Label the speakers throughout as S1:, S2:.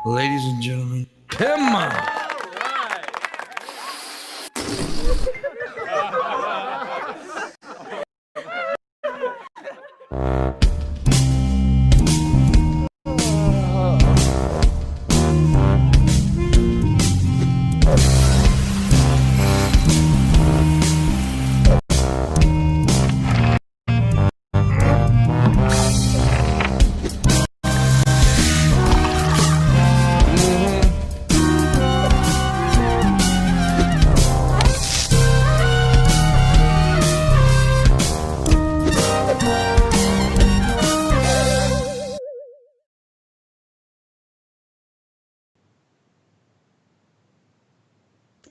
S1: Ladies and gentlemen, Pimpmunk.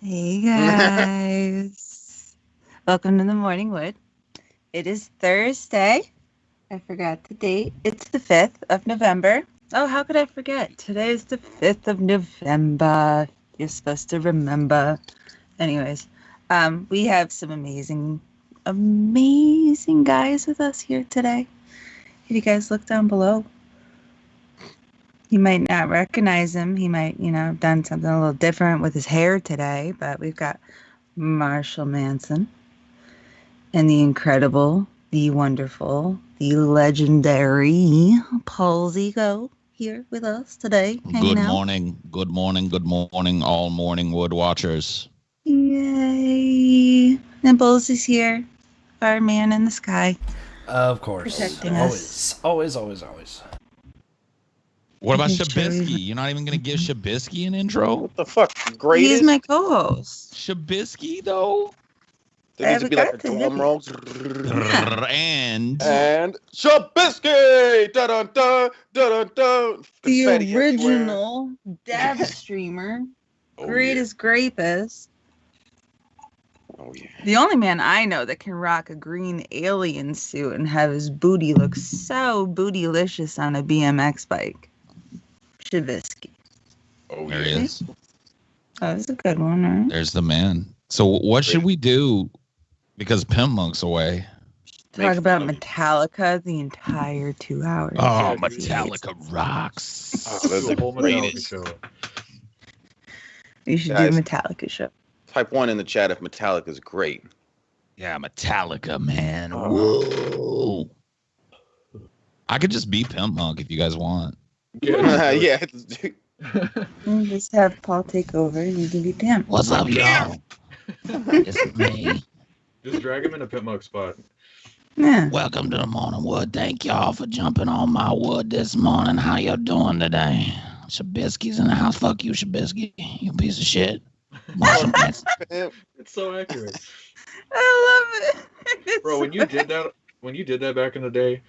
S2: Hey guys, welcome to the Morning Wood. It is Thursday. I forgot the date. It's the 5th of November. Oh, how could I forget? Today is the 5th of November. You're supposed to remember. Anyways, we have some amazing guys with us here today. If you guys look down below, you might not recognize him. He might, have done something a little different with his hair today. But we've got Marshall Manson and the incredible, the wonderful, the legendary Paul Zico here with us today.
S3: Good morning, all Morning Wood watchers.
S2: Yay. And Bulls is here, our man in the sky.
S1: Of course.
S2: Protecting us.
S1: Always.
S3: What about Shabisky? You're not even going to give Shabisky an intro?
S4: What the fuck? Greatest?
S2: He's my co-host.
S3: Shabisky, though?
S4: There needs to be like a drum roll.
S3: And
S4: Shabisky! Da-dun-dun, da-dun-dun.
S2: The
S4: Confetti
S2: original dev streamer. Greatest grapist.
S4: Oh, yeah.
S2: The only man I know that can rock a green alien suit and have his booty look so bootylicious on a BMX bike. Shabisky.
S4: Oh,
S3: there he
S4: yeah.
S3: is.
S2: That was a good one, right?
S3: There's the man. So what should we do? Because Pimpmunk's away.
S2: Talk about Metallica the entire 2 hours.
S3: Oh, Metallica rocks.
S4: Oh, that's the greatest.
S2: You should
S4: Guys.
S2: do a Metallica show.
S4: Type 1 in the chat if Metallica is great.
S3: Yeah, Metallica, man. Whoa. I could just be Pimpmunk if you guys want.
S4: Yeah.
S2: And just have Paul take over and you can be Pam.
S3: What's up, y'all? It's me.
S5: Just drag him in a Pimpmunk spot.
S2: Yeah.
S3: Welcome to the Morning Wood. Thank y'all for jumping on my wood this morning. How y'all doing today? Shabisky's in the house. Fuck you, Shabisky. You piece of shit. Marshall Manson.
S5: It's so accurate.
S2: I love it.
S5: Bro, when you did that back in the day,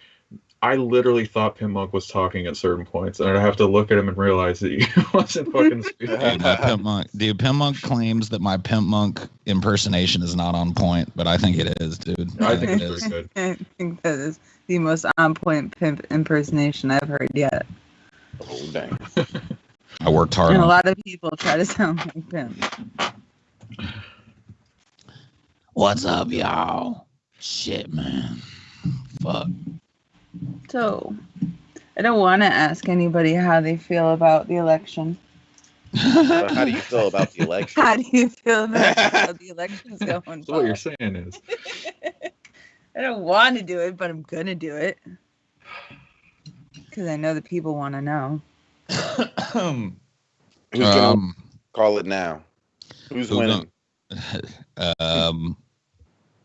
S5: I literally thought Pimpmunk was talking at certain points, and I'd have to look at him and realize that he wasn't fucking speaking.
S3: Dude, Pimpmunk claims that my Pimpmunk impersonation is not on point, but I think it is, dude.
S5: I think it's pretty good.
S2: I think that is the most on-point pimp impersonation I've heard yet.
S4: Oh, dang.
S3: I worked hard
S2: And a
S3: on
S2: lot of people try to sound like Pimp.
S3: What's up, y'all? Shit, man. Fuck.
S2: So, I don't want to ask anybody how they feel about the election.
S4: How do you feel about the election?
S2: How do you feel about how the election's going?
S5: So what you're saying is,
S2: I don't want to do it, but I'm going to do it. Because I know the people want to know.
S4: Who's gonna call it now? Who's winning?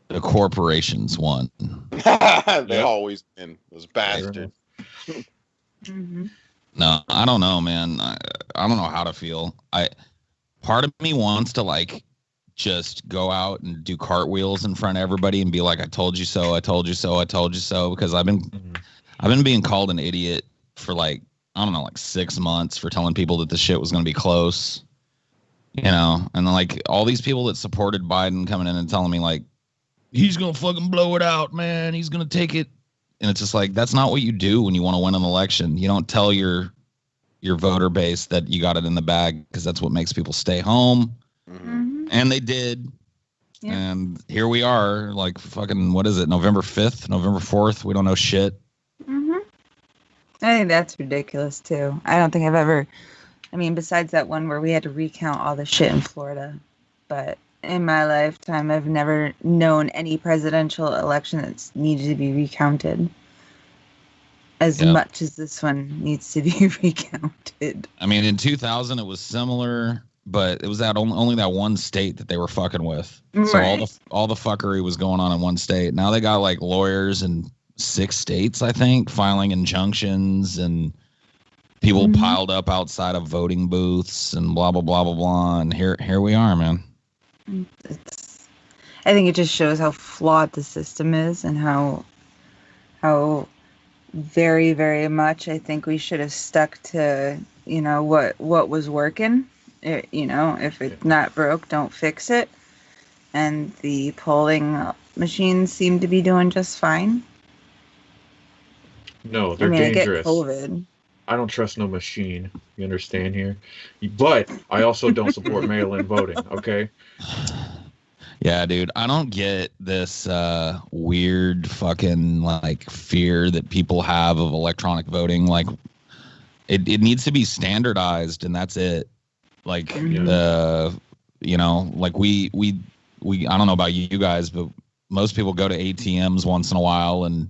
S3: The corporations won.
S4: They always win. Those bastards.
S2: Mm-hmm.
S3: No, I don't know, man. I don't know how to feel. Part of me wants to just go out and do cartwheels in front of everybody and be like, I told you so, I told you so, I told you so, because I've been being called an idiot for 6 months for telling people that the shit was going to be close. And all these people that supported Biden coming in and telling me he's going to fucking blow it out, man. He's going to take it. And it's just that's not what you do when you want to win an election. You don't tell your voter base that you got it in the bag, because that's what makes people stay home.
S2: Mm-hmm.
S3: And they did.
S2: Yeah.
S3: And here we are, what is it, November 5th, November 4th? We don't know shit.
S2: Mm-hmm. I think that's ridiculous, too. I don't think I've ever I mean, besides that one where we had to recount all the shit in Florida. But in my lifetime, I've never known any presidential election that's needed to be recounted as much as this one needs to be recounted.
S3: I mean, in 2000, it was similar, but it was that only that one state that they were fucking with. So all the fuckery was going on in one state. Now they got like lawyers in 6 states, I think, filing injunctions, and people piled up outside of voting booths and blah blah blah blah blah. And here we are, man.
S2: I think it just shows how flawed the system is and how very, very much I think we should have stuck to, what was working. If it's not broke, don't fix it. And the polling machines seem to be doing just fine.
S5: No, they're dangerous.
S2: I get COVID.
S5: I don't trust no machine. You understand here? But I also don't support mail-in voting, okay?
S3: Yeah, dude. I don't get this weird fucking like fear that people have of electronic voting. Like it needs to be standardized and that's it. Like like we I don't know about you guys, but most people go to ATMs once in a while and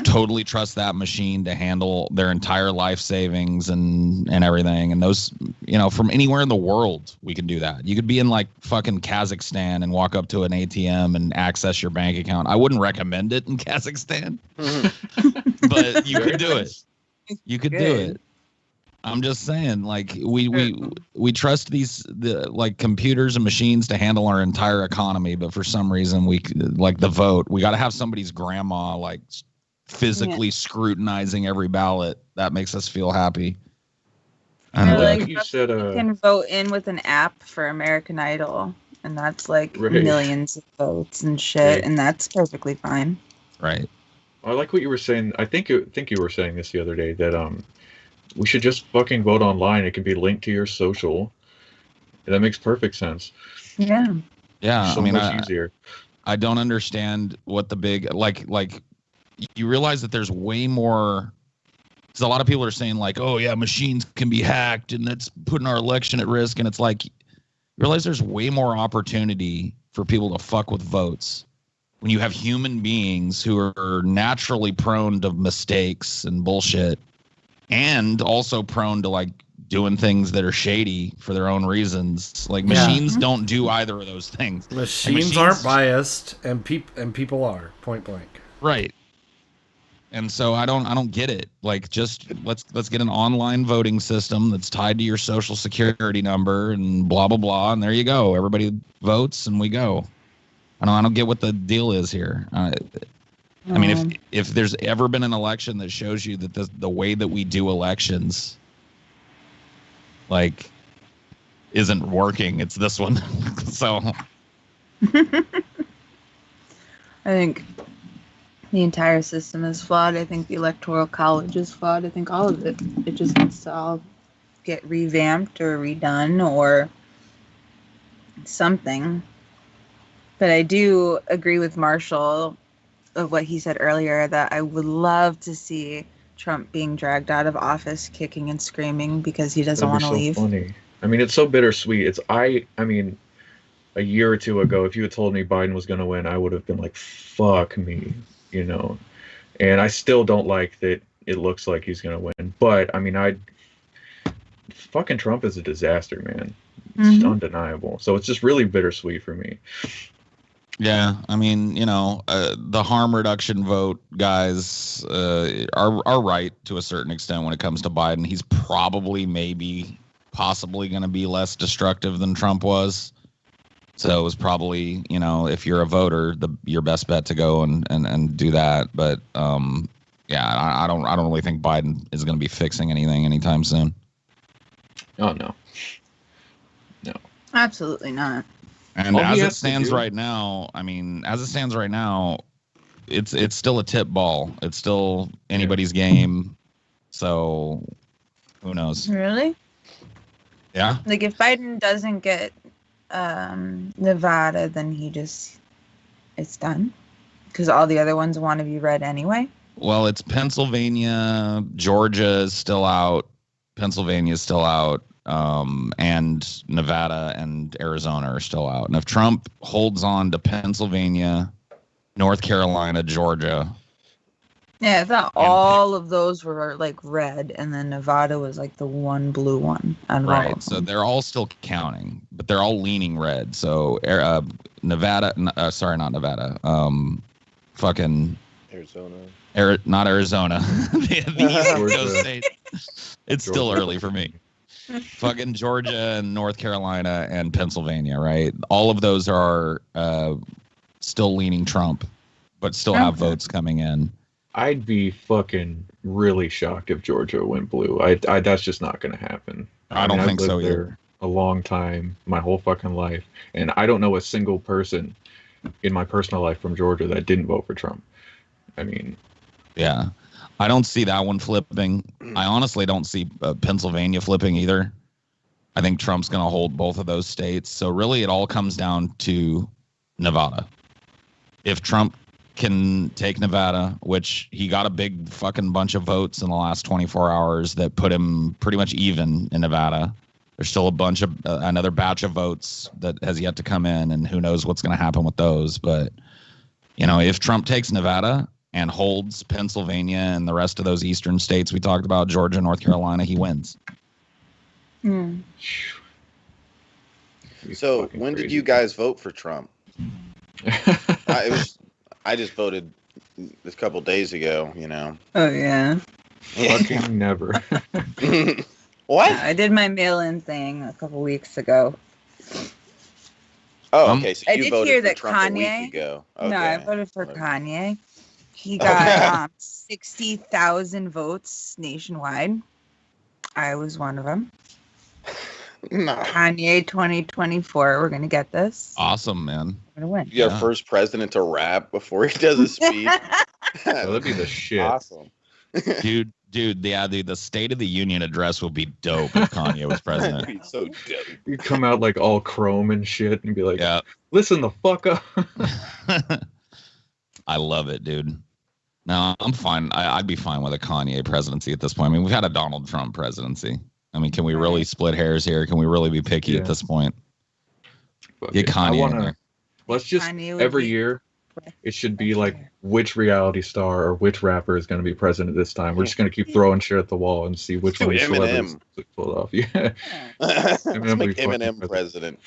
S3: totally trust that machine to handle their entire life savings and everything. And those, from anywhere in the world, we can do that. You could be in like fucking Kazakhstan and walk up to an ATM and access your bank account. I wouldn't recommend it in Kazakhstan, but you could do it. You could do it. I'm just saying, like we trust the computers and machines to handle our entire economy, but for some reason we like the vote. We got to have somebody's grandma like physically scrutinizing every ballot. That makes us feel happy.
S2: I like you said you can vote in with an app for American Idol, and that's like millions of votes and shit, and that's perfectly fine.
S3: Right.
S5: I like what you were saying. I think you were saying this the other day that we should just fucking vote online. It can be linked to your social. That makes perfect sense.
S2: Yeah.
S3: Yeah.
S5: So much easier.
S3: I don't understand what the big like you realize that there's way more, because a lot of people are saying like, oh yeah, machines can be hacked and that's putting our election at risk. And it's like, you realize there's way more opportunity for people to fuck with votes when you have human beings who are naturally prone to mistakes and bullshit, and also prone to like doing things that are shady for their own reasons. Like machines don't do either of those things.
S1: Machines aren't biased, and people are, point blank.
S3: Right. And so I don't get it. Like, just let's get an online voting system that's tied to your social security number and blah blah blah, and there you go. Everybody votes and we go. I don't get what the deal is here. I mean, if there's ever been an election that shows you that the way that we do elections like isn't working, it's this one. So
S2: I think the entire system is flawed. I think the Electoral College is flawed. I think all of it. It just needs to all get revamped or redone or something. But I do agree with Marshall of what he said earlier, that I would love to see Trump being dragged out of office kicking and screaming because he doesn't want to leave.
S5: Funny. I mean, it's so bittersweet. I mean, a year or two ago, if you had told me Biden was going to win, I would have been like, fuck me. And I still don't like that it looks like he's going to win. But, I mean, fucking Trump is a disaster, man. It's undeniable. So it's just really bittersweet for me.
S3: Yeah, I mean, the harm reduction vote guys are right to a certain extent when it comes to Biden. He's probably possibly going to be less destructive than Trump was. So it was probably, if you're a voter, your best bet to go and do that. But I don't really think Biden is going to be fixing anything anytime soon.
S5: Oh no,
S2: absolutely not.
S3: And as it stands right now, it's still a tip ball. It's still anybody's game. So who knows?
S2: Really?
S3: Yeah.
S2: Like if Biden doesn't get Nevada, then it's done, because all the other ones want to be red anyway.
S3: Well, it's Pennsylvania, Georgia is still out, Pennsylvania is still out, and Nevada and Arizona are still out. And if Trump holds on to Pennsylvania, North Carolina, Georgia.
S2: Yeah, I thought all of those were like red, and then Nevada was like the one blue one out of all
S3: Right,
S2: of
S3: so
S2: them.
S3: they're all still counting, but they're all leaning red. So Nevada, sorry, not Nevada, fucking
S4: Arizona.
S3: not Arizona, the East
S5: Georgia.
S3: Coast state. It's still
S5: Georgia.
S3: early for me. Fucking Georgia and North Carolina and Pennsylvania, right? All of those are still leaning Trump, but still have
S2: Okay.
S3: votes coming in.
S5: I'd be fucking really shocked if Georgia went blue. I that's just not going to happen.
S3: I don't
S5: I've
S3: think so
S5: lived
S3: either.
S5: there a long time, my whole fucking life, and I don't know a single person in my personal life from Georgia that didn't vote for Trump. I mean,
S3: Yeah. I don't see that one flipping. I honestly don't see Pennsylvania flipping either. I think Trump's going to hold both of those states. So really it all comes down to Nevada. If Trump can take Nevada, which he got a big fucking bunch of votes in the last 24 hours that put him pretty much even in Nevada. There's still a bunch of another batch of votes that has yet to come in, and who knows what's going to happen with those. But, you know, if Trump takes Nevada and holds Pennsylvania and the rest of those eastern states we talked about, Georgia, North Carolina, he wins.
S2: Hmm.
S5: he's
S4: So
S5: fucking
S4: when did
S5: crazy.
S4: you guys vote for Trump? I just voted this couple days ago. You know.
S2: Oh yeah.
S5: Fucking never.
S4: What?
S2: I did my mail-in thing a couple weeks ago.
S4: Oh, okay. So
S2: I
S4: you
S2: did
S4: voted
S2: hear
S4: for
S2: that
S4: Trump a
S2: Kanye-
S4: week ago. Okay.
S2: No, I voted for
S4: Okay.
S2: Kanye. He
S4: Okay.
S2: got 60,000 votes nationwide. I was one of them.
S4: No.
S2: Kanye 2024. We're gonna get this.
S3: Awesome, man.
S2: We're gonna win.
S4: You're
S3: Yeah.
S4: our first president to rap before he does his speech.
S5: That'd be the shit.
S4: Awesome.
S3: Dude, the State of the Union address would be dope if Kanye was president.
S4: That'd be so dope.
S5: You come out like all chrome and shit and be like,
S3: Yeah.
S5: listen the fuck up.
S3: I love it, dude. No, I'm fine. I'd be fine with a Kanye presidency at this point. I mean, we've had a Donald Trump presidency. I mean, can we really split hairs here? Can we really be picky
S5: Yeah.
S3: at this point?
S5: Fuck
S3: Get
S5: it. I
S3: Kanye in
S5: wanna,
S3: there.
S5: let's just
S2: Kanye would
S5: every
S2: be-
S5: year it should be like which reality star or which rapper is going to be president this time. We're just going to keep throwing shit at the wall and see which
S4: Do
S5: one of the
S4: Eminem.
S5: celebrities pull it off. Yeah.
S4: Let's
S5: Eminem
S4: make
S5: would be fucking
S4: Eminem president.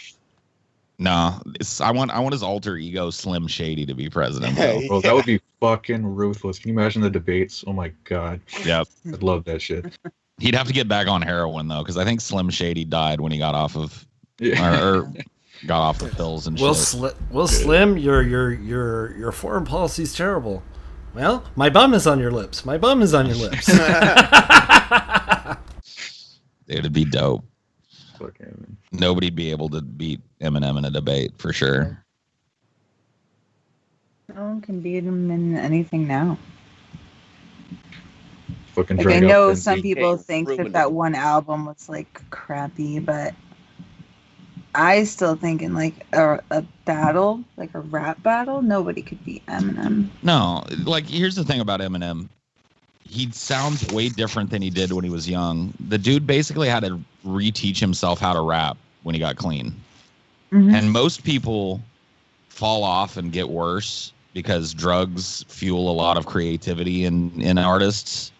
S3: No, I want his alter ego Slim Shady to be president. Though.
S4: Hey.
S5: Bro, that would be fucking ruthless. Can you imagine the debates? Oh my god.
S3: Yep.
S5: I'd love that shit.
S3: He'd have to get back on heroin though, because I think Slim Shady died when he got off of
S5: Yeah.
S3: or got off the pills and
S1: Well,
S3: shit.
S1: Slim, your foreign policy's terrible. Well, my bum is on your lips. My bum is on your lips.
S3: It'd be dope.
S5: Fuck Eminem.
S3: Nobody'd be able to beat Eminem in a debate for sure.
S2: No one can beat him in anything now.
S5: Fucking
S2: Like I
S5: drag out
S2: know
S5: Benzie.
S2: some people
S4: Hey,
S2: think
S4: ruined
S2: that
S4: it.
S2: one album was like crappy, but I still think in like a battle, like a rap battle, nobody could beat Eminem.
S3: No, like here's the thing about Eminem. He sounds way different than he did when he was young. The dude basically had to reteach himself how to rap when he got clean.
S2: Mhm.
S3: And most people fall off and get worse because drugs fuel a lot of creativity in artists.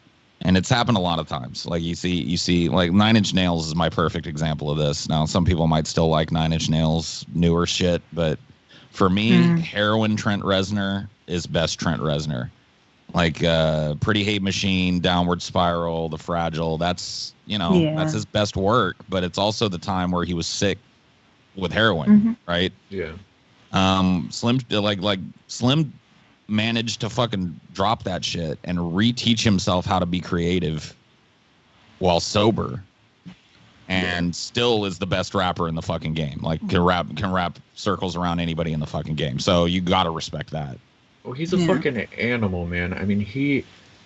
S3: And it's happened a lot of times. Like you see like 9 Inch Nails is my perfect example of this. Now, some people might still like 9 Inch Nails newer shit, but for me, heroin Trent Reznor is best Trent Reznor. Like Pretty Hate Machine, Downward Spiral, The Fragile, that's,
S2: Yeah.
S3: that's his best work, but it's also the time where he was sick with heroin,
S2: Mhm.
S3: right?
S5: Yeah.
S3: Slim managed to fucking drop that shit and reteach himself how to be creative while sober, and still is the best rapper in the fucking game. Like can rap circles around anybody in the fucking game. So you gotta respect that.
S5: Well, he's a
S2: Yeah.
S5: fucking animal, man. I mean,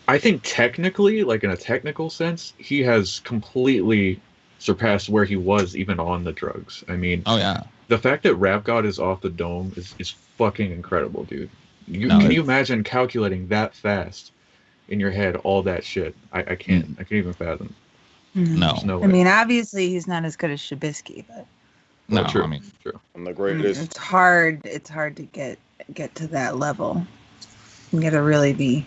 S5: I think technically, like in a technical sense, he has completely surpassed where he was even on the drugs. I mean,
S3: Oh yeah.
S5: the fact that Rap God is off the dome is fucking incredible, dude.
S3: No,
S5: Can you imagine calculating that fast in your head all that shit? I can't even fathom.
S3: No.
S5: There's no way.
S2: I mean, obviously he's not as good as Shabisky, but
S3: No,
S5: true.
S3: I mean,
S5: True.
S4: I'm the greatest.
S2: it's hard. It's hard to get to that level. You got to really be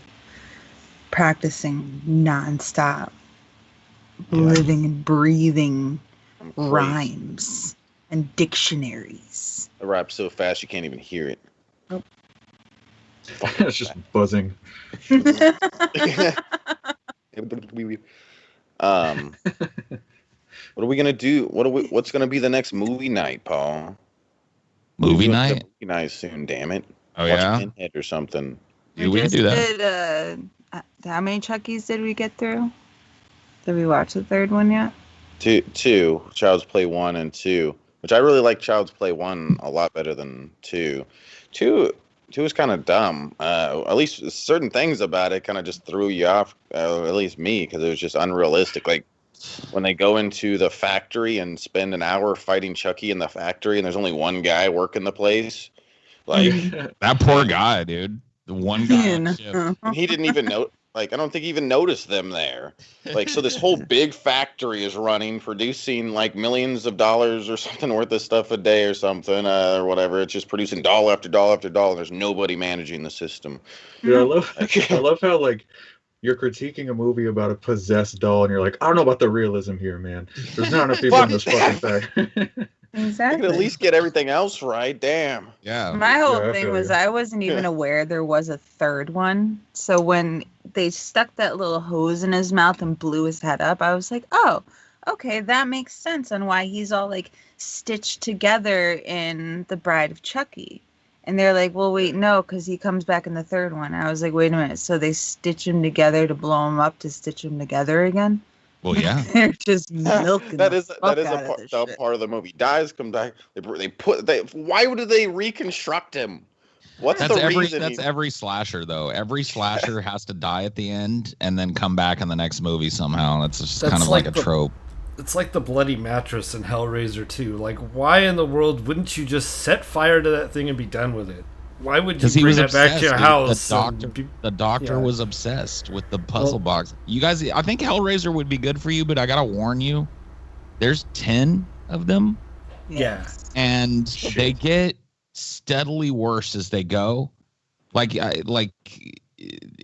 S2: practicing nonstop, living and breathing
S4: I'm crazy.
S2: rhymes and dictionaries.
S4: I rap so fast you can't even hear it.
S5: It's just buzzing.
S4: What are we gonna do? What's gonna be the next movie night, Paul?
S3: movie
S4: We're doing
S3: night.
S4: Movie night soon. Damn it!
S3: Oh
S4: Watch
S3: yeah,
S4: Pinhead or something.
S3: we can
S2: just
S3: do that.
S2: Did, how many Chuckies did we get through? Did we watch the third one yet?
S4: Two. Child's Play 1 and 2, which I really like. Child's Play 1 a lot better than 2. 2 is kind of dumb. At least certain things about it kind of just threw you off. At least me, because it was just unrealistic. Like when they go into the factory and spend an hour fighting Chucky in the factory, and there's only one guy working the place. Like
S3: That poor guy, dude. The one guy on shift.
S4: and he didn't even know. Like I don't think he even noticed them there. Like so, this whole big factory is running, producing like millions of dollars or something worth of stuff a day or something or whatever. It's just producing dollar after dollar after dollar. And there's nobody managing the system.
S5: Dude, I love how like you're critiquing a movie about a possessed doll, and you're like, I don't know about the realism here, man. There's not enough people in this fucking thing.
S4: You
S2: Exactly.
S4: could at least get everything else right. Damn.
S3: Yeah.
S2: My whole
S5: Yeah, I
S2: thing
S5: feel
S2: was
S5: you.
S2: I wasn't even aware there was a third one. So when they stuck that little hose in his mouth and blew his head up, I was like, oh, okay, that makes sense on why he's all like stitched together in The Bride of Chucky. And they're like, well, wait, no, because he comes back in the third one. I was like, wait a minute. So they stitch him together to blow him up to stitch him together again?
S3: Well, yeah.
S2: They're just milking
S4: that
S2: the
S4: is
S2: fuck
S4: a
S2: out of this
S4: dumb
S2: shit.
S4: part of the movie. Dies, come back. Why would they reconstruct him? What's
S3: That's
S4: the
S3: every
S4: reason?
S3: that's every slasher though. Every slasher has to die at the end and then come back in the next movie somehow. That's just
S1: That's
S3: kind of
S1: like
S3: like a
S1: the-
S3: trope.
S1: It's like the bloody mattress in Hellraiser 2. Like, why in the world wouldn't you just set fire to that thing and be done with it? Why would you
S3: Because he
S1: bring
S3: was
S1: that
S3: obsessed.
S1: back to your
S3: dude.
S1: house?
S3: The doctor
S1: yeah.
S3: was obsessed with the puzzle box. You guys, I think Hellraiser would be good for you, but I gotta warn you, there's 10 of them,
S1: Yeah.
S3: and
S5: Shit.
S3: they get steadily worse as they go.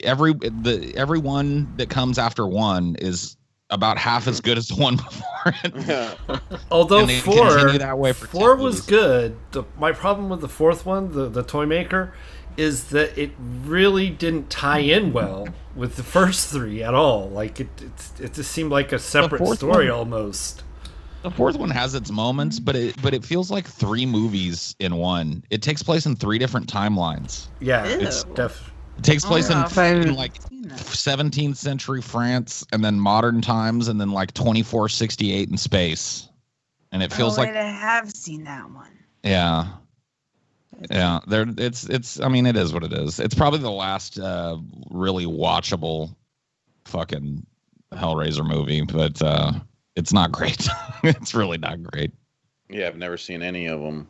S3: Every one that comes after one is about half as good as the one before it.
S4: Yeah.
S1: Although
S3: And they
S1: 4
S3: continue that way for
S1: 4
S3: 10
S1: was
S3: movies.
S1: good. My problem with the fourth one, the toy maker, is that it really didn't tie in well with the first 3 at all. Like it just seemed like a separate
S3: fourth
S1: story
S3: one-
S1: almost.
S3: The fourth one has its moments, but it feels like 3 movies in one. It takes place in 3 different timelines.
S1: Yeah,
S2: Ew.
S1: it's
S3: It takes
S2: I
S3: place
S2: don't
S3: in,
S2: know if I've
S3: in like
S2: seen that.
S3: 17th century France, and then modern times, and then like 2468 in space. And it feels like
S2: I have seen that one.
S3: yeah. There it's I mean it is what it is. It's probably the last really watchable fucking Hellraiser movie, but it's not great. It's really not great.
S4: Yeah, I've never seen any of them.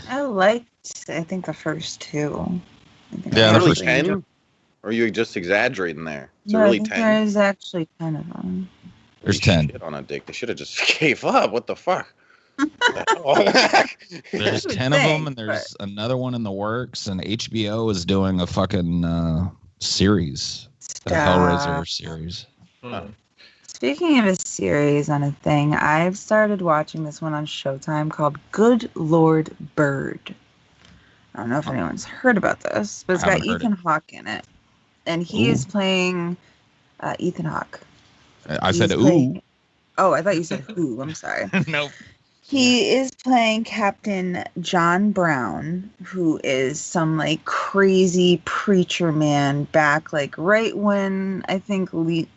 S2: I think the first 2. I think
S3: Yeah,
S2: I
S3: the
S4: really
S3: first-
S2: actually
S4: 10?
S2: enjoyed-
S4: Or are you just exaggerating there? Is
S2: No,
S4: it
S2: I
S4: really
S2: think
S4: 10?
S2: there is actually 10 of them.
S3: There's
S4: Holy
S3: 10.
S4: shit on a dick. They should have just gave up. What the fuck?
S3: There's
S2: would
S3: 10 of them,
S2: think,
S3: and there's another one in the works, and HBO is doing a fucking series, the Hellraiser series.
S2: Speaking of a series on a thing, I've started watching this one on Showtime called Good Lord Bird. I don't know if anyone's heard about this, but it's
S3: I
S2: got
S3: haven't heard
S2: Ethan Hawke in it. And he
S3: Ooh.
S2: is playing Ethan Hawke.
S3: I said,
S2: He's
S3: ooh.
S2: playing- Oh, I thought you said who. I'm sorry.
S3: Nope.
S2: He is playing Captain John Brown, who is some like crazy preacher man back like right when I think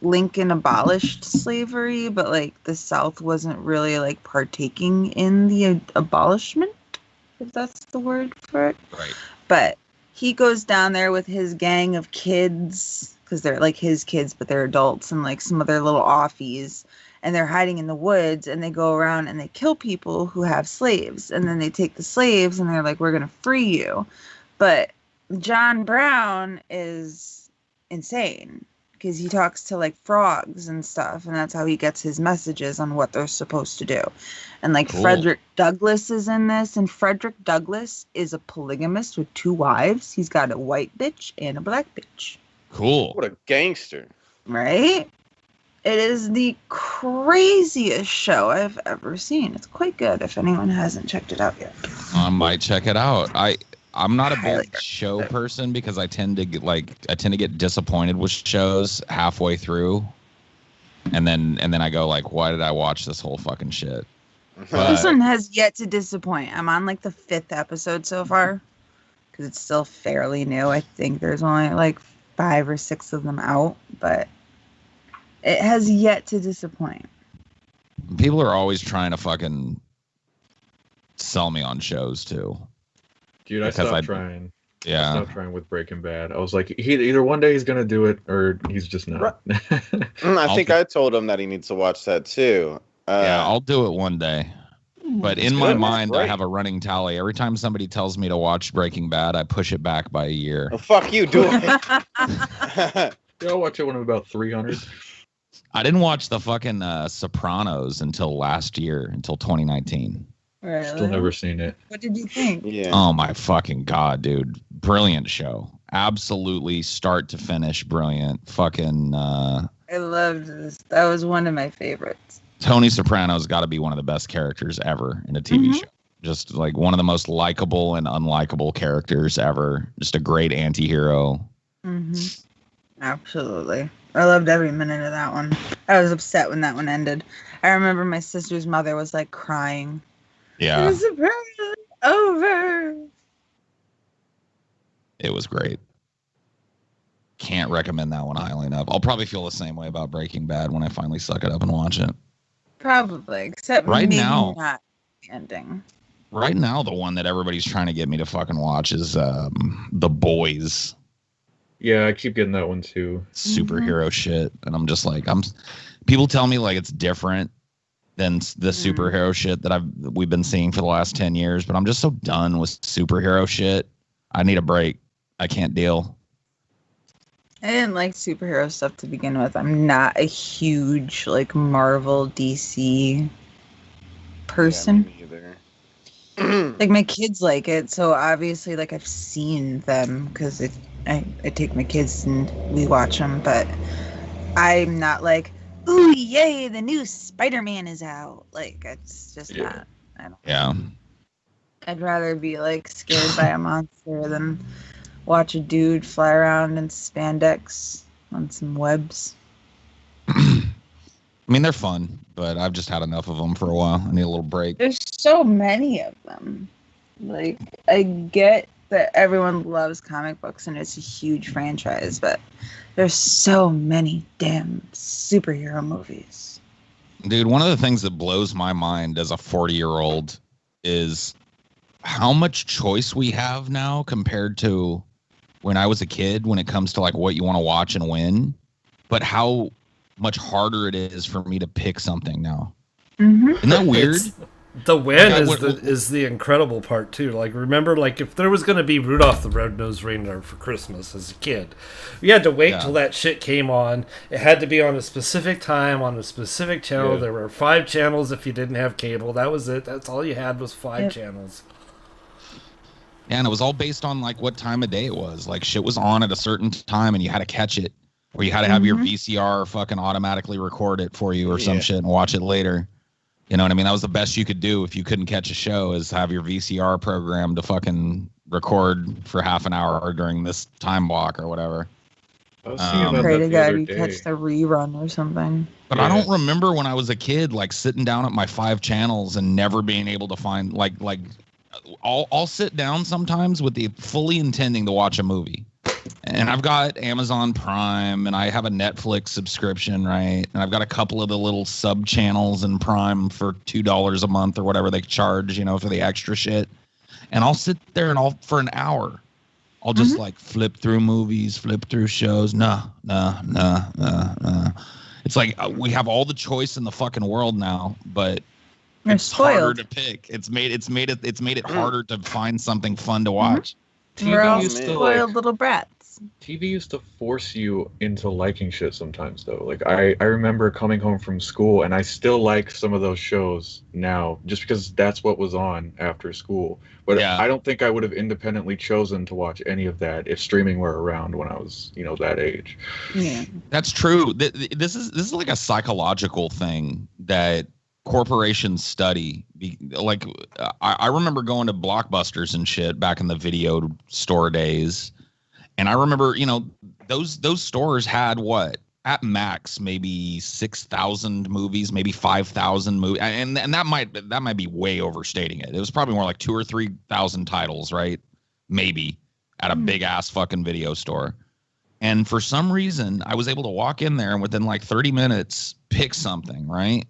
S2: Lincoln abolished slavery, but like the South wasn't really like partaking in the abolishment, if that's the word for it.
S3: Right.
S2: But he goes down there with his gang of kids, because they're like his kids, but they're adults, and like some other little offies. And they're hiding in the woods, and they go around and they kill people who have slaves. And then they take the slaves and they're like, we're going to free you. But John Brown is insane because he talks to like frogs and stuff, and that's how he gets his messages on what they're supposed to do. And like
S3: Cool.
S2: Frederick Douglass is in this, and Frederick Douglass is a polygamist with 2 wives. He's got a white bitch and a black bitch.
S3: Cool.
S4: What a gangster.
S2: Right? It is the craziest show I've ever seen. It's quite good if anyone hasn't checked it out yet.
S3: I might check it out. I'm not a
S2: Highly
S3: big show person because I tend to get disappointed with shows halfway through, and then I go like, why did I watch this whole fucking shit? But-
S2: This one has yet to disappoint. I'm on like the 5th episode so far because it's still fairly new. I think there's only like 5 or 6 of them out, but it has yet to disappoint.
S3: People are always trying to fucking sell me on shows too.
S5: Dude, I
S3: Because
S5: stopped trying.
S3: Yeah.
S5: Stopped trying with Breaking Bad. I was like, either one day he's gonna do it or he's just not.
S4: I think I told him that he needs to watch that too.
S3: Yeah, I'll do it one day. But in
S4: It's
S3: my
S4: good, it's
S3: mind, I
S4: great.
S3: have a running tally. Every time somebody tells me to watch Breaking Bad, I push it back by a year.
S4: Oh, fuck you, do it.
S5: Yeah, I'll watch it when I'm about 300.
S3: I didn't watch the fucking Sopranos until last year, until 2019.
S2: Really?
S5: Still never seen it.
S2: What did you think?
S4: Yeah.
S3: Oh my fucking god, dude! Brilliant show, absolutely start to finish, brilliant. Fucking
S2: I loved this. That was one of my favorites.
S3: Tony Soprano's got to be one of the best characters ever in a TV show. Just like one of the most likable and unlikable characters ever. Just a great anti-hero.
S2: Absolutely. I loved every minute of that one. I was upset when that one ended. I remember my sister's mother was like crying.
S3: Yeah,
S2: The Sopranos over.
S3: it was great. Can't recommend that one highly enough. I'll probably feel the same way about Breaking Bad when I finally suck it up and watch it.
S2: Probably, except
S3: Right
S2: maybe
S3: now.
S2: not the ending.
S3: Right now, the one that everybody's trying to get me to fucking watch is The Boys.
S5: Yeah, I keep getting that one too.
S3: Superhero shit, and I'm just like, people tell me like it's different than the superhero shit that we've been seeing for the last 10 years, but I'm just so done with superhero shit. I need a break. I can't deal.
S2: I didn't like superhero stuff to begin with. I'm not a huge like Marvel DC person.
S4: Yeah, me neither.
S2: Like my kids like it, so obviously like I've seen them because I take my kids and we watch them, but I'm not like, ooh yay, the new Spider-Man is out. Like it's just not. I don't.
S3: Yeah.
S2: I'd rather be like scared by a monster than watch a dude fly around in spandex on some webs.
S3: I mean, they're fun, but I've just had enough of them for a while. I need a little break.
S2: There's so many of them. Like, I get that everyone loves comic books and it's a huge franchise, but there's so many damn superhero movies.
S3: Dude, one of the things that blows my mind as a 40-year-old is how much choice we have now compared to when I was a kid when it comes to like what you want to watch and when, but how much harder it is for me to pick something now. Isn't that weird?
S1: The win
S3: Like,
S1: is the incredible part too. Like, remember, like if there was going to be Rudolph the Red-Nosed Reindeer for Christmas as a kid, you had to wait till that shit came on. It had to be on a specific time on a specific channel.
S5: Yeah.
S1: There were 5 channels if you didn't have cable. That was it. That's all you had was 5 channels.
S3: Yeah, and it was all based on like what time of day it was. Like shit was on at a certain time and you had to catch it, or you had to have your VCR fucking automatically record it for you or some shit and watch it later. You know what I mean? That was the best you could do if you couldn't catch a show, is have your VCR program to fucking record for half an hour during this time block or whatever.
S5: I was thinking about
S2: Pray
S5: that
S2: to
S5: the
S2: God
S5: other
S2: you
S5: day.
S2: catch the rerun or something.
S3: But I don't remember when I was a kid, like sitting down at my 5 channels and never being able to find like I'll sit down sometimes with the fully intending to watch a movie. And I've got Amazon Prime and I have a Netflix subscription, right? And I've got a couple of the little sub channels in Prime for $2 a month or whatever they charge, you know, for the extra shit. And I'll sit there and for an hour, I'll just like flip through movies, flip through shows. Nah. It's like we have all the choice in the fucking world now, but
S2: You're
S3: it's harder
S2: spoiled.
S3: to pick. It's made it harder to find something fun to watch.
S2: We're all
S5: used to,
S2: spoiled
S5: like-
S2: little brats.
S5: TV used to force you into liking shit sometimes, though. Like, I remember coming home from school, and I still like some of those shows now, just because that's what was on after school. But
S3: Yeah.
S5: I don't think I would have independently chosen to watch any of that if streaming were around when I was, that age.
S2: Yeah.
S3: That's true. This is like a psychological thing that corporations study. Like, I remember going to Blockbusters and shit back in the video store days, and I remember, those stores had what, at max maybe 6,000 movies, maybe 5,000 movies, and that might be way overstating it. It was probably more like 2,000 or 3,000 titles, right? Maybe at a big ass fucking video store. And for some reason, I was able to walk in there and within like 30 minutes pick something, right?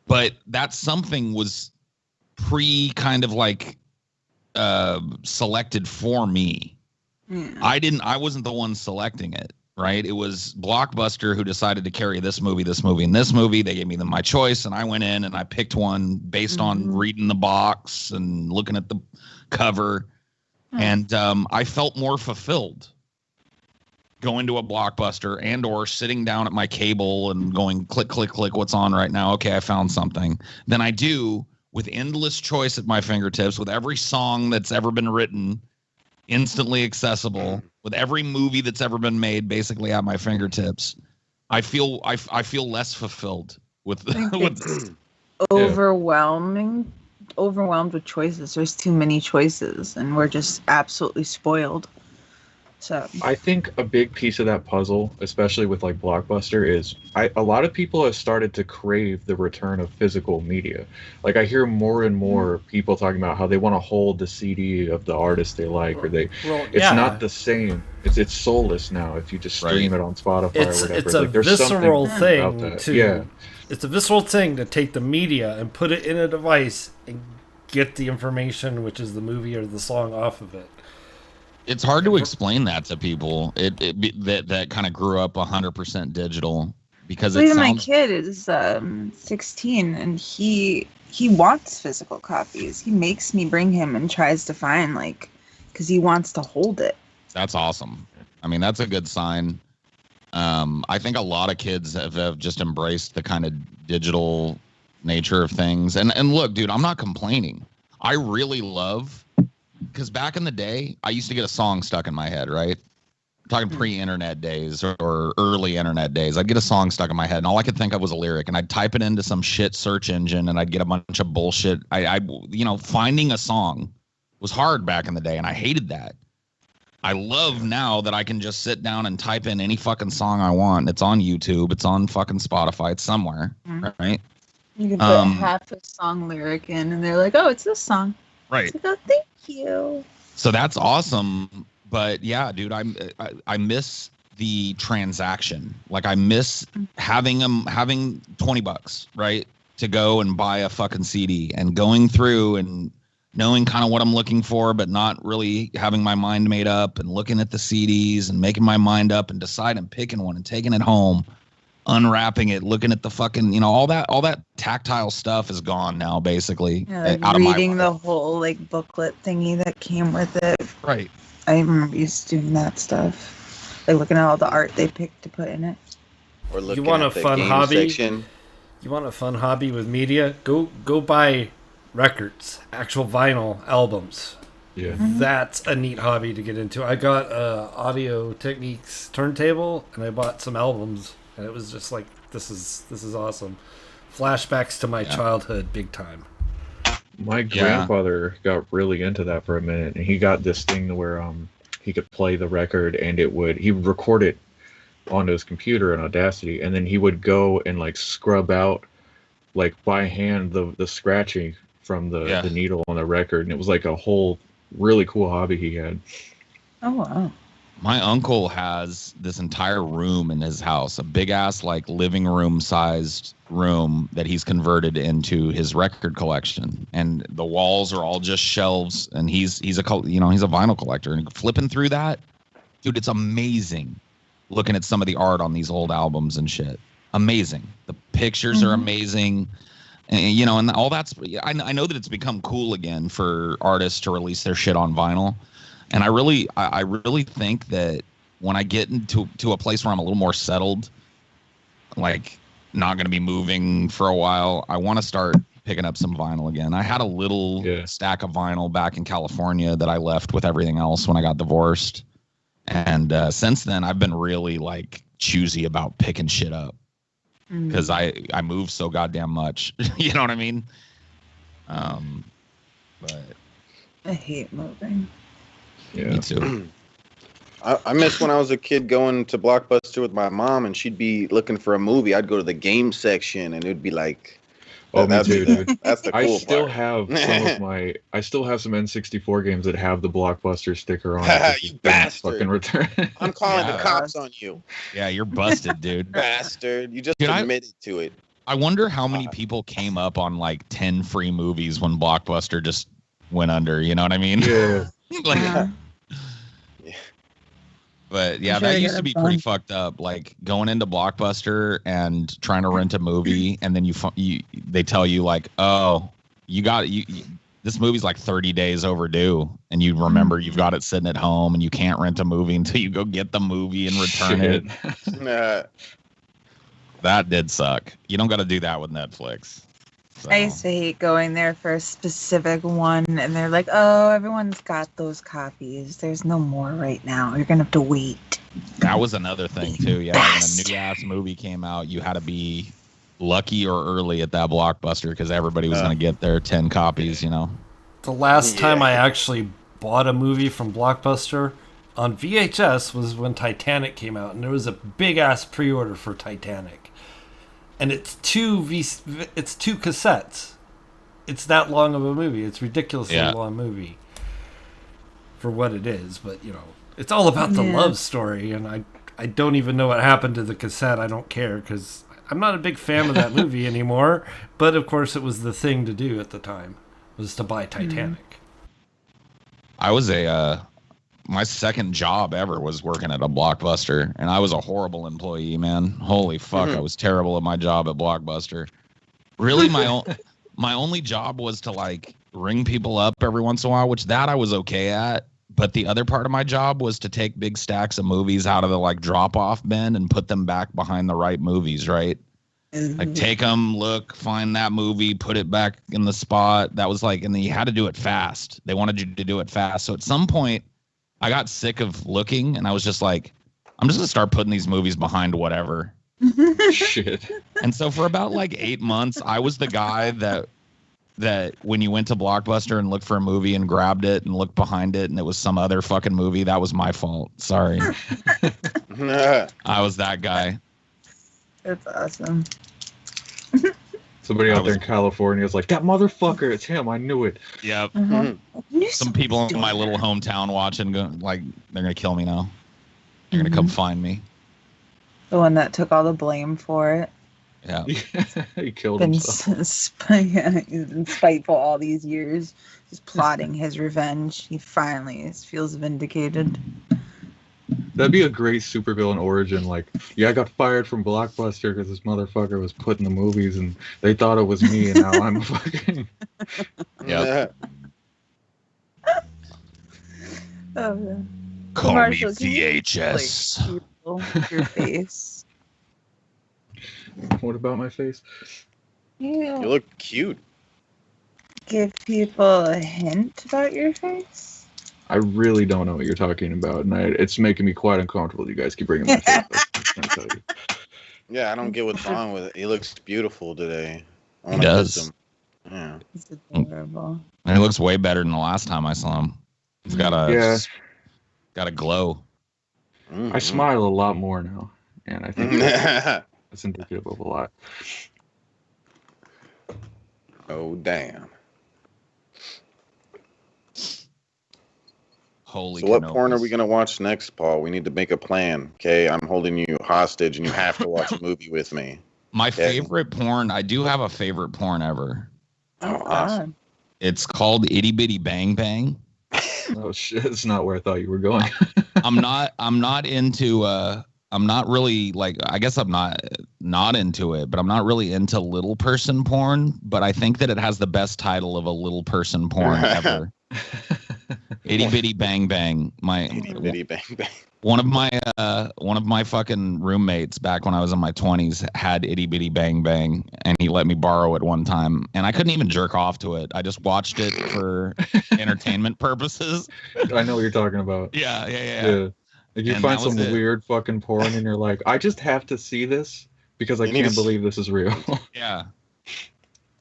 S3: But that something was kind of like selected for me. I wasn't the one selecting it, right? It was Blockbuster who decided to carry this movie, and this movie. They gave me my choice, and I went in and I picked one based on reading the box and looking at the cover. And I felt more fulfilled going to a Blockbuster and or sitting down at my cable and going click, click, click, what's on right now? Okay, I found something. Than I do with endless choice at my fingertips, with every song that's ever been written instantly accessible, with every movie that's ever been made basically at my fingertips. I feel less fulfilled with
S2: overwhelmed with choices. There's too many choices, and we're just absolutely spoiled. So
S5: I think a big piece of that puzzle, especially with like Blockbuster, is a lot of people have started to crave the return of physical media. Like, I hear more and more people talking about how they want to hold the CD of the artist they like, or it's not the same. It's soulless now if you just stream it on Spotify or whatever.
S1: It's a
S5: like, there's
S1: visceral thing
S5: It's
S1: a visceral thing to take the media and put it in a device and get the information, which is the movie or the song, off of it.
S3: It's hard to explain that to people. That kind of grew up 100% digital, because
S2: my kid is 16 and he wants physical copies. He makes me bring him and tries to find because he wants to hold it.
S3: That's awesome. I mean, that's a good sign. I think a lot of kids have just embraced the kind of digital nature of things. And look, dude, I'm not complaining. I really love. Because back in the day, I used to get a song stuck in my head, right? I'm talking pre-internet days or early internet days. I'd get a song stuck in my head, and all I could think of was a lyric, and I'd type it into some shit search engine, and I'd get a bunch of bullshit. Finding a song was hard back in the day, and I hated that. I love now that I can just sit down and type in any fucking song I want. It's on YouTube. It's on fucking Spotify. It's somewhere, right?
S2: You can put half a song lyric in, and they're like, "Oh, it's this song."
S3: Right.
S2: Like, oh, thank you.
S3: So that's awesome. But yeah, dude, I miss the transaction. Like, I miss having $20, right, to go and buy a fucking CD and going through and knowing kind of what I'm looking for, but not really having my mind made up, and looking at the CDs and making my mind up and deciding, picking one and taking it home, unwrapping it, looking at the fucking, all that tactile stuff is gone now, basically.
S2: Yeah, like reading the whole booklet thingy that came with it.
S3: Right.
S2: I remember used to doing that stuff, like looking at all the art they picked to put in it.
S4: Or looking
S1: you want
S4: at
S1: a fun
S4: game
S1: hobby?
S4: section.
S1: You want a fun hobby with media? Go buy records, actual vinyl albums.
S5: Yeah.
S1: That's a neat hobby to get into. I got a Audio Techniques turntable, and I bought some albums. And it was just like, this is awesome. Flashbacks to my childhood, big time.
S5: My grandfather got really into that for a minute, and he got this thing where he could play the record, and he would record it onto his computer in Audacity, and then he would go and scrub out by hand the scratching from the needle on the record, and it was a whole really cool hobby he had.
S2: Oh wow.
S3: My uncle has this entire room in his house, a big ass living room sized room that he's converted into his record collection, and the walls are all just shelves. And he's a vinyl collector, and flipping through that, dude, it's amazing. Looking at some of the art on these old albums and shit, amazing. The pictures are amazing, and all that's. I know that it's become cool again for artists to release their shit on vinyl. And I really think that when I get into a place where I'm a little more settled, like not going to be moving for a while, I want to start picking up some vinyl again. I had a little stack of vinyl back in California that I left with everything else when I got divorced. And since then, I've been really like choosy about picking shit up because I move so goddamn much. You know what I mean? But
S2: I hate moving.
S5: Yeah.
S3: Me too.
S4: I miss when I was a kid going to Blockbuster with my mom, and she'd be looking for a movie. I'd go to the game section, and it'd be like,
S5: me too, dude.
S4: That's the cool
S5: I still
S4: part.
S5: have some N64 games that have the Blockbuster sticker on
S4: You
S5: it.
S4: bastard.
S5: Fucking return.
S4: I'm calling the cops on you.
S3: Yeah, you're busted, dude.
S4: Bastard. You just
S3: Dude,
S4: admitted to it.
S3: I wonder how many people came up on like 10 free movies when Blockbuster just went under. You know what I mean?
S5: Yeah.
S3: Like,
S2: Yeah.
S3: but yeah,
S2: I'm sure
S3: that
S2: I
S3: used
S2: got
S3: to
S2: a
S3: be
S2: fun.
S3: pretty fucked up. Like going into Blockbuster and trying to rent a movie, and then they tell you like, oh, this movie's like 30 days overdue, and you remember you've got it sitting at home, and you can't rent a movie until you go get the movie and return it. That did suck. You don't got to do that with Netflix. So.
S2: I used to hate going there for a specific one, and they're like, "Oh, everyone's got those copies. There's no more right now. You're gonna have to wait."
S3: That was another thing too. Yeah, when a new ass movie came out, you had to be lucky or early at that Blockbuster because everybody was going to get their 10 copies. You know.
S1: The last time I actually bought a movie from Blockbuster on VHS was when Titanic came out, and there was a big ass pre-order for Titanic. And it's two cassettes. It's that long of a movie. It's ridiculously long movie for what it is. But you know, it's all about the love story. And I don't even know what happened to the cassette. I don't care because I'm not a big fan of that movie anymore. But of course, it was the thing to do at the time was to buy Titanic.
S3: I was my second job ever was working at a Blockbuster, and I was a horrible employee, man. Holy fuck, I was terrible at my job at Blockbuster. Really, my only job was to like ring people up every once in a while, which that I was okay at. But the other part of my job was to take big stacks of movies out of the like drop-off bin and put them back behind the right movies, right? Like take them, look, find that movie, put it back in the spot. That was like, and then you had to do it fast. They wanted you to do it fast. So at some point, I got sick of looking, and I was just like, I'm just going to start putting these movies behind whatever.
S5: Shit.
S3: And so for about like 8 months, I was the guy that when you went to Blockbuster and looked for a movie and grabbed it and looked behind it and it was some other fucking movie, that was my fault. Sorry. I was that guy.
S2: That's awesome.
S5: Somebody out there in California is like, that motherfucker, it's him. I knew it.
S3: Yep.
S2: Knew
S3: Some
S2: somebody
S3: people
S2: was
S3: in my
S2: doing
S3: little
S2: that.
S3: hometown watching, like, they're going to kill me now. They're going to come find me.
S2: The one that took all the blame for it.
S3: Yeah.
S5: He killed
S2: Been
S5: himself.
S2: he's been spiteful all these years. He's plotting his revenge. He finally feels vindicated.
S5: That'd be a great supervillain origin. Like, yeah, I got fired from Blockbuster because this motherfucker was putting the movies and they thought it was me, and now I'm fucking.
S3: Yep.
S2: Oh, man.
S3: Call
S2: Marshall,
S3: me
S2: can you,
S3: VHS.
S2: like, people your face.
S5: What about my face?
S2: You
S4: You look cute.
S2: give people a hint about your face?
S5: I really don't know what you're talking about, and it's making me quite uncomfortable. You guys keep bringing my face up. I'm trying to tell you.
S4: Yeah, I don't get what's wrong with it. He looks beautiful today. I
S3: He
S4: wanna
S3: does.
S4: kiss him. Yeah.
S2: It's adorable.
S3: And he looks way better than the last time I saw him. He's got a glow.
S5: I smile a lot more now, and I think that's indicative of a lot.
S4: Oh, damn.
S3: Holy
S4: So what
S3: canopies.
S4: porn are we going to watch next, Paul? We need to make a plan, okay? I'm holding you hostage, and you have to watch a movie with me.
S3: My favorite porn, I do have a favorite porn ever.
S4: Oh, awesome.
S3: It's called Itty Bitty Bang Bang.
S5: Oh shit! It's not where I thought you were going.
S3: I'm not into I'm not really like, I guess I'm not into it, but I'm not really into little person porn, but I think that it has the best title of a little person porn ever. Itty Bitty Bang Bang.
S4: Itty bitty bang bang.
S3: One of my fucking roommates back when I was in my 20s had Itty Bitty Bang Bang, and he let me borrow it one time, and I couldn't even jerk off to it. I just watched it for entertainment purposes.
S5: I know what you're talking about.
S3: Yeah.
S5: If you
S3: And
S5: find
S3: that was
S5: some
S3: it.
S5: weird fucking porn and you're like, I just have to see this because I
S4: You need
S5: can't
S4: to
S5: believe this is real.
S3: Yeah.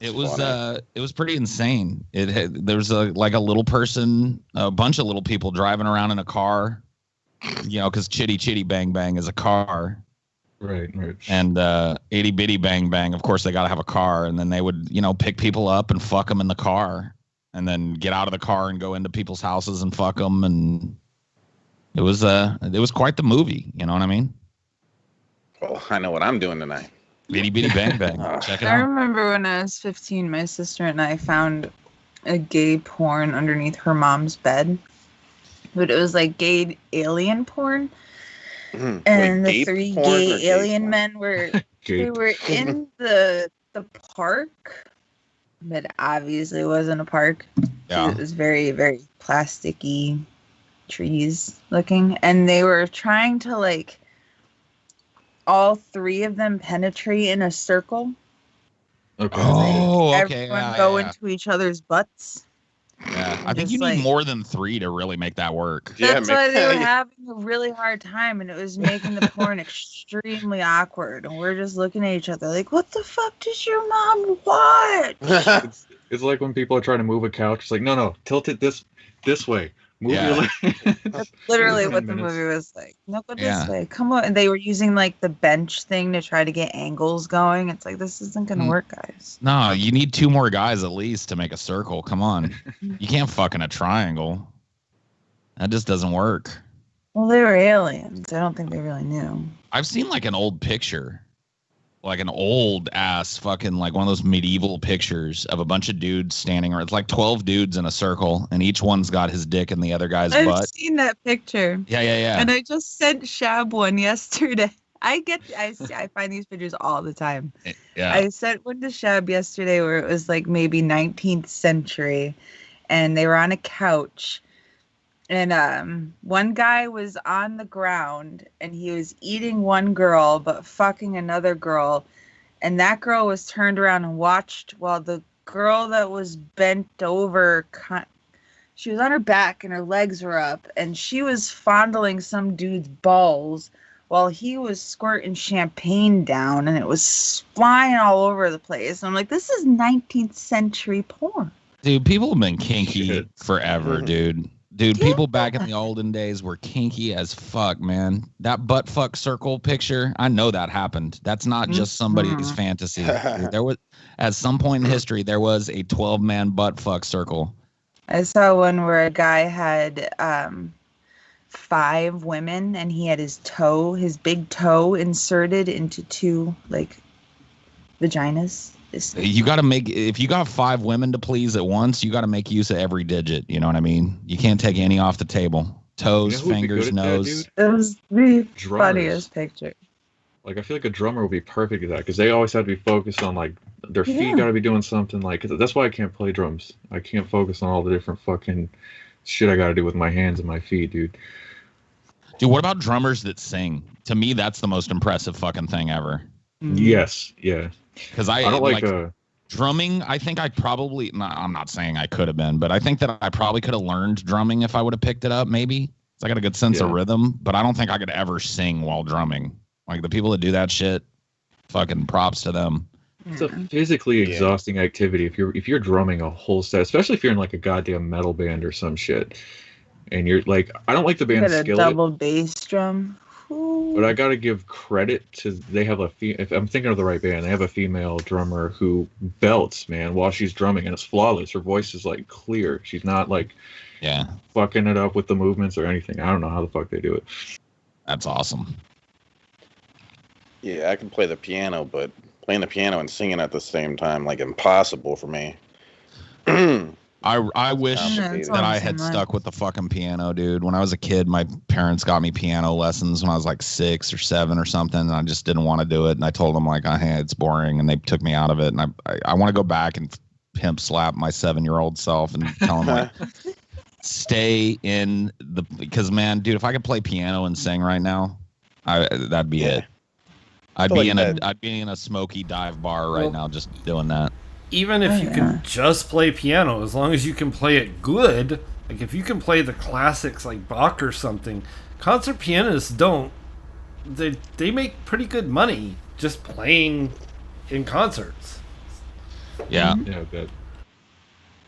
S3: It
S4: Funny.
S3: was pretty insane. There was a little person, a bunch of little people driving around in a car, because Chitty Chitty Bang Bang is a car.
S5: Right.
S3: And Itty Bitty Bang Bang, of course, they got to have a car. And then they would, pick people up and fuck them in the car, and then get out of the car and go into people's houses and fuck them. And it was quite the movie. You know what I mean?
S4: Well, I know what I'm doing tonight.
S3: Itty Bitty Bang Bang. Check it
S2: I
S3: out.
S2: remember when I was 15, my sister and I found a gay porn underneath her mom's bed. But it was like gay alien porn. And
S4: Like
S2: the
S4: gay
S2: three
S4: porn or
S2: gay
S4: gay
S2: alien
S4: porn?
S2: men were they
S5: Gape.
S2: were in the park, but obviously it wasn't a park.
S3: Yeah.
S2: It was very, very plasticky trees looking. And they were trying to like all three of them penetrate in a circle.
S5: Okay.
S3: Oh, okay.
S2: Everyone go into each other's butts.
S3: Yeah. I think
S2: Just
S3: you need
S2: like-
S3: more than 3 to really make that work.
S4: Yeah,
S2: That's why they were
S4: yeah.
S2: having a really hard time, and it was making the porn extremely awkward. And we're just looking at each other like, "What the fuck did your mom watch?"
S5: It's like when people are trying to move a couch. It's like, no, tilt it this way. Move
S3: Yeah.
S5: your leg.
S2: That's literally
S5: 10
S2: what the
S5: minutes.
S2: movie was like. No, go
S3: Yeah.
S2: this way. Come on. And they were using like the bench thing to try to get angles going. It's like, this isn't gonna work, guys.
S3: No, you need 2 more guys at least to make a circle. Come on. You can't fuck in a triangle. That just doesn't work.
S2: Well, they were aliens. I don't think they really knew.
S3: I've seen like an old picture, like an old ass fucking like one of those medieval pictures of a bunch of dudes standing around. It's like 12 dudes in a circle, and each one's got his dick in the other guy's
S2: I've
S3: butt.
S2: seen that picture.
S3: Yeah.
S2: And I just sent Shab one yesterday. I find these pictures all the time.
S3: Yeah.
S2: I sent one to Shab yesterday where it was like maybe 19th century, and they were on a couch, and one guy was on the ground and he was eating one girl but fucking another girl, and that girl was turned around and watched while the girl that was bent over, she was on her back and her legs were up, and she was fondling some dude's balls while he was squirting champagne down, and it was flying all over the place. And I'm like, this is 19th century porn.
S3: Dude, people have been kinky
S5: Shit.
S3: forever, dude. People back in the olden days were kinky as fuck, man. That butt fuck circle picture, I know that happened. That's not just somebody's fantasy. There was, at some point in history, there was a 12-man butt fuck circle.
S2: I saw one where a guy had 5 women, and he had his big toe inserted into 2 like vaginas.
S3: You got to make, if you got 5 women to please at once, you got to make use of every digit. You know what I mean? You can't take any off the table. Toes,
S5: You know who'd be
S3: fingers,
S5: good at that,
S3: nose.
S5: dude?
S2: It was the
S5: Drummers.
S2: funniest picture.
S5: Like, I feel like a drummer would be perfect at that because they always have to be focused on like their feet.
S2: Yeah.
S5: Got to be doing something. Like, 'cause that's why I can't play drums. I can't focus on all the different fucking shit I got to do with my hands and my feet, dude.
S3: Dude, what about drummers that sing? To me, that's the most impressive fucking thing ever.
S5: Yes, yeah.
S3: Because
S5: I don't like
S3: drumming. I think I probably, I'm not saying I could have been, but I think that I probably could have learned drumming if I would have picked it up, maybe. 'Cause I got a good sense of rhythm, but I don't think I could ever sing while drumming. Like the people that do that shit, fucking props to them.
S5: It's a physically exhausting activity if you're drumming a whole set, especially if you're in like a goddamn metal band or some shit. And you're like, I don't like the band
S2: Got a
S5: Skillet,
S2: double bass drum.
S5: but I gotta give credit to they have if I'm thinking of the right band, they have a female drummer who belts, man, while she's drumming, and it's flawless. Her voice is like clear. She's not like fucking it up with the movements or anything. I don't know how the fuck they do it.
S3: That's awesome.
S4: Yeah, I can play the piano, but playing the piano and singing at the same time, like impossible for me.
S3: I wish
S4: Complicated.
S3: that I had stuck with the fucking piano, dude. When I was a kid, my parents got me piano lessons when I was like 6 or 7 or something, and I just didn't want to do it. And I told them like, hey, it's boring, and they took me out of it. And I want to go back and pimp slap my 7-year-old self and tell him like, stay in the, because man, dude, if I could play piano and sing right now, that'd be it. I'd be in a smoky dive bar right now just doing that.
S1: Even if you can just play piano, as long as you can play it good, like if you can play the classics like Bach or something, concert pianists they make pretty good money just playing in concerts.
S3: Yeah.
S5: Yeah, good.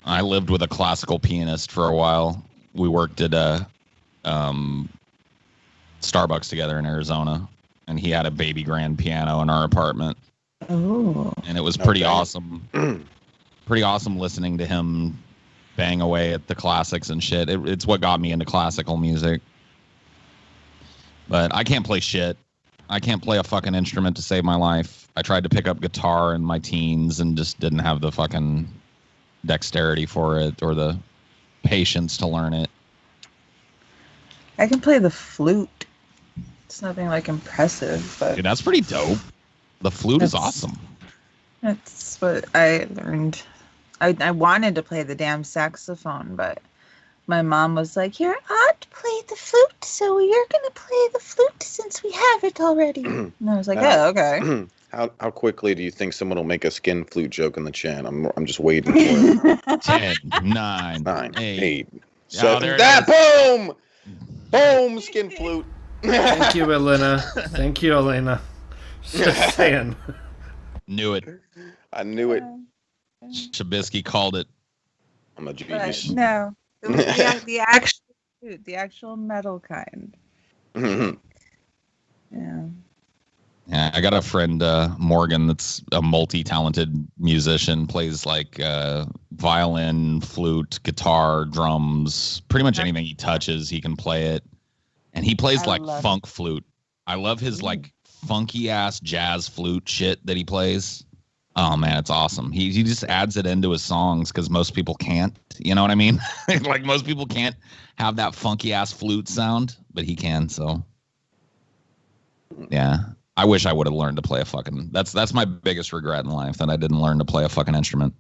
S3: I lived with a classical pianist for a while. We worked at a Starbucks together in Arizona, and he had a baby grand piano in our apartment.
S2: Oh.
S3: And it was pretty awesome. Pretty awesome listening to him bang away at the classics and shit. It's what got me into classical music. But I can't play shit. I can't play a fucking instrument to save my life. I tried to pick up guitar in my teens and just didn't have the fucking dexterity for it or the patience to learn it.
S2: I can play the flute. It's nothing like impressive, but
S3: Dude, that's pretty dope. The flute is awesome.
S2: That's what I learned. I wanted to play the damn saxophone, but my mom was like, "You're odd to play the flute, so you're gonna play the flute since we have it already." And I was like, "Oh, okay."
S4: How quickly do you think someone will make a skin flute joke in the chat? I'm just waiting for it.
S3: 10, 9,
S4: 8.
S3: Oh, there it
S4: that
S3: is.
S4: boom, skin flute.
S1: Thank you, Elena. Thank you, Elena. Just saying.
S3: Knew it.
S4: I knew it.
S3: Chabisky called it.
S4: I'm a
S2: But
S4: genius.
S2: no, it was the actual flute, the actual metal kind. Yeah.
S3: Yeah, I got a friend, Morgan, that's a multi-talented musician, plays like violin, flute, guitar, drums, pretty much anything he touches, he can play it. And he plays like funk flute. I love his like funky ass jazz flute shit that he plays. Oh man, it's awesome. He just adds it into his songs because most people can't. You know what I mean? Like most people can't have that funky ass flute sound, but he can. So yeah, I wish I would have learned to play a fucking. That's my biggest regret in life, that I didn't learn to play a fucking instrument.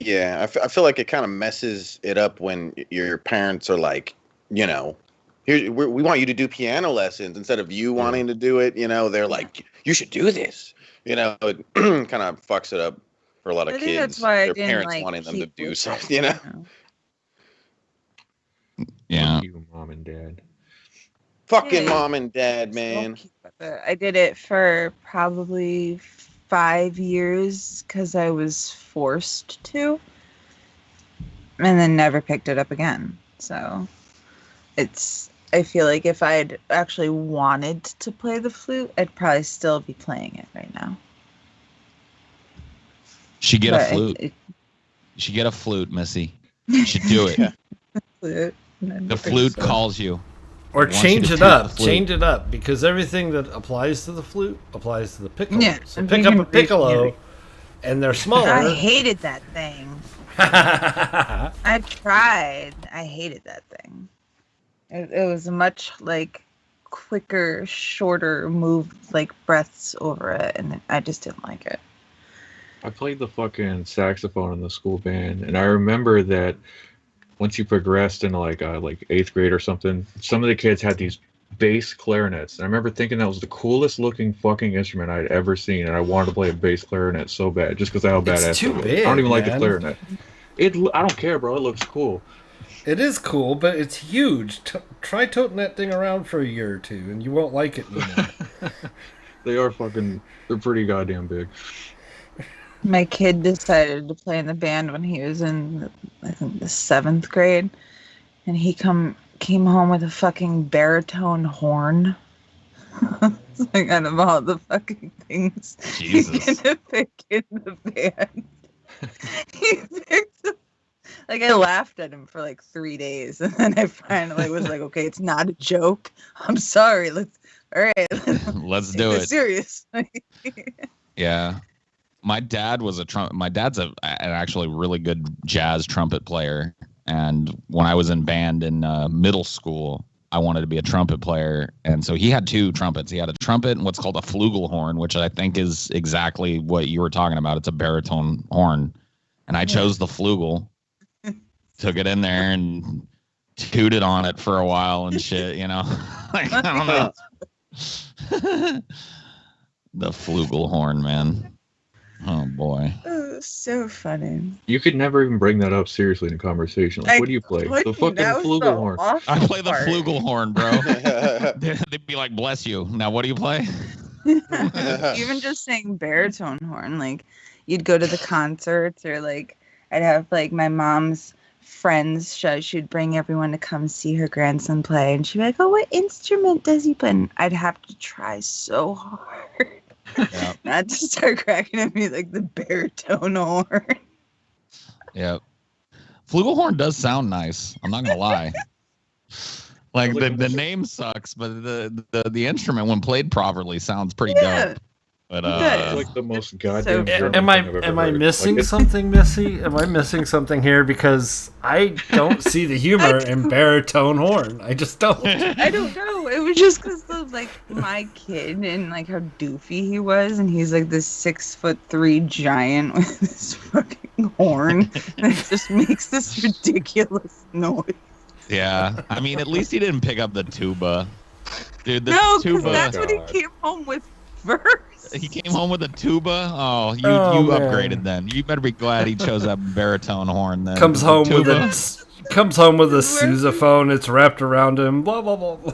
S4: Yeah, I feel like it kind of messes it up when your parents are like, you know, here we want you to do piano lessons instead of you wanting to do it. You know, they're like, you should do this. You know, it kind of fucks it up for a lot of
S2: I think
S4: kids.
S2: that's why I
S4: Their
S2: didn't,
S4: parents
S2: like,
S4: wanting them to
S2: keep
S4: do
S2: with
S4: something. You know,
S3: Yeah.
S5: Fuck you, mom and dad.
S4: fucking
S2: Hey,
S4: mom and dad,
S2: I'll
S4: man.
S2: keep with it. I did it for probably 5 years because I was forced to, and then never picked it up again. So I feel like if I had actually wanted to play the flute, I'd probably still be playing it right now.
S3: She get a
S2: But
S3: flute. You should get a flute, Missy. You should do it.
S2: Flute.
S3: The flute calls you.
S1: Or
S3: wants you
S1: change
S3: to
S1: it
S3: flute
S1: up.
S3: the flute.
S1: Change it up. Because everything that applies to the flute applies to the piccolo.
S2: Yeah,
S1: So
S2: and
S1: pick
S2: we
S1: up
S2: can
S1: a piccolo,
S2: read
S1: and they're
S2: I
S1: smaller.
S2: hated that thing. I tried. I hated that thing. It was a much like quicker, shorter move, like breaths over it, and I just didn't like it.
S5: I played the fucking saxophone in the school band, and I remember that once you progressed into like 8th grade or something, some of the kids had these bass clarinets. And I remember thinking that was the coolest looking fucking instrument I'd ever seen, and I wanted to play a bass clarinet so bad, just because of how badass
S1: It's too
S5: it was.
S1: big,
S5: I don't even like the
S1: man.
S5: clarinet. I don't care, bro. It looks cool.
S1: It is cool, but it's huge. Try toting that thing around for a year or two, and you won't like it anymore.
S5: They're pretty goddamn big.
S2: My kid decided to play in the band when he was in, I think, the 7th grade, and he came home with a fucking baritone horn. It's like out of all the fucking things
S3: Jesus.
S2: he's gonna pick in the band, he picked. Like I laughed at him for like 3 days, and then I finally was like, "Okay, it's not a joke. I'm sorry. Let's do
S3: Do
S2: it
S3: it.
S2: seriously."
S3: Yeah. My dad was my dad's an actually really good jazz trumpet player. And when I was in band in middle school, I wanted to be a trumpet player. And so he had 2 trumpets. He had a trumpet and what's called a flugelhorn, which I think is exactly what you were talking about. It's a baritone horn. And I chose the flugel. took it in there and tooted on it for a while and shit, you know. Like, I don't know. The flugelhorn, man. Oh boy.
S2: Oh, so funny.
S5: You could never even bring that up seriously in a conversation. Like, what do you play? The fucking flugelhorn.
S3: I play the flugelhorn, bro. They'd be like, bless you. Now, what do you play?
S2: Even just saying baritone horn, like you'd go to the concerts, or like I'd have like my mom's friends show. She'd bring everyone to come see her grandson play, and she'd be like, "Oh, what instrument does he play?" And I'd have to try so hard not to start cracking at me like the baritone horn.
S3: Yep. Flugelhorn does sound nice. I'm not gonna lie. Like the name sucks, but the instrument when played properly sounds pretty dope. But
S5: it's like the most goddamn. So,
S1: am I missing something, Missy? Am I missing something here? Because I don't see the humor in baritone horn. I just don't.
S2: I don't know. It was just because of like my kid and like how doofy he was, and he's like this 6'3" giant with this fucking horn that just makes this ridiculous noise.
S3: Yeah, I mean, at least he didn't pick up the tuba, dude.
S2: No, because that's what he came home with first.
S3: He came home with a tuba. Oh, you upgraded then. You better be glad he chose that baritone horn then.
S1: Comes home with a sousaphone. It's wrapped around him. Blah blah blah.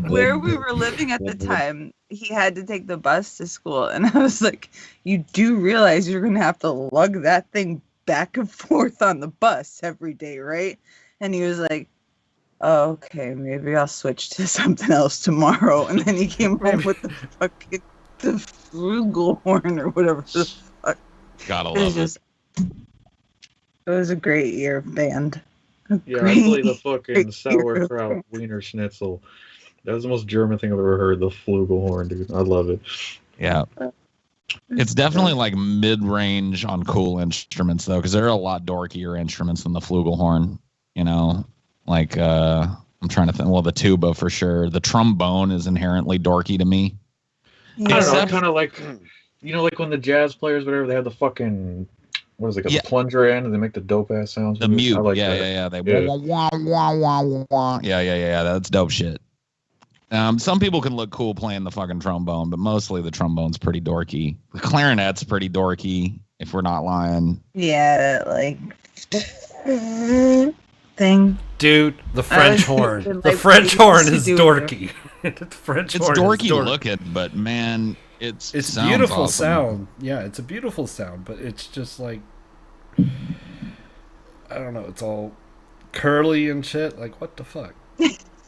S2: Where we were living at the time, he had to take the bus to school, and I was like, "You do realize you're gonna have to lug that thing back and forth on the bus every day, right?" And he was like, "Oh, okay, maybe I'll switch to something else tomorrow." And then he came home with the flugelhorn or whatever the fuck.
S3: Gotta love it.
S2: It was a great year of band.
S5: I play the fucking sauerkraut wiener schnitzel. That was the most German thing I've ever heard. The flugelhorn, dude. I love it.
S3: Yeah. It's definitely like mid-range on cool instruments though, because there are a lot dorkier instruments than the flugelhorn. You know, like I'm trying to think. Well, the tuba for sure. The trombone is inherently dorky to me.
S2: Yeah.
S5: I don't know. Kind of like, you know, like when the jazz players, whatever, they have the fucking what is it? The plunger in, and they make the dope ass sounds.
S3: The mute.
S5: Like
S3: yeah. They wah, wah, wah, wah, wah. Yeah. That's dope shit. Some people can look cool playing the fucking trombone, but mostly the trombone's pretty dorky. The clarinet's pretty dorky, if we're not lying.
S2: Yeah, like thing.
S1: Dude, the French horn. The French horn is dorky.
S3: It's dorky looking, but man, it's
S1: beautiful
S3: awesome.
S1: sound. Yeah, it's a beautiful sound, but it's just like I don't know. It's all curly and shit. Like what the fuck?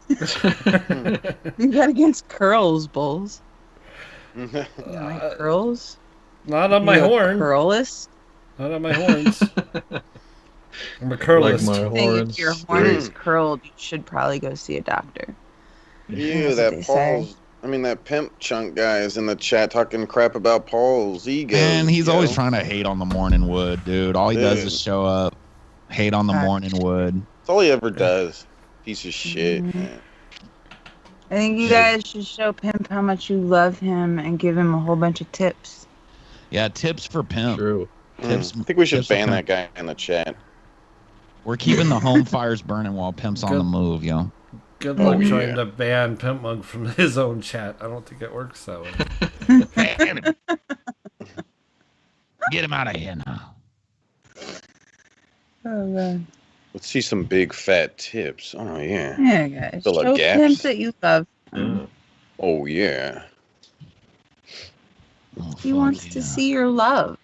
S2: You got against curls, Bulls? You like curls?
S1: Not on my horn.
S2: Curlist?
S1: Not on my horns. I'm a curlist.
S5: Like my horns.
S2: If your horn is curled, you should probably go see a doctor.
S4: Ew, that pimp chunk guy is in the chat talking crap about Paul's ego.
S3: And he's always trying to hate on the morning wood, dude. All he does is show up, hate on the morning wood.
S4: That's all he ever does. Piece of shit, man.
S2: I think you guys should show Pimp how much you love him and give him a whole bunch of tips.
S3: Yeah, tips for Pimp.
S5: True.
S3: Tips.
S4: I think we should ban that guy in the chat.
S3: We're keeping the home fires burning while Pimp's on the move, yo.
S1: Good luck trying to ban Pimpmunk from his own chat. I don't think it works that way.
S3: Get him out of here now.
S2: Oh, man.
S4: Let's see some big fat tips. Oh, yeah.
S2: Yeah, guys.
S4: Fill
S2: Show
S4: up gaps.
S2: Pimp that you love him.
S4: Oh, yeah.
S2: He wants to see your love.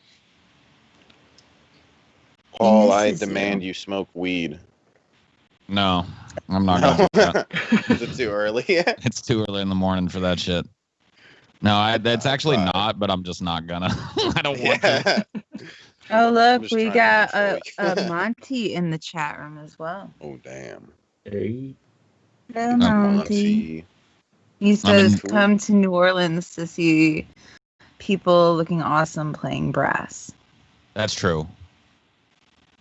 S4: Paul, I demand you smoke weed.
S3: No, I'm not going to.
S4: Is it too early?
S3: It's too early in the morning for that shit. No, that's actually not, but I'm just not gonna. I don't want to.
S2: Oh, look, we got a Monty in the chat room as well.
S4: Oh, damn.
S5: Hey.
S2: Hello, Monty. He says, come to New Orleans to see people looking awesome playing brass.
S3: That's true.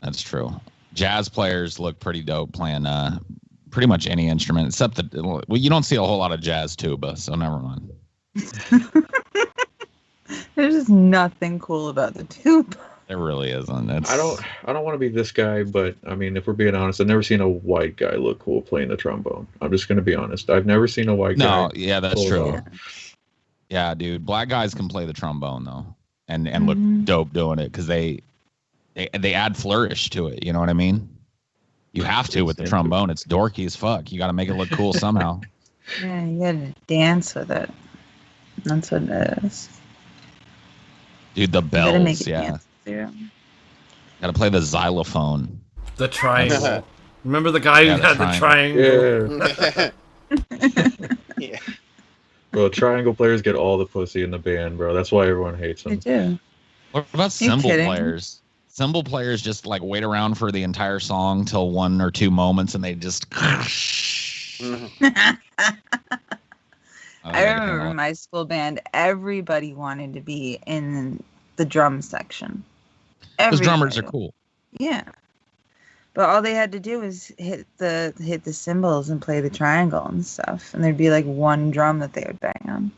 S3: That's true. Jazz players look pretty dope playing pretty much any instrument, except you don't see a whole lot of jazz tuba, so never mind.
S2: There's just nothing cool about the tuba.
S3: There really isn't.
S5: I don't want to be this guy, but I mean, if we're being honest, I've never seen a white guy look cool playing the trombone. I'm just gonna be honest. I've never seen a white guy.
S3: No, yeah, that's
S5: pull it
S3: true.
S5: off.
S3: Yeah, dude. Black guys can play the trombone though, and look
S2: Mhm.
S3: dope doing it because they add flourish to it. You know what I mean? You have to with the trombone. It's dorky as fuck. You got to make it look cool somehow.
S2: Yeah, you gotta dance with it. That's what it is.
S3: Dude, the
S2: You gotta make
S3: bells,
S2: it
S3: yeah.
S2: dance too.
S3: Got to play the xylophone.
S1: The triangle. Remember the guy
S3: Yeah,
S1: who
S3: the
S1: had the triangle?
S5: Yeah,
S4: Yeah.
S5: bro. Triangle players get all the pussy in the band, bro. That's why everyone hates
S2: They
S5: them.
S2: do.
S3: What about
S2: You
S3: cymbal
S2: kidding?
S3: players? Cymbal players just like wait around for the entire song till 1 or 2 moments, and they just.
S2: I remember in my school band, everybody wanted to be in the drum section.
S3: Because drummers are
S2: Everybody.
S3: cool.
S2: Yeah. But all they had to do was hit the cymbals and play the triangle and stuff. And there'd be like one drum that they would bang on.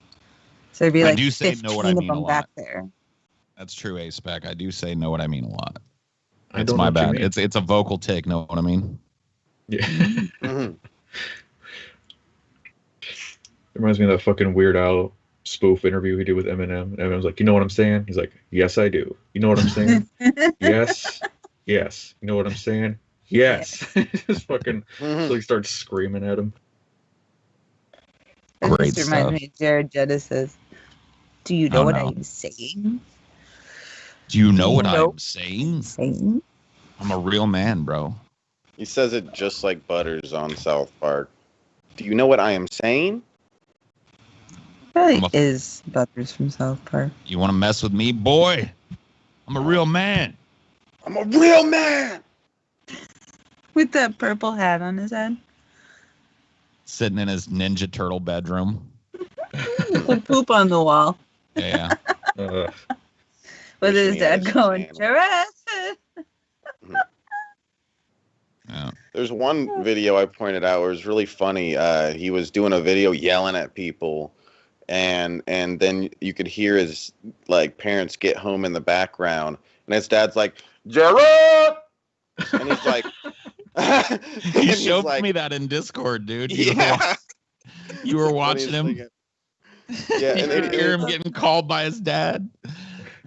S2: So there'd be
S3: I
S2: like
S3: do say
S2: 15
S3: know what I
S2: of
S3: mean a
S2: them
S3: lot.
S2: back there.
S3: That's true, A-Spec. I do say know what I mean a lot.
S5: I
S3: It's
S5: don't
S3: my
S5: know what you
S3: bad.
S5: mean.
S3: It's a vocal tick. Know what I mean?
S5: Yeah.
S4: Mhm.
S5: It reminds me of that fucking Weird Al spoof interview he did with Eminem. And Eminem's like, you know what I'm saying? He's like, yes, I do. You know what I'm saying? Yes. Yes. You know what I'm saying? Yes. Just fucking
S4: Mhm.
S5: so he starts screaming at him.
S2: It
S3: Great
S2: just reminds
S3: stuff.
S2: me of Jared Genesis. Do you know
S3: Oh,
S2: what
S3: no.
S2: I'm saying?
S3: Do you know
S2: You
S3: what
S2: know-
S3: I'm saying?
S2: Saying?
S3: I'm a real man, bro.
S4: He says it just like Butters on South Park. Do you know what I am saying?
S2: Probably
S3: I'm a-
S2: is Butters from South Park.
S3: You want to mess with me, boy? I'm a real man.
S4: I'm a real man.
S2: With that purple hat on his head.
S3: Sitting in his Ninja Turtle bedroom.
S2: With poop on the wall.
S3: Yeah.
S5: Uh,
S2: With
S4: Wishing
S2: his
S4: he had
S2: dad
S4: a
S2: going,
S4: channel.
S2: Jurassic.
S3: Yeah.
S4: There's one video I pointed out where it was really funny. He was doing a video yelling at people, and then you could hear his like parents get home in the background, and his dad's like, Jared, and he's like, and
S3: He
S4: he's
S3: showed
S4: like,
S3: me that in Discord, dude.
S4: yeah.
S3: You were
S4: When
S3: watching
S4: he's
S3: him.
S4: singing. Yeah,
S3: You
S4: and
S3: could
S4: it
S3: hear him getting called by his dad.
S4: Yeah.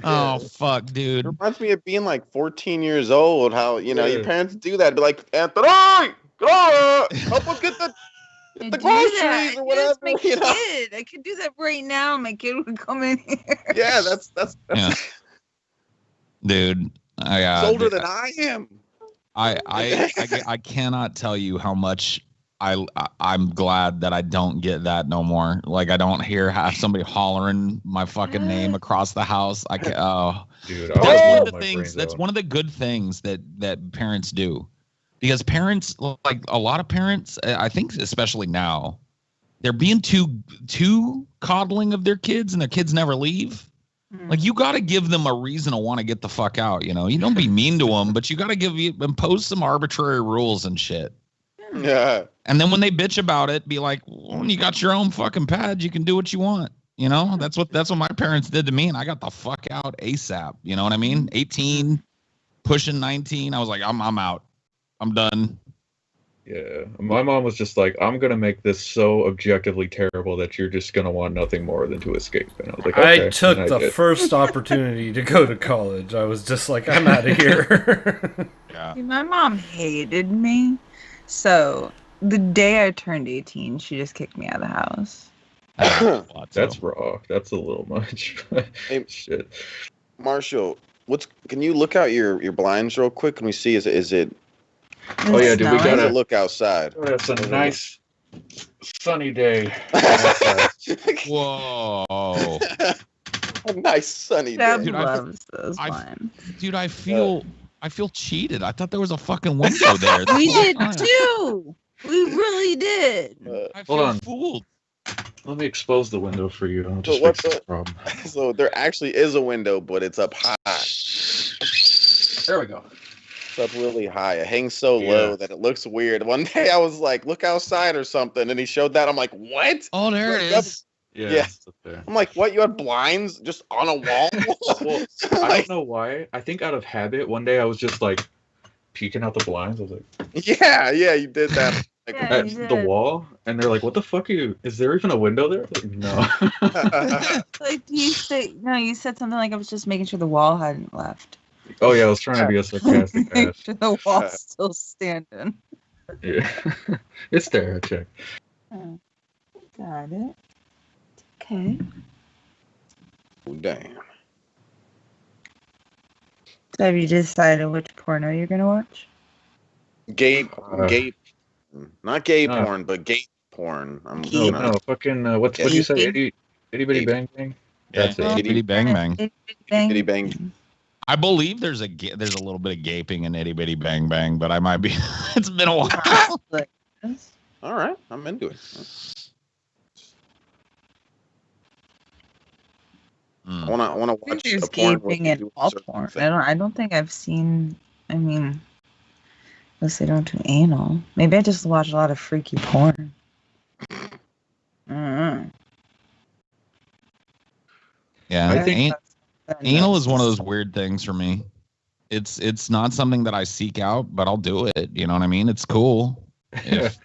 S3: Oh, fuck, dude.
S4: reminds me of being like 14 years old. How your
S5: Yeah.
S4: parents do that? Be like, Anthony, go on, help us get the
S2: I
S4: the
S2: do that.
S4: groceries or
S2: I
S4: whatever.
S2: do this,
S4: You
S2: my
S4: know?
S2: kid. I could do that right now. My kid would come in here.
S4: Yeah, that's
S3: Yeah. Dude.
S4: he's older than I am.
S3: I cannot tell you how much I'm glad that I don't get that no more. Like I don't have somebody hollering my fucking name across the house.
S5: dude,
S3: That's
S5: I was
S3: one of
S5: blowing
S3: the
S5: my
S3: things.
S5: brains
S3: That's
S5: out.
S3: one of the good things that parents do, because parents, like a lot of parents, I think especially now, they're being too coddling of their kids, and their kids never leave. Like you got to give them a reason to want to get the fuck out. You know, you don't be mean to them, but you got to impose some arbitrary rules and shit.
S4: Yeah.
S3: And then when they bitch about it, be like, well, when you got your own fucking pad, you can do what you want. You know, that's what my parents did to me, and I got the fuck out ASAP. You know what I mean? 18, pushing 19. I was like, I'm out. I'm done.
S5: Yeah, my mom was just like, I'm gonna make this so objectively terrible that you're just gonna want nothing more than to escape. And I was like, okay.
S1: I took
S5: and I
S1: the
S5: did.
S1: first opportunity to go to college. I was just like, I'm out of here.
S3: Yeah.
S2: See, my mom hated me. So the day I turned 18, she just kicked me out of the house.
S5: That's raw. That's a little much.
S4: Hey,
S5: Shit.
S4: Marshall, can you look out your blinds real quick? Can we see is it
S5: Oh, yeah, dude, we
S4: how
S5: gotta-
S4: does it look outside?
S5: It's a nice sunny day.
S3: Whoa.
S4: A nice sunny
S2: Deb
S4: day.
S3: Dude, I-
S2: loves those
S3: I-
S2: blinds.
S3: Dude, I feel cheated. I thought there was a fucking window there. the
S2: We
S3: whole
S2: did
S3: time.
S2: too. We really did.
S3: I
S5: Hold
S3: feel
S5: on.
S3: fooled.
S5: Let me expose the window for you. I'll
S4: So
S5: just
S4: what's
S5: fix the
S4: the-
S5: problem.
S4: So there actually is a window, but it's up high.
S5: There we go.
S4: It's up really high. It hangs so
S5: Yeah.
S4: low that it looks weird. One day I was like, look outside or something, and he showed that. I'm like, what?
S3: Oh, there it
S4: Look,
S3: is.
S5: Yeah.
S4: Yeah.
S5: That's fair.
S4: I'm like, what? You had blinds just on a wall?
S5: Well, I don't know why. I think out of habit, one day I was just like peeking out the blinds. I was like,
S4: Yeah, you did that. Like,
S2: Yeah,
S5: at
S2: you
S5: the
S2: did.
S5: wall, and they're like, "What the fuck are you? Is there even a window there?" Like, no.
S2: Like you said, no, you said something like I was just making sure the wall hadn't left.
S5: Oh yeah, I was trying to be a sarcastic
S2: Make
S5: ass.
S2: sure the wall's still standing.
S5: Yeah, it's there. I checked.
S2: Oh, got it. Okay.
S4: damn.
S2: So have you decided which porno you're gonna watch?
S4: Gay, not gay
S5: No.
S4: porn, but gay porn. I'm
S2: No,
S5: No,
S4: gonna.
S5: no, fucking. What'd you say? Itty bitty bang bang. That's
S3: Yeah,
S5: it.
S3: itty bitty bang bang.
S4: Itty bang.
S3: I believe there's a little bit of gaping in itty bitty bang bang, but I might be. It's been a while.
S4: All right, I'm into it. I wanna
S2: I think
S4: watch
S2: there's
S4: a porn. where
S2: gaping
S4: you
S2: in
S4: do a
S2: all
S4: certain
S2: porn.
S4: thing.
S2: I don't think I've seen. I mean, unless they don't do anal. Maybe I just watch a lot of freaky porn.
S3: Yeah,
S5: I think-
S3: anal is one of those weird things for me. It's not something that I seek out, but I'll do it. You know what I mean? It's cool if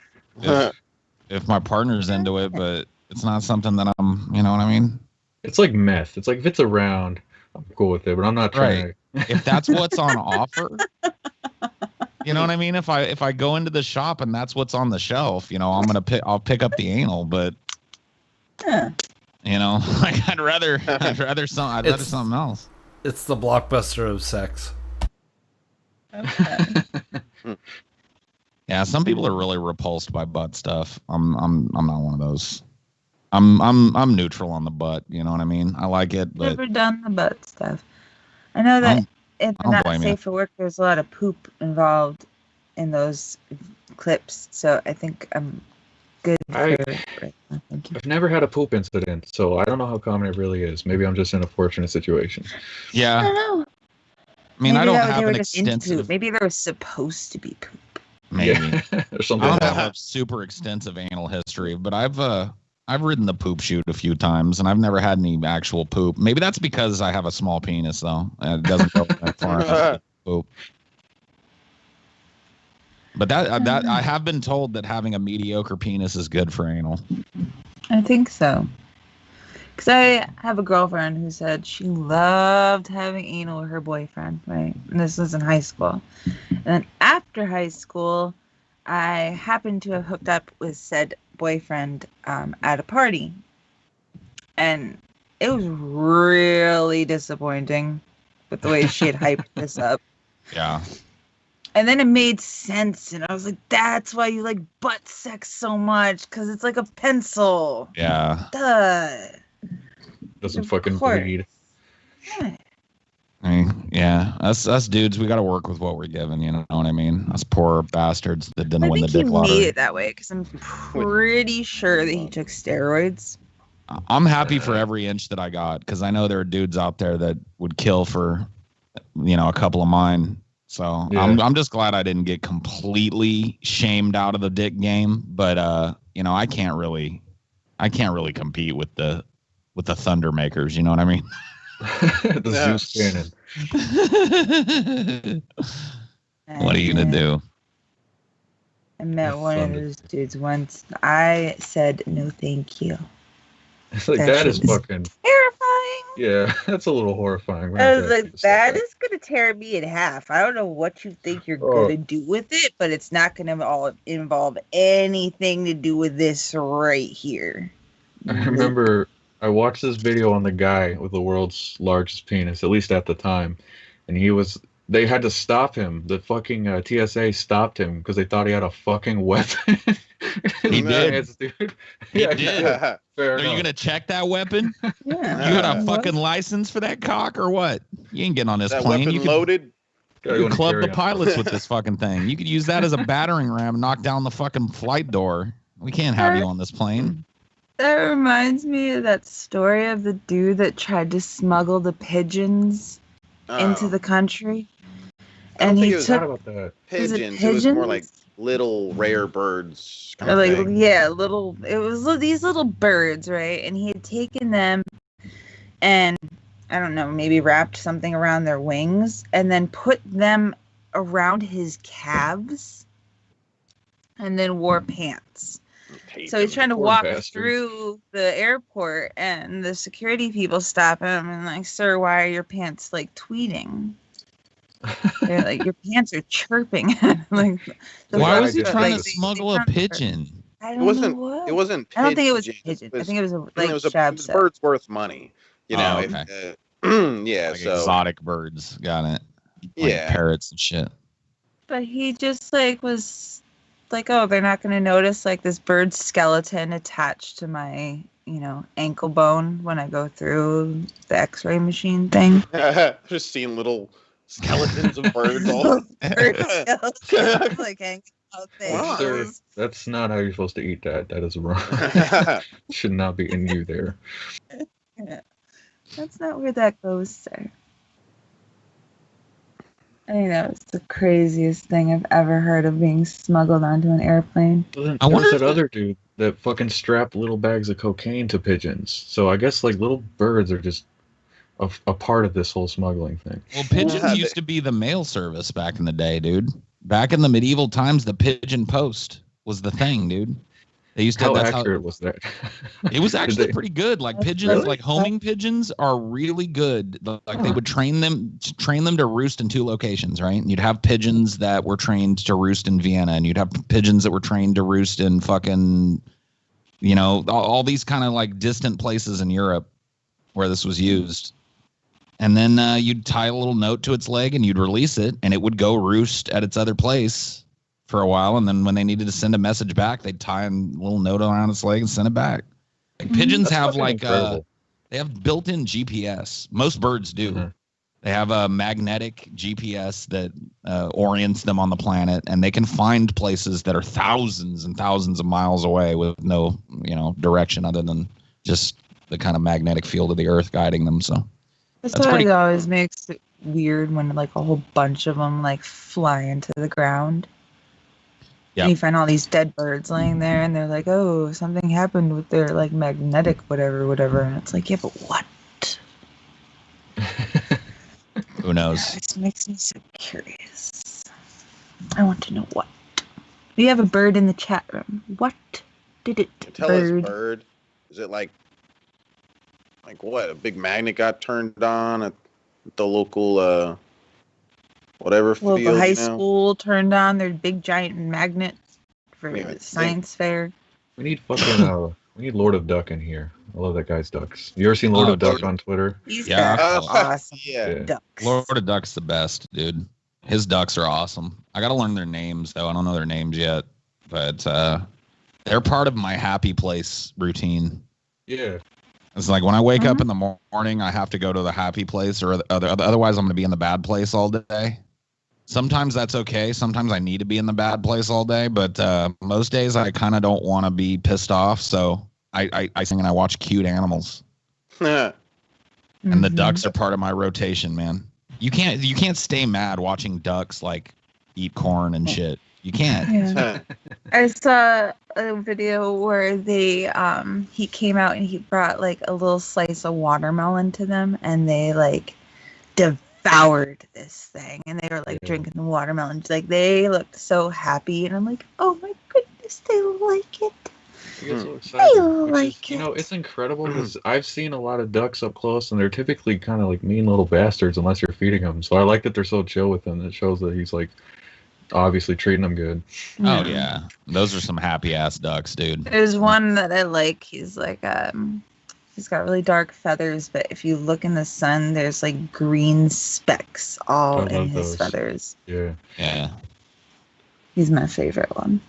S3: my partner's into it, but it's not something that I'm. You know what I mean?
S5: It's like meth. It's like if it's around, I'm cool with it, but I'm not trying
S3: If that's what's on offer, you know what I mean? If I go into the shop and that's what's on the shelf, you know, I'll pick up the anal, but you know, like I'd rather something else.
S1: It's the Blockbuster of sex.
S2: Okay.
S3: Yeah, some people are really repulsed by butt stuff. I'm not one of those. I'm neutral on the butt. You know what I mean? I like it, but
S2: Never done the butt stuff. I know that if
S3: I'll
S2: they're not
S3: blame you.
S2: safe for work, there's a lot of poop involved in those clips. So I think I'm good
S5: I-
S2: for right now. Thank you.
S5: I've never had a poop incident, so I don't know how common it really is. Maybe I'm just in a fortunate situation.
S2: I
S3: yeah.
S2: don't know.
S3: I mean, I
S2: Maybe
S3: don't
S2: they
S3: have
S2: were
S3: an
S2: just into poop.
S3: extensive.
S2: Maybe there was supposed to be poop.
S3: Maybe
S5: Yeah. Or something.
S3: I don't have a super extensive anal history, but I've ridden the poop chute a few times, and I've never had any actual poop. Maybe that's because I have a small penis, though. And it doesn't go that far enough to poop. But that I have been told that having a mediocre penis is good for anal.
S2: I think so. Because I have a girlfriend who said she loved having anal with her boyfriend, right? And this was in high school. And then after high school, I happened to have hooked up with said boyfriend at a party. And it was really disappointing with the way she had hyped this up.
S3: Yeah.
S2: And then it made sense. And I was like, that's why you like butt sex so much. Because it's like a pencil.
S3: Yeah.
S2: Duh.
S5: Doesn't
S2: Of
S5: fucking
S2: course.
S5: bleed.
S2: Yeah.
S3: I mean, yeah. Us dudes, we got to work with what we're given. You know what I mean? Us poor bastards that didn't
S2: I
S3: win the
S2: think he
S3: dick
S2: made
S3: lottery.
S2: it that way because I'm pretty sure that he took steroids.
S3: I'm happy for every inch that I got because I know there are dudes out there that would kill for, you know, a couple of mine. So
S5: Yeah.
S3: I'm just glad I didn't get completely shamed out of the dick game. But you know, I can't really compete with the Thunder makers. You know what I mean?
S5: The Zeus cannon.
S3: What are you gonna do?
S2: I met one of
S5: Thunder.
S2: those dudes once. I said no, thank you.
S5: It's like
S2: That
S5: that
S2: shit
S5: is
S2: is
S5: fucking.
S2: Terrifying.
S5: Yeah, that's a little horrifying. We're
S2: I
S5: not
S2: was
S5: gonna
S2: like,
S5: do stuff
S2: that
S5: like
S2: is gonna tear me in half. I don't know what you think you're
S5: Oh.
S2: gonna do with it, but it's not gonna all involve anything to do with this right here.
S5: I remember I watched this video on the guy with the world's largest penis, at least at the time, and they had to stop him. The fucking TSA stopped him because they thought he had a fucking weapon.
S3: He did.
S5: Pants, dude.
S3: He
S5: Yeah,
S3: did.
S5: Fair
S3: Are you
S5: enough.
S3: gonna check that weapon?
S2: Yeah.
S3: You got a
S2: What?
S3: fucking license for that cock or what? You ain't getting on this
S4: that
S3: plane.
S4: weapon
S3: You could,
S4: loaded.
S5: Gotta
S3: you
S5: go
S3: could
S5: and
S3: club
S5: carry
S3: the
S5: on.
S3: pilots with this fucking thing. You could use that as a battering ram, knock down the fucking flight door. We can't have you on this plane.
S2: That reminds me of that story of the dude that tried to smuggle the pigeons into the country.
S4: I don't
S2: And
S4: think
S2: he
S4: it was
S2: took
S5: About that.
S4: pigeons. It was more like little rare birds kind
S2: or
S4: of
S2: like
S4: thing.
S2: yeah, little. It was these little birds, right? And he had taken them and I don't know, maybe wrapped something around their wings and then put them around his calves and then wore pants. So he's trying to
S5: Poor
S2: walk
S5: bastard.
S2: through the airport and the security people stop him and like, sir, why are your pants like tweeting? They're like, your pants are chirping. Like,
S3: Why was he
S2: but,
S3: trying
S2: like,
S3: to smuggle a pigeon?
S2: I
S4: It
S2: don't
S4: wasn't.
S2: know what.
S4: It wasn't.
S2: I don't think it was
S4: pigeons,
S2: pigeon. I think it was a,
S4: I
S2: like
S4: mean, it
S2: Shab
S4: was
S2: said.
S4: birds worth money. You know.
S3: Oh, okay.
S4: Yeah.
S3: Like
S4: so
S3: exotic birds. Got it. Like
S4: yeah.
S3: parrots and shit.
S2: But he just like was like, oh, they're not going to notice like this bird's skeleton attached to my, ankle bone when I go through the X-ray machine thing.
S4: Just seeing little skeletons of birds all.
S2: Bird skeletons like hanging out
S4: Wow.
S2: there.
S5: Sir, that's not how you're supposed to eat that. That is wrong. Should not be in you there.
S2: Yeah. That's not where that goes, sir. I think that was the craziest thing I've ever heard of being smuggled onto an airplane.
S5: There
S3: I wonder
S5: was
S3: if
S5: that other dude that fucking strapped little bags of cocaine to pigeons. So I guess like little birds are just a part of this whole smuggling thing.
S3: Well, pigeons
S4: Yeah,
S3: used to be the mail service back in the day, dude. Back in the medieval times, the pigeon post was the thing, dude. They used to.
S5: How
S3: That's
S5: accurate was that?
S3: It was actually
S5: they-
S3: pretty good. Like
S2: That's
S3: pigeons,
S2: really
S3: like homing pigeons are really good. Like they would train them to roost in two locations, right? And you'd have pigeons that were trained to roost in Vienna, and you'd have pigeons that were trained to roost in fucking, all these kind of like distant places in Europe where this was used. And then you'd tie a little note to its leg and you'd release it, and it would go roost at its other place for a while, and then when they needed to send a message back, they'd tie a little note around its leg and send it back. Like pigeons
S5: That's
S3: have
S5: fucking
S3: like
S5: incredible.
S3: they have built-in GPS. Most birds do.
S5: Mhm.
S3: They have a magnetic GPS that orients them on the planet, and they can find places that are thousands and thousands of miles away with no, direction other than just the kind of magnetic field of the Earth guiding them. So
S2: That's
S3: That's
S2: why
S3: pretty-
S2: it always makes it weird when like a whole bunch of them like fly into the ground.
S3: Yeah.
S2: And you find all these dead birds laying there, and they're like, "Oh, something happened with their like magnetic whatever," and it's like, "Yeah, but what?"
S3: who knows?
S2: It makes me so curious. I want to know what. We have a bird in the chat room. What did it?
S4: Tell us, bird. Is it like what? A big magnet got turned on at the local whatever
S2: Local
S4: field.
S2: high school turned on their big giant magnet for
S4: Yeah, I
S2: the science fair.
S5: We need fucking we need Lord of Duck in here. I love that guy's ducks. You ever seen Lord
S3: Oh,
S5: of Duck
S3: dude.
S5: on Twitter?
S2: He's
S3: Yeah.
S2: got awesome
S4: Yeah.
S2: ducks.
S3: Lord of Duck's the best, dude. His ducks are awesome. I gotta learn their names though. I don't know their names yet, but they're part of my happy place routine.
S5: Yeah.
S3: It's like when I wake up in the morning, I have to go to the happy place, or otherwise I'm going to be in the bad place all day. Sometimes that's okay. Sometimes I need to be in the bad place all day, but most days I kind of don't want to be pissed off. So I sing and I watch cute animals, and the
S2: Mhm.
S3: ducks are part of my rotation, man. You can't stay mad watching ducks like eat corn and shit. You can't.
S2: Yeah. I saw a video where he came out and he brought like a little slice of watermelon to them, and they like devoured this thing, and they were like drinking the watermelon. Like they looked so happy, and I'm like, oh my goodness, they like it.
S5: I get so
S2: I
S5: excited.
S2: like it.
S5: It's incredible because I've seen a lot of ducks up close, and they're typically kind of like mean little bastards unless you're feeding them. So I like that they're so chill with them. It shows that he's like obviously treating them good.
S3: Oh yeah, those are some happy ass ducks, dude.
S2: There's one that I like. He's like he's got really dark feathers, but if you look in the sun, there's like green specks all
S5: I
S2: in
S5: love
S2: his
S5: those.
S2: feathers.
S5: Yeah.
S3: Yeah,
S2: He's my favorite one.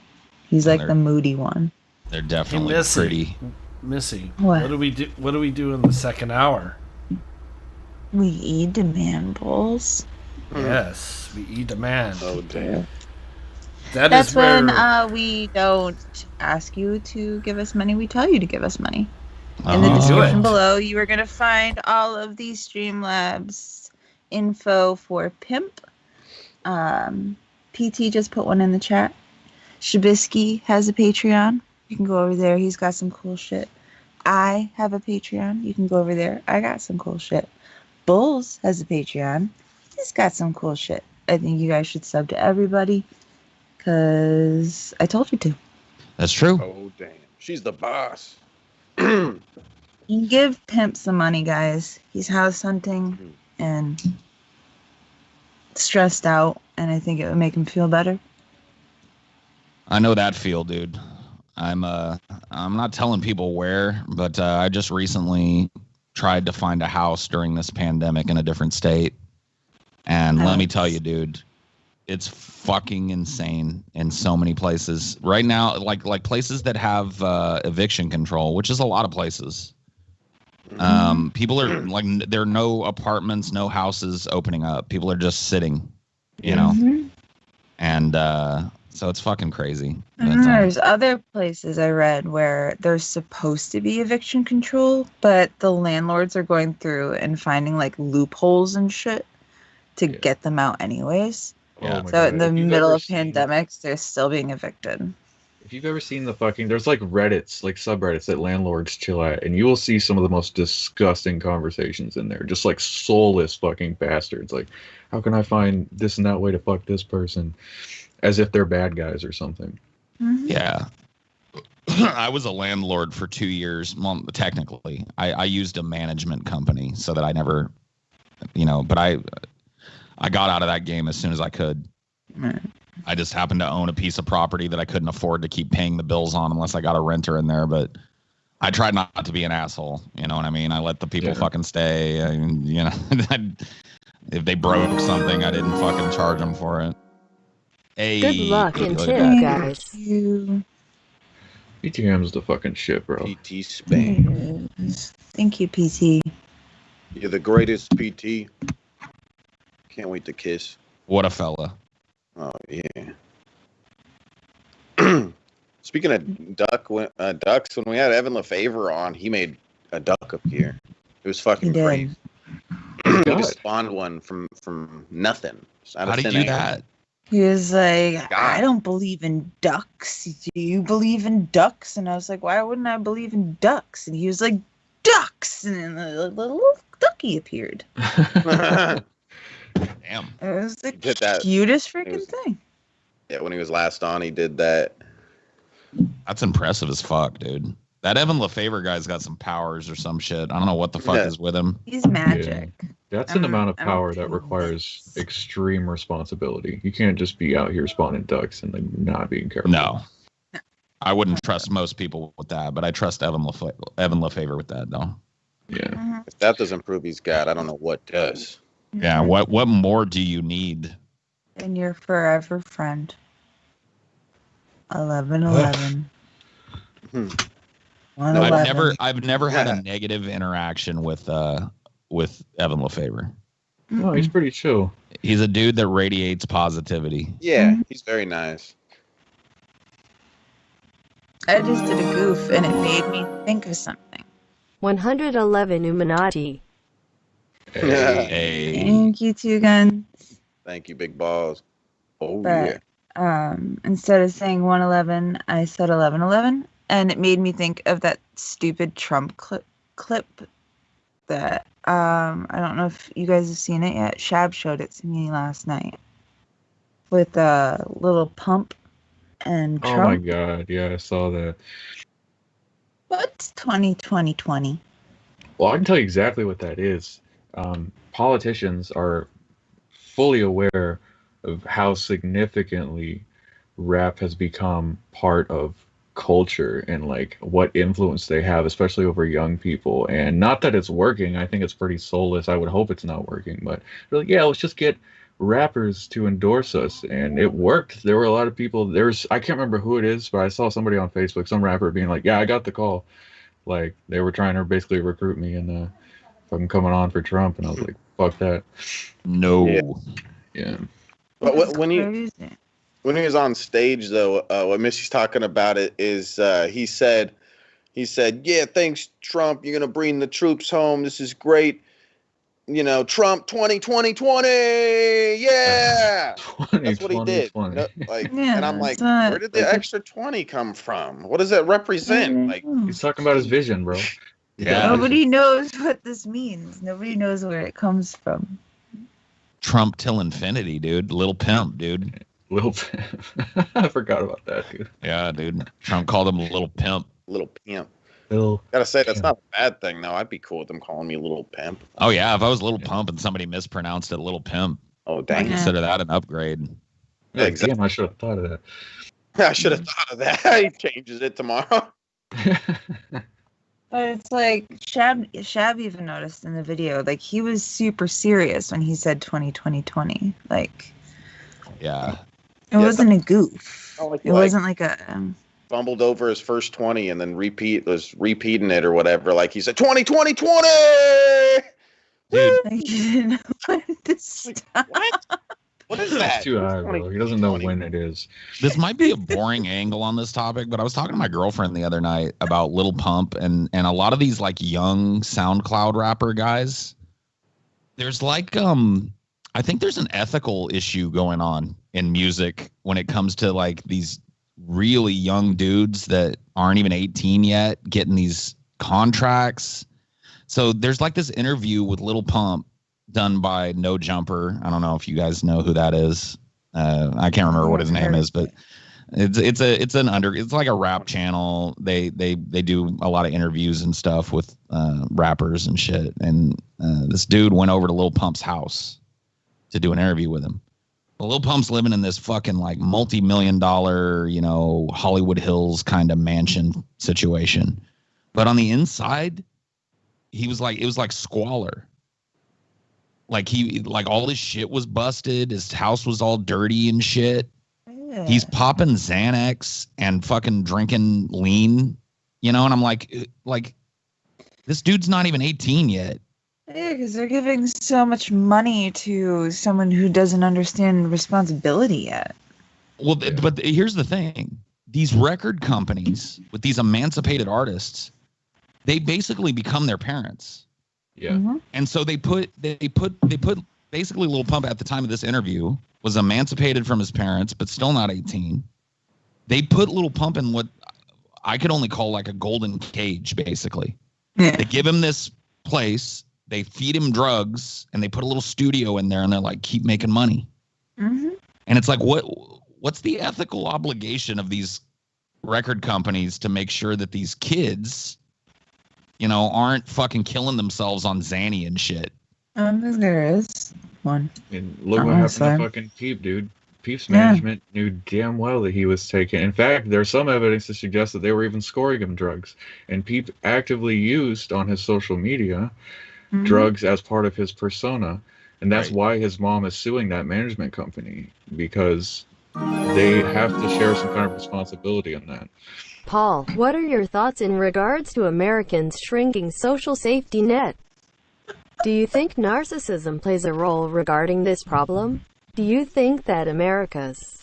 S2: He's like the moody one.
S3: they're definitely
S1: Missy.
S3: pretty.
S1: Missy,
S2: What?
S1: what do we do? What do we do in the second hour?
S2: We eat demand bowls.
S1: Yes, we eat a man.
S4: Oh damn.
S2: That's
S1: is where
S2: when we don't ask you to give us money. We tell you to give us money. In the
S3: Oh.
S2: description
S1: Good.
S2: below, you are going to find all of the Streamlabs info for Pimp PT just put one in the chat. Shabisky has a Patreon. You can go over there. He's got some cool shit. I have a Patreon. You can go over there. I got some cool shit. Bulls has a Patreon. He's got some cool shit. I think you guys should sub to everybody because I told you to.
S3: That's true.
S4: Oh, damn. She's the boss.
S2: You can give Pimp some money, guys. He's house hunting and stressed out, and I think it would make him feel better.
S3: I know that feel, dude. I'm not telling people where, but I just recently tried to find a house during this pandemic in a different state. And let me tell you, dude, it's fucking insane in so many places right now. Like places that have eviction control, which is a lot of places. People are like, there are no apartments, no houses opening up. People are just sitting, you know, and so it's fucking crazy.
S2: And there's other places I read where there's supposed to be eviction control, but the landlords are going through and finding like loopholes and shit to get them out anyways.
S3: Yeah.
S2: So in the middle of pandemics, they're still being evicted.
S5: If you've ever seen the fucking, there's like Reddits, like subreddits that landlords chill at, and you will see some of the most disgusting conversations in there. Just like soulless fucking bastards. Like, how can I find this and that way to fuck this person? As if they're bad guys or something.
S3: Yeah. I was a landlord for 2 years. Well, technically, I used a management company so that I never, you know, but I got out of that game as soon as I could. I just happened to own a piece of property that I couldn't afford to keep paying the bills on unless I got a renter in there. But I tried not to be an asshole. You know what I mean? I let the people fucking stay. And, you know, if they broke something, I didn't fucking charge them for it. Hey,
S6: good luck and tip, guys.
S5: PTM's the fucking shit, bro.
S4: PT Spain.
S2: Thank you, PT.
S4: You're the greatest, PT. Can't wait to kiss.
S3: What a fella.
S4: Oh, yeah. Speaking of ducks, when we had Evan LeFavor on, he made a duck appear. It was fucking crazy. He just spawned one from nothing.
S3: How did you do that?
S2: He was like, I don't believe in ducks. Do you believe in ducks? And I was like, why wouldn't I believe in ducks? And he was like, ducks. And then a little ducky appeared.
S3: Damn.
S2: It was the cutest freaking thing.
S4: Yeah, when he was last on, he did that.
S3: That's impressive as fuck, dude. That Evan LeFavor guy's got some powers or some shit. I don't know what the fuck is with him.
S2: He's magic.
S5: Yeah. That's an amount of power that requires extreme responsibility. You can't just be out here spawning ducks and then not being careful.
S3: No. I wouldn't trust most people with that, but I trust Evan LeFavor with that, though.
S5: Yeah.
S4: If that doesn't prove he's God, I don't know what does.
S3: Yeah, what more do you need?
S2: And your forever friend. 1111.
S3: I've never had a negative interaction with Evan LeFavor.
S5: Oh, he's pretty chill.
S3: He's a dude that radiates positivity.
S4: Yeah, he's very nice.
S2: I just did a goof and it made me think of something.
S6: 111 Illuminati.
S3: Hey.
S2: Thank you, Two Guns.
S4: Thank you, Big Balls. Oh,
S2: but, instead of saying 111, I said 1111. And it made me think of that stupid Trump clip that, I don't know if you guys have seen it yet. Shab showed it to me last night. With a little pump and Trump.
S5: Oh my God, yeah, I saw that.
S2: What's 2020?
S5: Well, I can tell you exactly what that is. Politicians are fully aware of how significantly rap has become part of culture and like what influence they have, especially over young people. And not that it's working. I think it's pretty soulless. I would hope it's not working, but they're like, yeah, let's just get rappers to endorse us. And it worked. There were a lot of people. I can't remember who it is, but I saw somebody on Facebook, some rapper being like, yeah, I got the call. Like they were trying to basically recruit me and fucking coming on for Trump. And I was like, fuck that.
S3: No.
S5: Yeah.
S4: But when he was on stage, though, what Missy's talking about it is he said, yeah, thanks, Trump. You're going to bring the troops home. This is great. Trump 2020, yeah. That's what he did. And I'm like, where did the extra 20 come from? What does that represent? Like,
S5: he's talking about his vision, bro.
S3: Yeah.
S2: Nobody knows what this means. Nobody knows where it comes from.
S3: Trump till infinity, dude. Little Pimp, dude.
S5: Little Pimp. I forgot about that, dude.
S3: Yeah, dude. Trump called him Little Pimp.
S4: Little Pimp.
S5: Little
S4: Gotta say, that's not a bad thing, though. I'd be cool with them calling me Little Pimp.
S3: Oh, yeah. If I was Little Pump and somebody mispronounced it Little Pimp,
S4: oh,
S3: I
S4: dang.
S3: consider that an upgrade.
S5: Yeah, exactly. Damn, I should have thought of that.
S4: I should have thought of that. He changes it tomorrow.
S2: But it's like Shab even noticed in the video, like he was super serious when he said 2020. Like,
S3: yeah,
S2: it wasn't a goof.
S4: Like,
S2: it wasn't like a
S4: fumbled over his first 20 and then was repeating it or whatever. Like he said 2020.
S3: dude.
S2: Like, he didn't know when to stop.
S4: What is that?
S5: It's too high, bro. He doesn't know when it is.
S3: This might be a boring angle on this topic, but I was talking to my girlfriend the other night about Lil Pump and a lot of these like young SoundCloud rapper guys. There's like I think there's an ethical issue going on in music when it comes to like these really young dudes that aren't even 18 yet getting these contracts. So there's like this interview with Lil Pump done by No Jumper. I don't know if you guys know who that is. I can't remember what his name is, but it's like a rap channel. They do a lot of interviews and stuff with rappers and shit. And this dude went over to Lil Pump's house to do an interview with him. Well, Lil Pump's living in this fucking like multi-million-dollar, Hollywood Hills kind of mansion situation. But on the inside, it was like squalor. Like all his shit was busted. His house was all dirty and shit. Yeah. He's popping Xanax and fucking drinking lean, and I'm like, this dude's not even 18 yet.
S2: Yeah, because they're giving so much money to someone who doesn't understand responsibility yet.
S3: Well, but here's the thing. These record companies with these emancipated artists, they basically become their parents.
S5: Yeah.
S2: Mm-hmm.
S3: And so they put basically Lil Pump at the time of this interview was emancipated from his parents, but still not 18. They put Lil Pump in what I could only call like a golden cage, basically.
S2: Yeah.
S3: They give him this place, they feed him drugs, and they put a little studio in there, and they're like, keep making money.
S2: Mm-hmm.
S3: And it's like, what's the ethical obligation of these record companies to make sure that these kids, aren't fucking killing themselves on Xanny and shit?
S2: I don't think there is one.
S5: And look what happened to fucking Peep, dude. Peep's management knew damn well that he was taking. In fact, there's some evidence to suggest that they were even scoring him drugs. And Peep actively used on his social media drugs as part of his persona. And that's why his mom is suing that management company, because they have to share some kind of responsibility on that.
S6: Paul, what are your thoughts in regards to Americans' shrinking social safety net? Do you think narcissism plays a role regarding this problem? Do you think that America's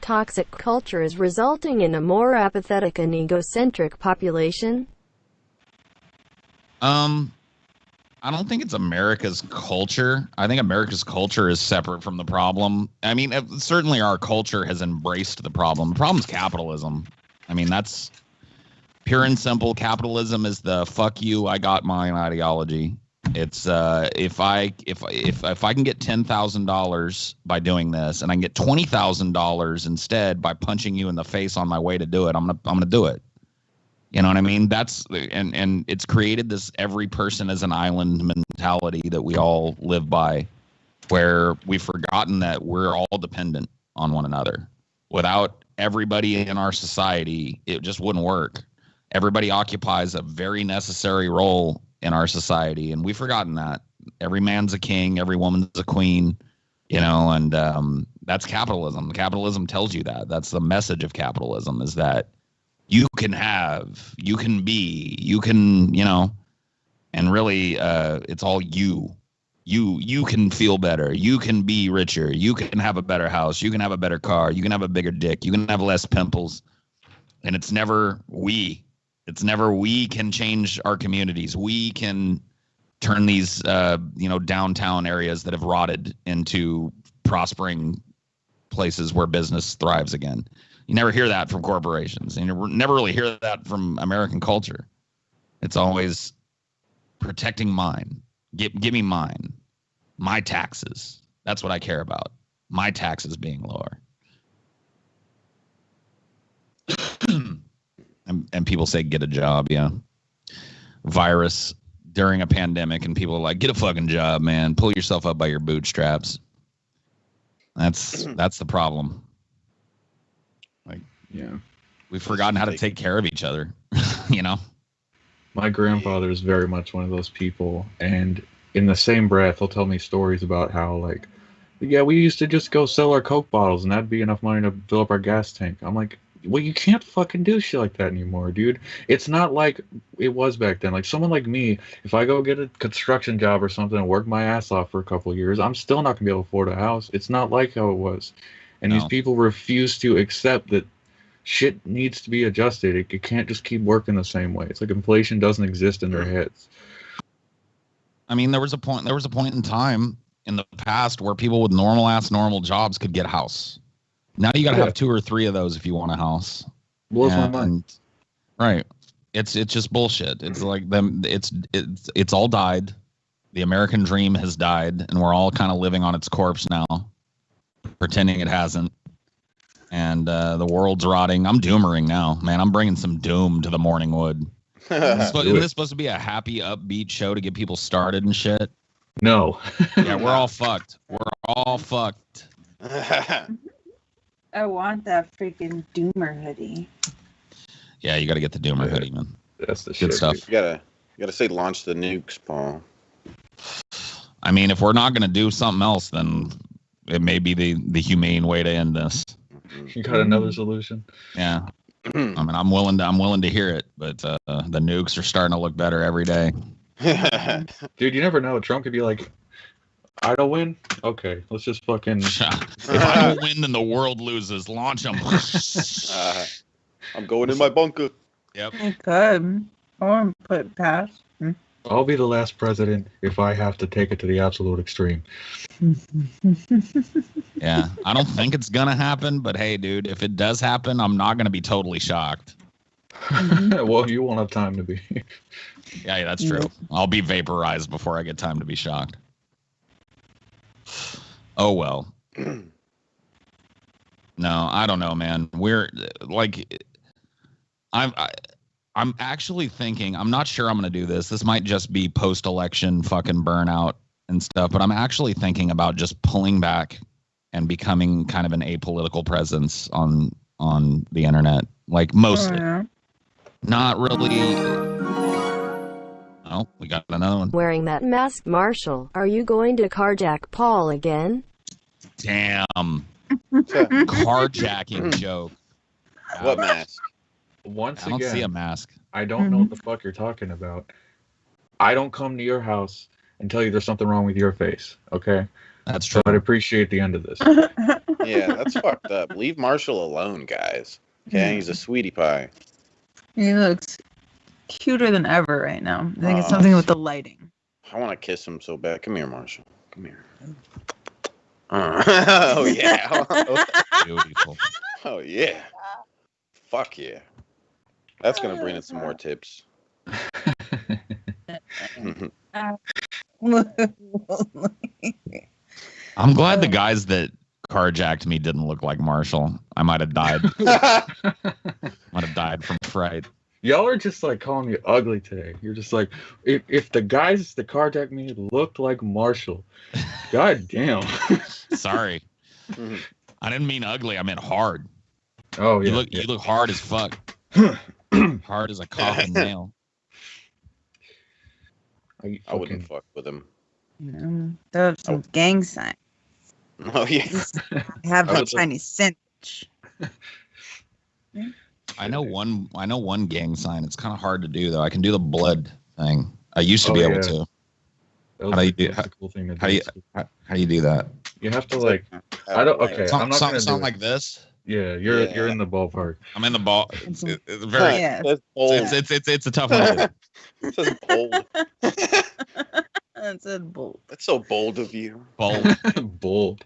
S6: toxic culture is resulting in a more apathetic and egocentric population?
S3: I don't think it's America's culture. I think America's culture is separate from the problem. I mean, certainly our culture has embraced the problem. The problem's capitalism. I mean, that's pure and simple. Capitalism is the fuck you, I got mine ideology. It's if I can get $10,000 by doing this, and I can get $20,000 instead by punching you in the face on my way to do it, I'm gonna do it. You know what I mean? That's and it's created this every person as an island mentality that we all live by, where we've forgotten that we're all dependent on one another. Without everybody in our society, it just wouldn't work. Everybody occupies a very necessary role in our society, and we've forgotten that. Every man's a king, every woman's a queen, and that's capitalism. Capitalism tells you that. That's the message of capitalism, is that you can have, you can be, you can, and really it's all you. You can feel better. You can be richer. You can have a better house. You can have a better car. You can have a bigger dick. You can have less pimples. And it's never we. It's never we can change our communities. We can turn these downtown areas that have rotted into prospering places where business thrives again. You never hear that from corporations, and you never really hear that from American culture. It's always protecting mine. Give me mine. My taxes. That's what I care about. My taxes being lower. and people say get a job, yeah. Virus during a pandemic, and people are like, get a fucking job, man. Pull yourself up by your bootstraps. That's the problem. Like,
S5: Yeah.
S3: we've forgotten how to take care of each other, you know?
S5: My grandfather is very much one of those people, and in the same breath, he'll tell me stories about how, like, yeah, we used to just go sell our Coke bottles, and that'd be enough money to fill up our gas tank. I'm like, well, you can't fucking do shit like that anymore, dude. It's not like it was back then. Like, someone like me, if I go get a construction job or something and work my ass off for a couple of years, I'm still not gonna be able to afford a house. It's not like how it was. And these people refuse to accept that shit needs to be adjusted. It can't just keep working the same way. It's like inflation doesn't exist in their heads.
S3: I mean, there was a point in time in the past where people with normal jobs could get a house. Now you got to have 2 or 3 of those if you want a house.
S5: Blows my mind.
S3: Right. It's just bullshit. It's like them. It's all died. The American dream has died, and we're all kind of living on its corpse now, pretending it hasn't. And the world's rotting. I'm doomering now, man. I'm bringing some doom to the morning wood. Isn't this supposed to be a happy, upbeat show to get people started and shit?
S5: No.
S3: Yeah, we're all fucked. We're all fucked.
S2: I want that freaking Doomer hoodie.
S3: Yeah, you got to get the Doomer hoodie, man.
S5: That's the
S3: Good
S5: shit.
S3: stuff.
S4: You gotta say launch the nukes, Paul.
S3: I mean, if we're not going to do something else, then it may be the humane way to end this.
S5: You got another solution?
S3: Yeah. I mean, I'm willing to hear it, but the nukes are starting to look better every day.
S5: Dude, you never know. Trump could be like, I don't win? Okay, let's just fucking...
S3: If I don't win, then the world loses. Launch them.
S4: I'm going in my bunker.
S3: Yep.
S2: I could. I want to put it past.
S5: I'll be the last president if I have to take it to the absolute extreme.
S3: Yeah, I don't think it's gonna happen, but hey, dude, if it does happen, I'm not gonna be totally shocked.
S5: Well, you won't have time to be.
S3: Yeah, that's true. I'll be vaporized before I get time to be shocked. Oh well. No, I don't know, man. We're like, I'm actually thinking, I'm not sure I'm going to do this. This might just be post-election fucking burnout and stuff, but I'm actually thinking about just pulling back and becoming kind of an apolitical presence on the internet. Like, mostly. Not really. Oh, we got another one.
S6: Wearing that mask, Marshall. Are you going to carjack Paul again?
S3: Damn. Carjacking joke.
S4: What mask?
S5: Once
S3: I don't
S5: again,
S3: see a mask.
S5: I don't know what the fuck you're talking about. I don't come to your house and tell you there's something wrong with your face, okay?
S3: That's true.
S5: So I'd appreciate the end of this.
S4: Yeah, that's fucked up. Leave Marshall alone, guys. Okay, he's a sweetie pie.
S2: He looks cuter than ever right now. I think it's something with the lighting.
S4: I want to kiss him so bad. Come here, Marshall. Come here. Oh yeah.
S3: Beautiful.
S4: Oh yeah. Fuck yeah. That's gonna bring in some more tips.
S3: I'm glad the guys that carjacked me didn't look like Marshall. I might have died. Might have died from fright.
S5: Y'all are just like calling me ugly today. You're just like, if the guys that carjacked me looked like Marshall, god damn.
S3: Sorry. I didn't mean ugly. I meant hard.
S5: Oh yeah.
S3: You look hard as fuck. Hard as a coffin nail.
S4: I wouldn't fuck with him.
S2: Throw up some gang sign.
S4: Oh yeah.
S2: Have a tiny sandwich.
S3: I know one gang sign. It's kind of hard to do though. I can do the blood thing. I used to be able to.
S5: How do you do? That's a cool thing to do.
S3: How do you do that?
S5: You have to like. I don't. Okay, I'm not gonna
S3: sound like this.
S5: Yeah, you're in the ballpark.
S3: I'm in the ball. It's very.
S2: Yeah.
S3: It's a tough one.
S4: It says bold.
S2: That said bold.
S4: That's so bold of you.
S3: Bold.
S5: Bold.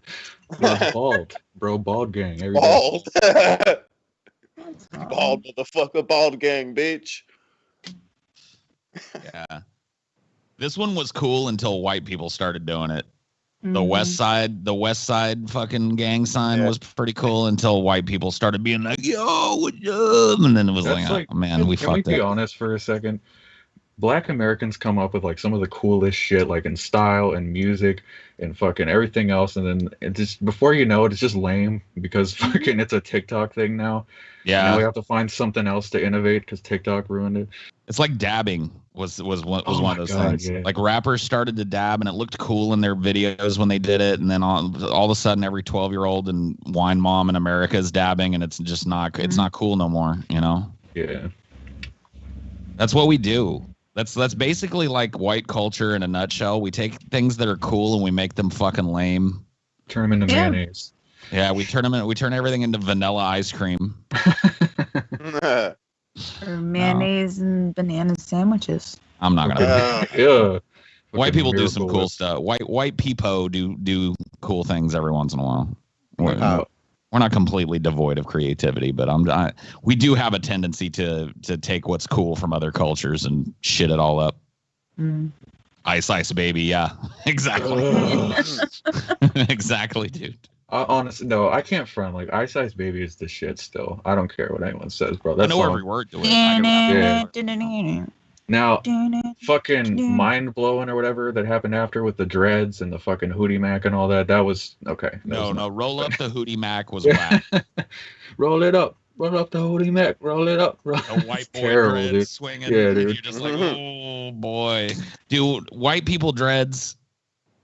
S5: Bro, bald. Bro, bald gang. Every day.
S4: Bald.
S2: That's fine.
S4: Bald motherfucker, bald gang, bitch.
S3: Yeah. This one was cool until white people started doing it. The
S2: Mhm.
S3: West Side fucking gang sign
S4: Yeah.
S3: was pretty cool until white people started being like, "Yo, what's up?" And then it was
S5: That's
S3: like, "Oh man, we
S5: can we
S3: fucked
S5: be
S3: it."
S5: honest for a second? Black Americans come up with like some of the coolest shit, like in style and music and fucking everything else, and then it just before you know it, it's just lame because fucking it's a TikTok thing now. Now we
S3: Yeah,
S5: have to find something else to innovate because TikTok ruined it.
S3: it's like dabbing was one
S5: Oh
S3: of
S5: my
S3: those
S5: God,
S3: things.
S5: yeah.
S3: Like rappers started to dab, and it looked cool in their videos when they did it, and then all of a sudden, every 12-year-old and wine mom in America is dabbing, and it's just not it's not cool no more. You know,
S5: Yeah.
S3: that's what we do. That's basically like white culture in a nutshell. We take things that are cool and we make them fucking lame.
S5: Turn them into
S2: Yeah.
S5: mayonnaise.
S3: Yeah, we turn everything into vanilla ice cream.
S2: Or mayonnaise and banana sandwiches.
S3: I'm not gonna.
S5: Yeah.
S3: White
S5: Fucking
S3: people do some
S5: Miracle
S3: cool
S5: Whip.
S3: stuff. White people do cool things every once in a while.
S5: Wow.
S3: We're not completely devoid of creativity, but we do have a tendency to take what's cool from other cultures and shit it all up.
S2: Mm.
S3: Ice baby, yeah, exactly, exactly, dude.
S5: Honestly, no, I can't front. Like, Ice Ice Baby is the shit still. I don't care what anyone says, bro.
S3: I
S5: That
S3: know
S5: song.
S3: every word to it. I can rap.
S5: Now, fucking Mind Blowing or whatever that happened after with the dreads and the fucking Hootie Mac and all that. That was okay. That
S3: No,
S5: was
S3: no,
S5: not-
S3: roll up the Hootie Mac was whack.
S5: Roll it up. Roll up the Hootie Mac. Roll it up.
S3: A white boy
S5: Terrible,
S3: dreads
S5: dude.
S3: swinging.
S5: Yeah,
S3: and
S5: dude.
S3: You're just like, oh boy, dude. White people dreads,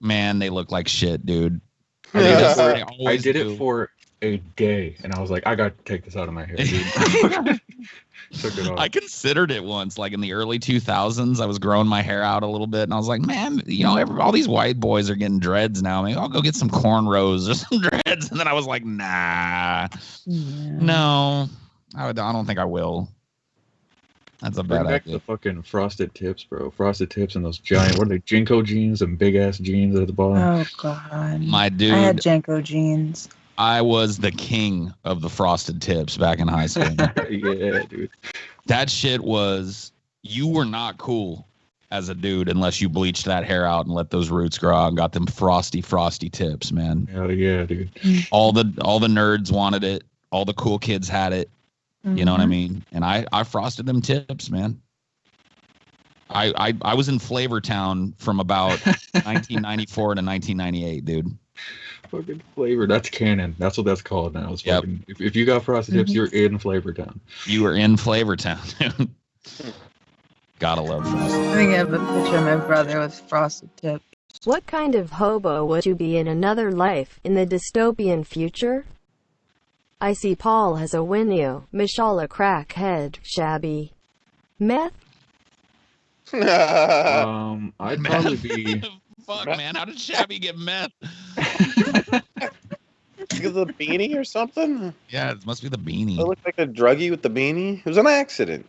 S3: man, they look like shit, dude.
S5: I did, it for,
S3: They
S5: I
S3: always
S5: did
S3: do.
S5: it for a day, and I was like, I got to take this out of my hair, dude. Took it off.
S3: I considered it once, like in the early 2000s. I was growing my hair out a little bit, and I was like, man, you know, all these white boys are getting dreads now. Maybe I'll go get some cornrows or some dreads. And then I was like, nah, no, I don't think I will. That's a
S5: Bring
S3: bad
S5: back
S3: idea.
S5: the fucking frosted tips, bro. Frosted tips and those giant, what are they, Jinko jeans and big ass jeans at the bottom.
S2: Oh god.
S3: My dude,
S2: I had Janko jeans.
S3: I was the king of the frosted tips back in high school.
S5: Yeah, dude.
S3: That shit was, you were not cool as a dude unless you bleached that hair out and let those roots grow out and got them frosty tips, man.
S5: Hell yeah, dude.
S3: All the nerds wanted it. All the cool kids had it. You know what I mean? And I frosted them tips, man. I was in Flavortown from about 1994 to 1998, dude.
S5: Fucking flavor. That's canon. That's what that's called now. It's
S3: Yep.
S5: fucking, if you got frosted tips, you're in Flavortown.
S3: You were in Flavortown, dude. Gotta love frosted.
S2: I think I have a picture of my brother with frosted tips.
S6: What kind of hobo would you be in another life, in the dystopian future? I see Paul has a winnow, Michelle a crackhead, shabby. Meth?
S5: I'd probably be.
S3: Fuck, man. How did Shabby get meth?
S4: Because of the beanie or something?
S3: Yeah, it must be the
S4: It
S3: beanie.
S4: looked like a druggie with the beanie. It was an accident.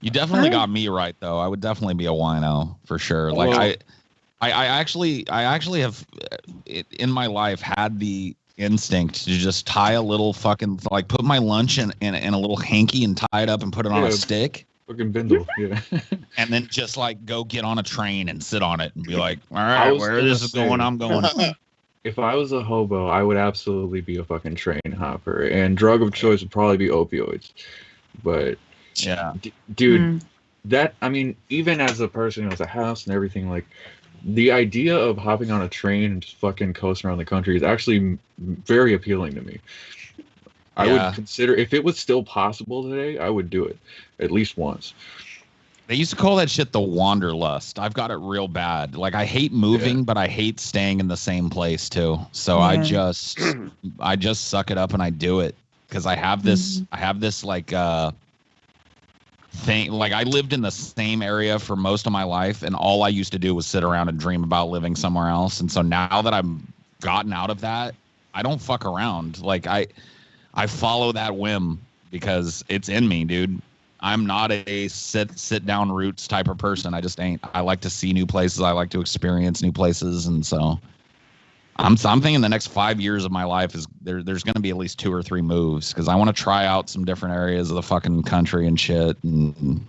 S3: You definitely got me right, though. I would definitely be a wino for sure. Like
S4: Well-
S3: I actually have in my life had the instinct to just tie a little fucking, like, put my lunch in a little hanky and tie it up and put it on
S5: Yeah.
S3: a stick,
S5: Fucking Bindle, yeah.
S3: and then just like go get on a train and sit on it and be like, all
S5: I
S3: right,
S5: was
S3: where
S5: gonna
S3: this is
S5: say-
S3: going, I'm going.
S5: If I was a hobo, I would absolutely be a fucking train hopper, and drug of choice would probably be opioids. But
S3: Yeah.
S5: dude, that, I mean, even as a person who has a house and everything, like, the idea of hopping on a train and just fucking coasting around the country is actually very appealing to me. I
S3: Yeah.
S5: would consider, if it was still possible today, I would do it at least once.
S3: They used to call that shit the wanderlust. I've got it real bad. Like, I hate moving, but I hate staying in the same place too. So I just suck it up and I do it because I have this like thing. Like, I lived in the same area for most of my life, and all I used to do was sit around and dream about living somewhere else. And so now that I've gotten out of that, I don't fuck around. Like, I follow that whim because it's in me, dude. I'm not a sit down roots type of person. I just ain't. I like to see new places. I like to experience new places, and so I'm thinking the next 5 years of my life is there's going to be at least 2 or 3 moves because I want to try out some different areas of the fucking country and shit and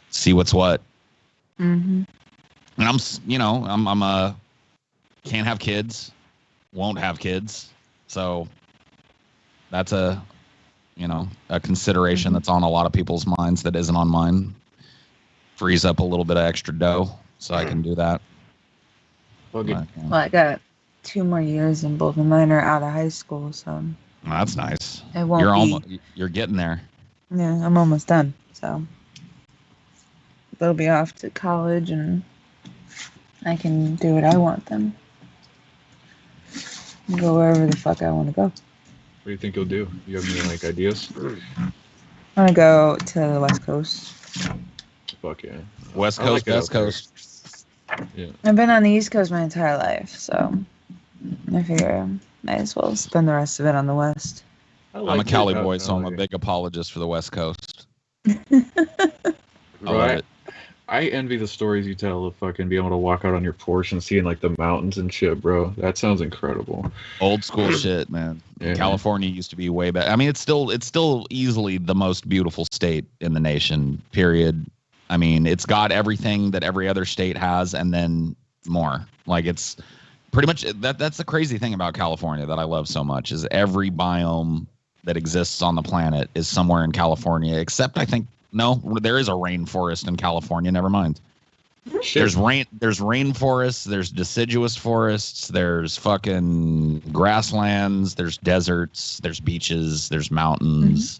S3: see what's what.
S2: Mm-hmm.
S3: And I'm can't have kids, won't have kids, so that's a consideration that's on a lot of people's minds that isn't on mine. Frees up a little bit of extra dough so I can do that.
S5: Okay.
S2: Well, I got 2 more years and both of mine are out of high school, so
S3: That's nice.
S2: it won't
S3: You're getting there.
S2: Yeah, I'm almost done. So they'll be off to college and I can do what I want them. Go wherever the fuck I want to go.
S5: What do you think you'll do? You have any ideas?
S2: I want to go to the West Coast.
S5: Fuck yeah.
S3: West
S5: I
S3: Coast,
S5: like it
S3: West
S5: out there.
S3: Coast.
S5: Yeah.
S2: I've been on the East Coast my entire life, so I figure I might as well spend the rest of it on the West.
S3: I'm a Cali boy, so I'm a big apologist for the West Coast. I love it.
S5: I envy the stories you tell of fucking being able to walk out on your porch and seeing like the mountains and shit, bro. That sounds incredible.
S3: Old school shit, man.
S5: Yeah.
S3: California used to be way better. I mean, it's still easily the most beautiful state in the nation, period. I mean, it's got everything that every other state has and then more. Like it's pretty much that's the crazy thing about California that I love so much is every biome that exists on the planet is somewhere in California, except I think no, there is a rainforest in California. Never mind.
S5: Shit.
S3: There's rainforests, there's deciduous forests, there's fucking grasslands, there's deserts, there's beaches, there's mountains.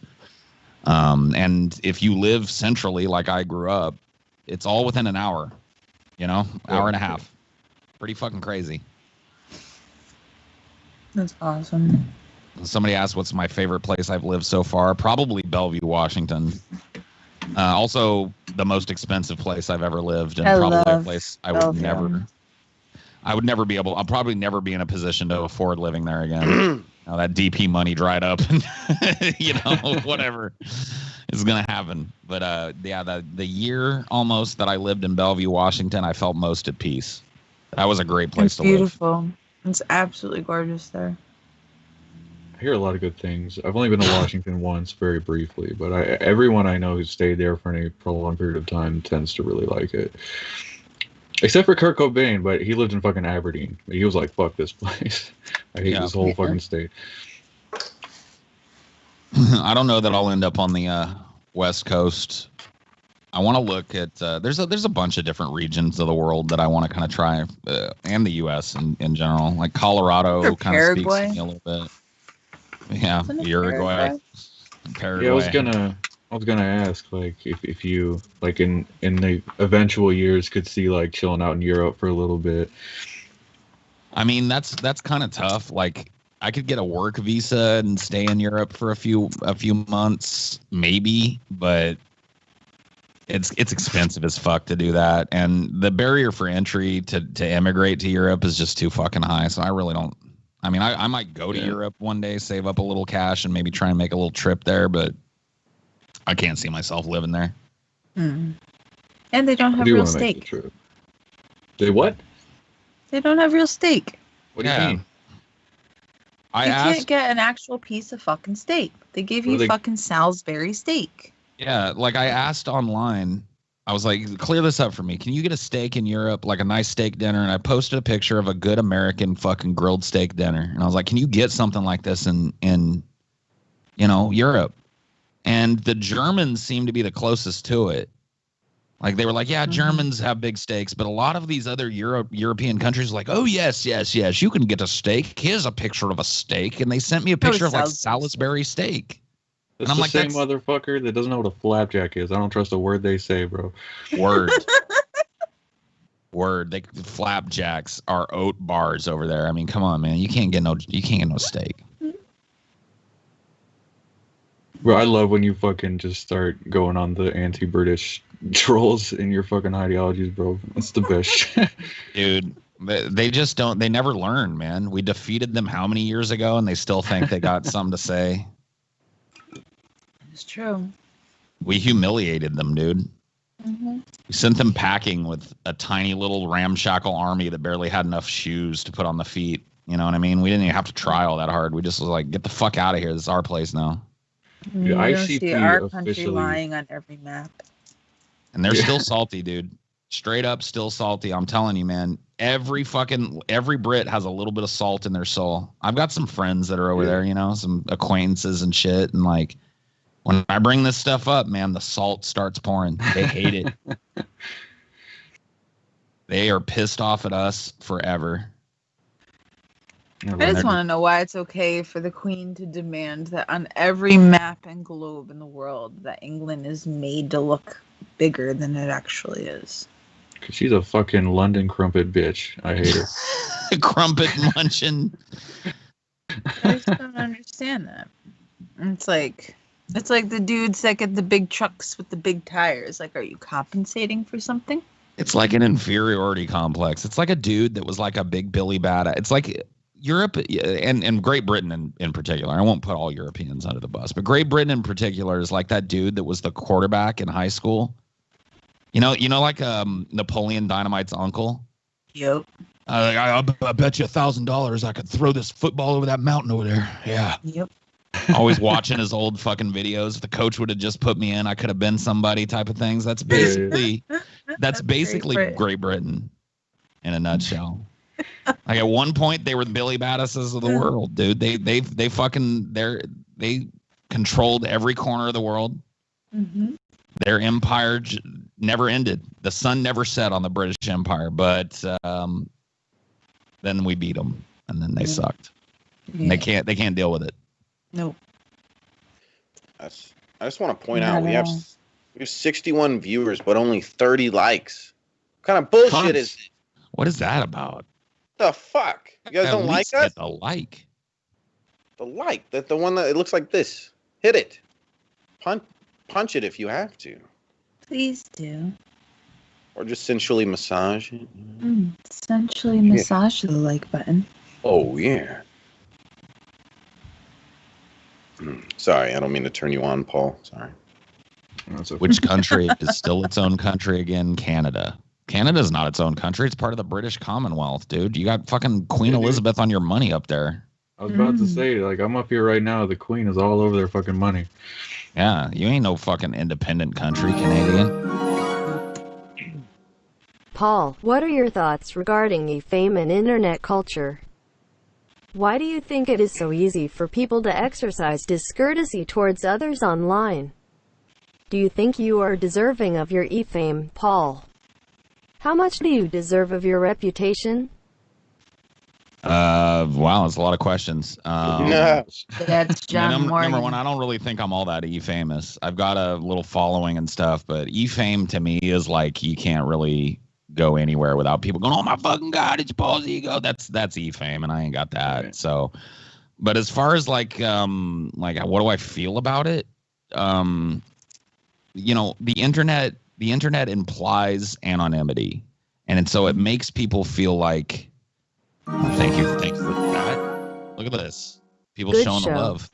S3: And if you live centrally like I grew up, it's all within an hour, hour and a half. Pretty fucking crazy.
S2: That's awesome.
S3: Somebody asked what's my favorite place I've lived so far. Probably Bellevue, Washington. Also, the most expensive place I've ever lived, and probably a place I would never be able. I'll probably never be in a position to afford living there again. Now that DP money dried up, and whatever is gonna happen. But the year almost that I lived in Bellevue, Washington, I felt most at peace. That was a great place to live.
S2: Beautiful. It's absolutely gorgeous there.
S5: I hear a lot of good things. I've only been to Washington once, very briefly, but everyone I know who's stayed there for any prolonged period of time tends to really like it. Except for Kurt Cobain, but he lived in fucking Aberdeen. He was like, fuck this place. I hate this whole fucking state.
S3: I don't know that I'll end up on the West Coast. I want to look at there's a bunch of different regions of the world that I want to kind of try, and the U.S. in general. Like Colorado kind of speaks to me a little bit. Yeah, Uruguay, Paraguay.
S5: Yeah, I was gonna ask, like, if you like in the eventual years could see like chilling out in Europe for a little bit.
S3: I mean, that's kind of tough. Like, I could get a work visa and stay in Europe for a few months, maybe, but it's expensive as fuck to do that, and the barrier for entry to immigrate to Europe is just too fucking high. So I really don't. I mean, I might go to Europe one day, save up a little cash, and maybe try and make a little trip there, but I can't see myself living there.
S2: And they don't have real steak.
S5: They what?
S2: They don't have real steak.
S5: What do you mean?
S2: You can't get an actual piece of fucking steak. They give you fucking Salisbury steak.
S3: Yeah, like I asked online. I was like, clear this up for me. Can you get a steak in Europe, like a nice steak dinner? And I posted a picture of a good American fucking grilled steak dinner. And I was like, can you get something like this in Europe? And the Germans seem to be the closest to it. Like they were like, yeah, Germans have big steaks, but a lot of these other European countries are like, oh, yes, you can get a steak. Here's a picture of a steak. And they sent me a picture of like Salisbury steak.
S5: It's
S3: and I'm
S5: the
S3: like,
S5: same motherfucker that doesn't know what a flapjack is. I don't trust a word they say, bro.
S3: Word. Flapjacks are oat bars over there. I mean, come on, man. You can't get no steak.
S5: Bro, I love when you fucking just start going on the anti-British trolls in your fucking ideologies, bro. That's the best shit.
S3: Dude, they just don't. They never learn, man. We defeated them how many years ago, and they still think they got something to say.
S2: It's true.
S3: We humiliated them, dude.
S2: Mm-hmm.
S3: We sent them packing with a tiny little ramshackle army that barely had enough shoes to put on the feet. You know what I mean? We didn't even have to try all that hard. We just was like, get the fuck out of here. This is our place now.
S2: You don't see
S5: ICP
S2: our country
S5: officially-
S2: lying on every map.
S3: And they're still salty, dude. Straight up still salty. I'm telling you, man. Every Brit has a little bit of salt in their soul. I've got some friends that are over there, you know, some acquaintances and shit. And like, when I bring this stuff up, man, the salt starts pouring. They hate it. They are pissed off at us forever.
S2: I just want to know why it's okay for the Queen to demand that on every map and globe in the world that England is made to look bigger than it actually is.
S5: Because she's a fucking London crumpet bitch. I hate her.
S3: Crumpet munching.
S2: I just don't understand that. It's like the dudes that get the big trucks with the big tires. Like, are you compensating for something?
S3: It's like an inferiority complex. It's like a dude that was like a big Billy Badass. It's like Europe and Great Britain in particular. I won't put all Europeans under the bus, but Great Britain in particular is like that dude that was the quarterback in high school. You know, like Napoleon Dynamite's uncle.
S2: Yep.
S3: I bet you $1,000 I could throw this football over that mountain over there. Yeah.
S2: Yep.
S3: Always watching his old fucking videos. If the coach would have just put me in, I could have been somebody type of things. That's basically Great Britain in a nutshell. Like at one point they were the Billy Badasses of the world, dude. They controlled every corner of the world.
S2: Mm-hmm.
S3: Their empire never ended. The sun never set on the British Empire, but then we beat them, and then they sucked. Yeah. And they can't deal with it.
S2: Nope.
S4: I just want to point out we have 61 viewers, but only 30 likes. What kind of bullshit is it?
S3: What is that about?
S4: The fuck? You guys don't like us?
S3: Hit the like.
S4: The like. The one that it looks like this. Hit it. Punch it if you have to.
S2: Please do.
S4: Or just sensually massage it.
S2: Sensually massage the like button.
S4: Oh, yeah. Sorry, I don't mean to turn you on, Paul. Sorry.
S3: Which country is still its own country again? Canada. Canada's not its own country. It's part of the British Commonwealth, dude. You got fucking Queen Elizabeth on your money up there.
S5: I was about to say, like, I'm up here right now. The Queen is all over their fucking money.
S3: Yeah, you ain't no fucking independent country, Canadian.
S6: Paul, what are your thoughts regarding e-fame and internet culture? Why do you think it is so easy for people to exercise discourtesy towards others online? Do you think you are deserving of your e-fame, Paul? How much do you deserve of your reputation?
S3: Wow, it's a lot of questions.
S2: That's John Morgan.
S3: Number one, I don't really think I'm all that e-famous. I've got a little following and stuff, but e-fame to me is like you can't really go anywhere without people going, "Oh my fucking god, it's Paul's ego." That's e-fame, and I ain't got that. Right. So, but as far as like what do I feel about it? You know, the internet implies anonymity, and so it makes people feel like. Thank you for that. Look at this. People showing the love.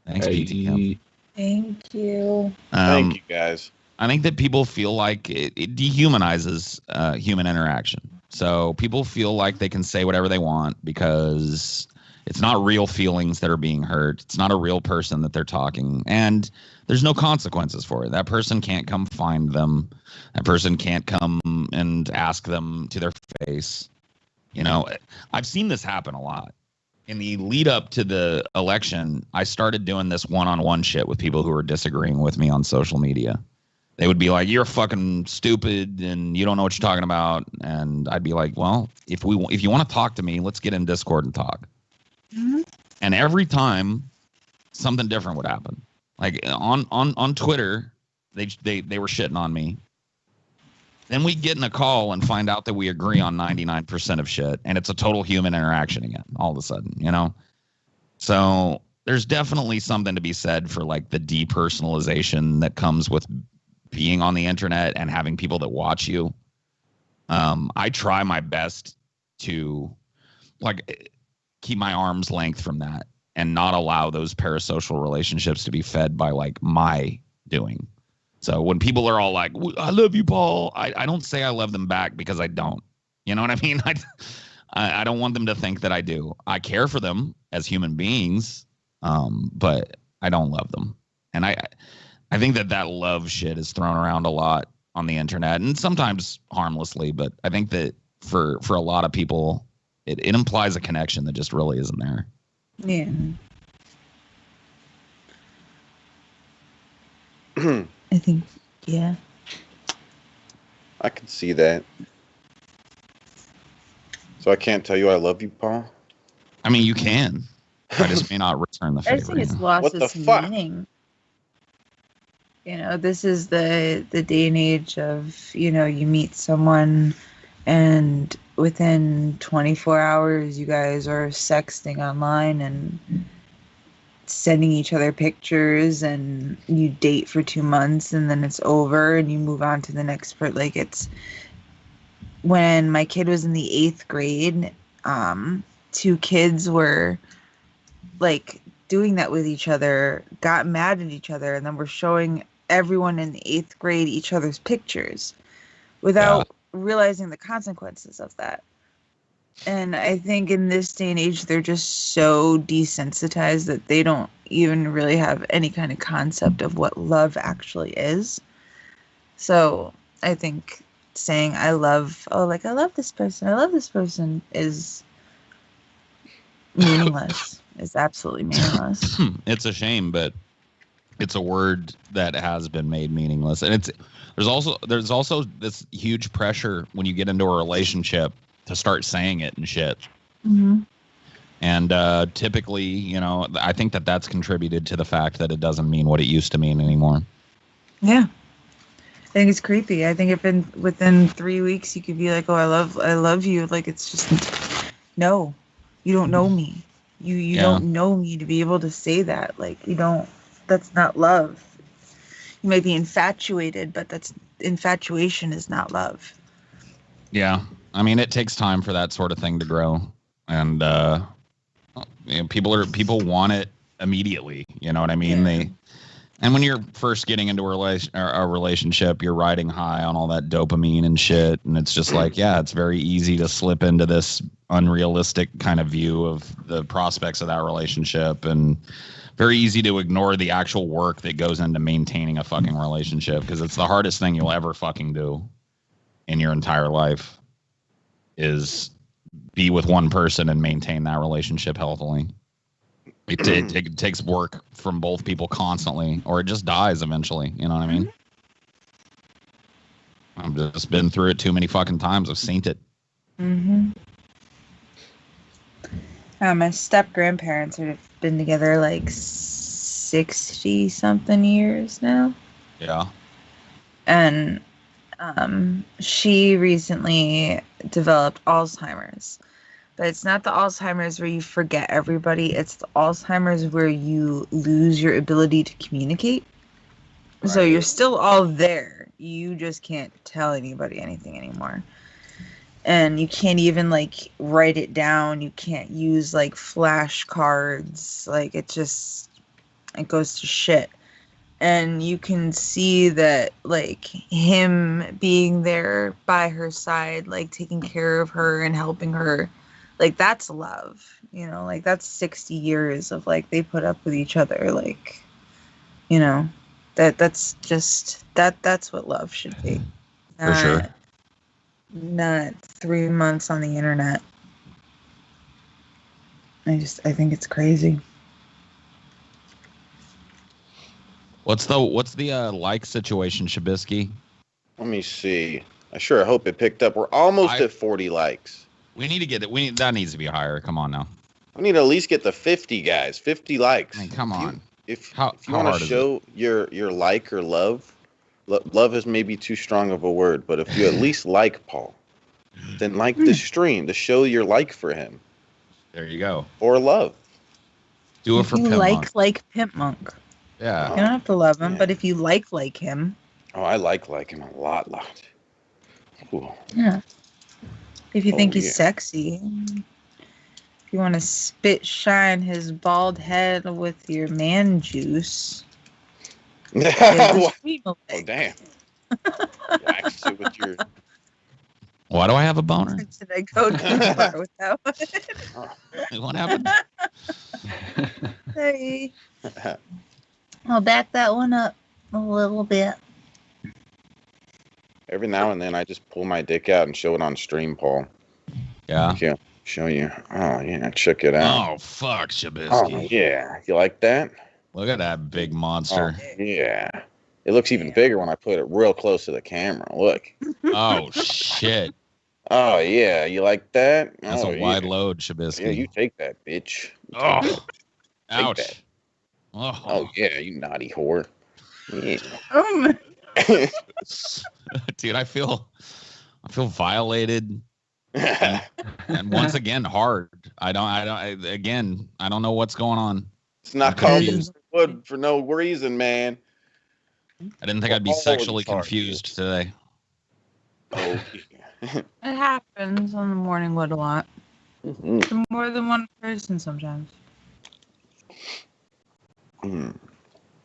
S3: Thanks, PTM.
S2: Thank you.
S4: Thank you, guys.
S3: I think that people feel like it dehumanizes human interaction. So people feel like they can say whatever they want because it's not real feelings that are being hurt. It's not a real person that they're talking. And there's no consequences for it. That person can't come find them. That person can't come and ask them to their face. You know, I've seen this happen a lot. In the lead up to the election, I started doing this one-on-one shit with people who were disagreeing with me on social media. They would be like, "You're fucking stupid and you don't know what you're talking about." And I'd be like, "Well, if you want to talk to me, let's get in Discord and talk." Mm-hmm. And every time something different would happen. Like on Twitter, they were shitting on me. Then we get in a call and find out that we agree on 99% of shit, and it's a total human interaction again, all of a sudden, you know? So there's definitely something to be said for, like, the depersonalization that comes with being on the internet and having people that watch you. I try my best to, like, keep my arm's length from that and not allow those parasocial relationships to be fed by, like, my doing. So when people are all like, I love you, Paul, I don't say I love them back because I don't. You know what I mean? I don't want them to think that I do. I care for them as human beings, but I don't love them. And I think that love shit is thrown around a lot on the internet, and sometimes harmlessly, but I think that for a lot of people, it implies a connection that just really isn't there.
S2: Yeah. I think, yeah.
S4: I can see that. So I can't tell you I love you, Paul?
S3: I mean, you can. I just may not return the favor.
S2: I think it's lost
S4: What the
S2: its
S4: fuck?
S2: meaning. You know, this is the day and age of, you know, you meet someone and within 24 hours you guys are sexting online and sending each other pictures, and you date for 2 months and then it's over and you move on to the next part. Like, it's when my kid was in the 8th grade, 2 kids were like doing that with each other, got mad at each other, and then were showing everyone in the 8th grade each other's pictures without realizing the consequences of that. And I think in this day and age, they're just so desensitized that they don't even really have any kind of concept of what love actually is. So I think saying I love this person is meaningless. Is absolutely meaningless.
S3: It's a shame, but it's a word that has been made meaningless. And there's also this huge pressure when you get into a relationship to start saying it and shit.
S2: Mm-hmm.
S3: And typically, you know, I think that's contributed to the fact that it doesn't mean what it used to mean anymore.
S2: Yeah. I think it's creepy. I think if within 3 weeks you could be like, "Oh, I love you," like, it's just, no, you don't know me. You don't know me to be able to say that. Like, you don't. That's not love. You might be infatuated, but infatuation is not love.
S3: Yeah, I mean, it takes time for that sort of thing to grow, and you know, people want it immediately. You know what I mean?
S2: Yeah.
S3: And when you're first getting into a relationship, you're riding high on all that dopamine and shit. And it's just like, yeah, it's very easy to slip into this unrealistic kind of view of the prospects of that relationship, and very easy to ignore the actual work that goes into maintaining a fucking relationship, because it's the hardest thing you'll ever fucking do in your entire life is be with one person and maintain that relationship healthily. It takes work from both people constantly, or it just dies eventually. You know what I mean? I've just been through it too many fucking times. I've seen it.
S2: Mm-hmm. My step-grandparents have been together like 60-something years now.
S3: Yeah.
S2: And she recently developed Alzheimer's. But it's not the Alzheimer's where you forget everybody. It's the Alzheimer's where you lose your ability to communicate. Right. So you're still all there. You just can't tell anybody anything anymore. And you can't even, like, write it down. You can't use, like, flashcards. Like, it goes to shit. And you can see that, like, him being there by her side, like, taking care of her and helping her, like, that's love, you know, like, that's 60 years of, like, they put up with each other, like, you know, that's what love should be.
S3: For sure.
S2: Not 3 months on the internet. I think it's crazy.
S3: What's the like situation, Shabisky?
S4: Let me see. I sure hope it picked up. We're almost at 40 likes.
S3: We need to get it. That needs to be higher. Come on now.
S4: We need to at least get the 50 guys. 50 likes.
S3: I mean, come on.
S4: If you want to show your like or love is maybe too strong of a word, but if you at least like Paul, then like the stream to show your like for him.
S3: There you go.
S4: Or love.
S3: Do it for Pimpmunk.
S2: Like Pimpmunk.
S3: Yeah.
S2: You don't have to love him, but if you like him.
S4: Oh, I like him a lot. Cool.
S2: Yeah. If you think he's sexy. If you want to spit shine his bald head with your man juice.
S4: Oh,
S2: Female leg.
S4: damn. Wax it with your...
S3: Why do I have a boner?
S2: Did I go too far with that one?
S3: What happened?
S2: Sorry. I'll back that one up a little bit.
S4: Every now and then, I just pull my dick out and show it on stream, Paul.
S3: Yeah.
S4: Yeah, show you. Oh, yeah, check it out.
S3: Oh, fuck, Shabisky.
S4: Oh, yeah. You like that?
S3: Look at that big monster.
S4: Oh, yeah. It looks even bigger when I put it real close to the camera. Look.
S3: Oh, shit.
S4: Oh, yeah. You like that?
S3: That's
S4: oh,
S3: a wide
S4: yeah.
S3: load, Shabisky.
S4: Yeah, you take that, bitch.
S3: Oh.
S4: Take
S3: Ouch.
S4: that.
S3: Oh.
S4: Oh, yeah, you naughty whore. Yeah.
S3: Dude, I feel violated and once again hard. I don't know what's going on.
S4: It's not
S3: I'm
S4: called
S3: confused.
S4: wood for no reason, man.
S3: I didn't think I'd be
S4: All
S3: sexually
S4: charges.
S3: confused today.
S4: Oh,
S2: It happens on the morning wood a lot.
S4: yeah.
S2: To more than one person sometimes.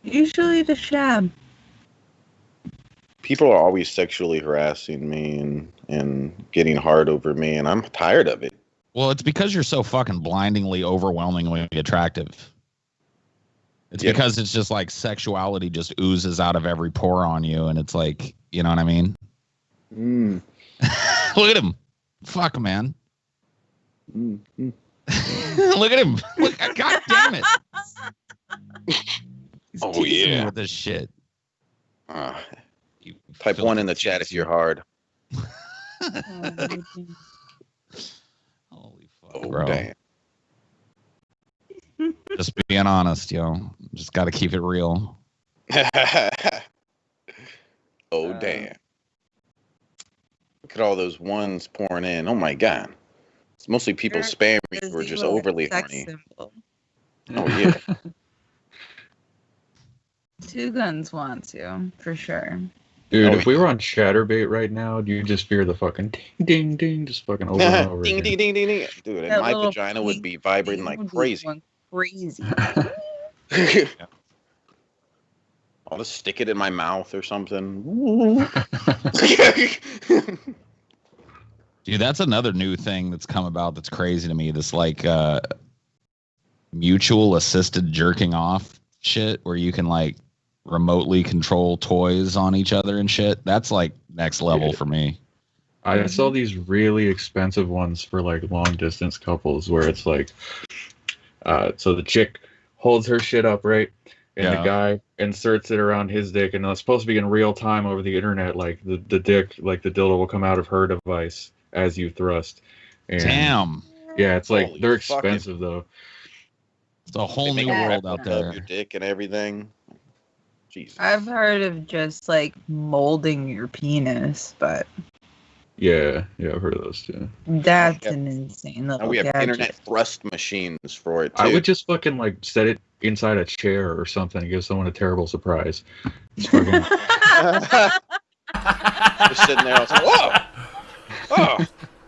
S2: Usually the shab.
S4: People are always sexually harassing me and getting hard over me, and I'm tired of it.
S3: Well, it's because you're so fucking blindingly, overwhelmingly attractive. It's because it's just like sexuality just oozes out of every pore on you, and it's like, you know what I mean? Look at him. Fuck, man. Look at him. Look, God damn it. He's teasing me with this shit.
S4: Type 1 in the chat if you're hard.
S3: Holy fuck,
S4: Oh,
S3: bro.
S4: damn.
S3: Just being honest, just got to keep it real.
S4: Oh, damn. Look at all those ones pouring in. Oh, my God. It's mostly people spamming who are just overly horny.
S2: Symbol.
S4: Oh, yeah.
S2: Two Guns wants you, for sure.
S5: Dude,
S4: Oh,
S5: if we were on Chatterbait right now, do you just fear the fucking ding, ding, ding, just fucking over and over
S4: Ding,
S5: again?
S4: ding, ding, ding, ding. Dude, and
S2: That
S4: my
S2: little
S4: vagina would be vibrating like
S2: Would be
S4: crazy.
S2: going crazy.
S4: I'll just stick it in my mouth or something.
S3: Dude, that's another new thing that's come about that's crazy to me. This like mutual assisted jerking off shit where you can like remotely control toys on each other and shit. That's like next level for me.
S5: I saw these really expensive ones for like long distance couples where it's like, so the chick holds her shit up, right? And the guy inserts it around his dick, and it's supposed to be in real time over the internet. Like the dick, like the dildo will come out of her device as you thrust. And
S3: Damn.
S5: yeah, it's like
S4: Holy
S5: they're
S4: fucking-
S5: expensive though.
S3: It's a whole
S4: They
S3: new
S4: make you
S3: world
S4: wrap
S3: out
S4: up
S3: there.
S4: Your dick and everything. Jesus.
S2: I've heard of just like molding your penis, but
S5: Yeah, I've heard of those too.
S2: that's
S4: Yep.
S2: an insane
S4: And
S2: little
S4: we have
S2: gadget.
S4: internet thrust machines for it too.
S5: I would just fucking like set it inside a chair or something and give someone a terrible surprise. Just fucking,
S4: just sitting there. I was like, whoa, oh,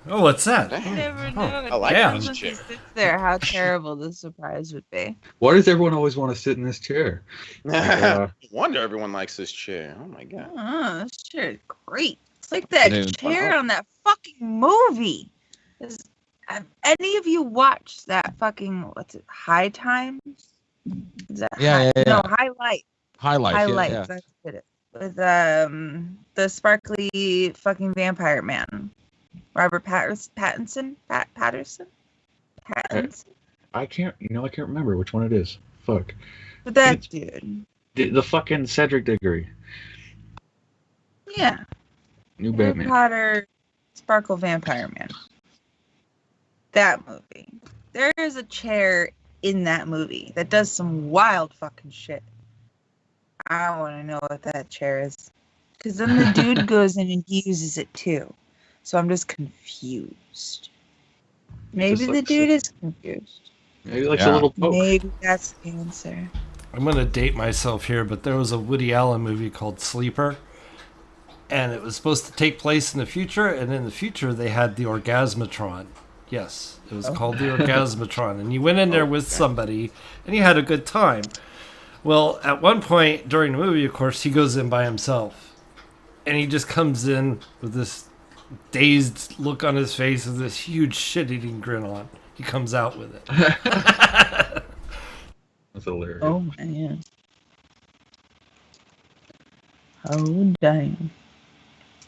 S1: Oh, what's that?
S2: You never know.
S4: I like
S1: Yeah.
S4: this
S2: Once he
S4: chick.
S2: sits there, how terrible the surprise would be.
S5: why does everyone always want to sit in this chair?
S4: No wonder everyone likes this chair. Oh my God.
S2: Oh, this chair is great. It's like that
S3: Dude,
S2: chair on that fucking movie. Have any of you watched that fucking, what's it, High Times? Is that
S3: Yeah,
S2: No, Highlight.
S3: Highlight.
S2: Highlights,
S3: Yeah.
S2: that's what it is. With the sparkly fucking vampire man. Robert Pattinson? Patterson?
S5: I can't remember which one it is. Fuck.
S2: But that
S5: It's-
S2: dude.
S5: The fucking Cedric Diggory.
S2: Yeah.
S5: New
S2: Harry
S5: Batman.
S2: Potter, Sparkle Vampire Man. That movie. There is a chair in that movie that does some wild fucking shit. I want to know what that chair is. Because then the dude goes in and he uses it too. So I'm just confused. Maybe
S5: Just
S2: the
S5: like
S2: dude is confused.
S5: Maybe he likes
S3: Yeah.
S5: a little poke.
S2: Maybe that's the answer.
S1: I'm going to date myself here, but there was a Woody Allen movie called Sleeper, and it was supposed to take place in the future, and in the future they had the Orgasmatron. Yes, it was called the Orgasmatron, and you went in there with somebody, and you had a good time. Well, at one point during the movie, of course, he goes in by himself. And he just comes in with this dazed look on his face and this huge shit-eating grin on. He comes out with it.
S5: That's hilarious.
S2: Oh, man. Oh, dang.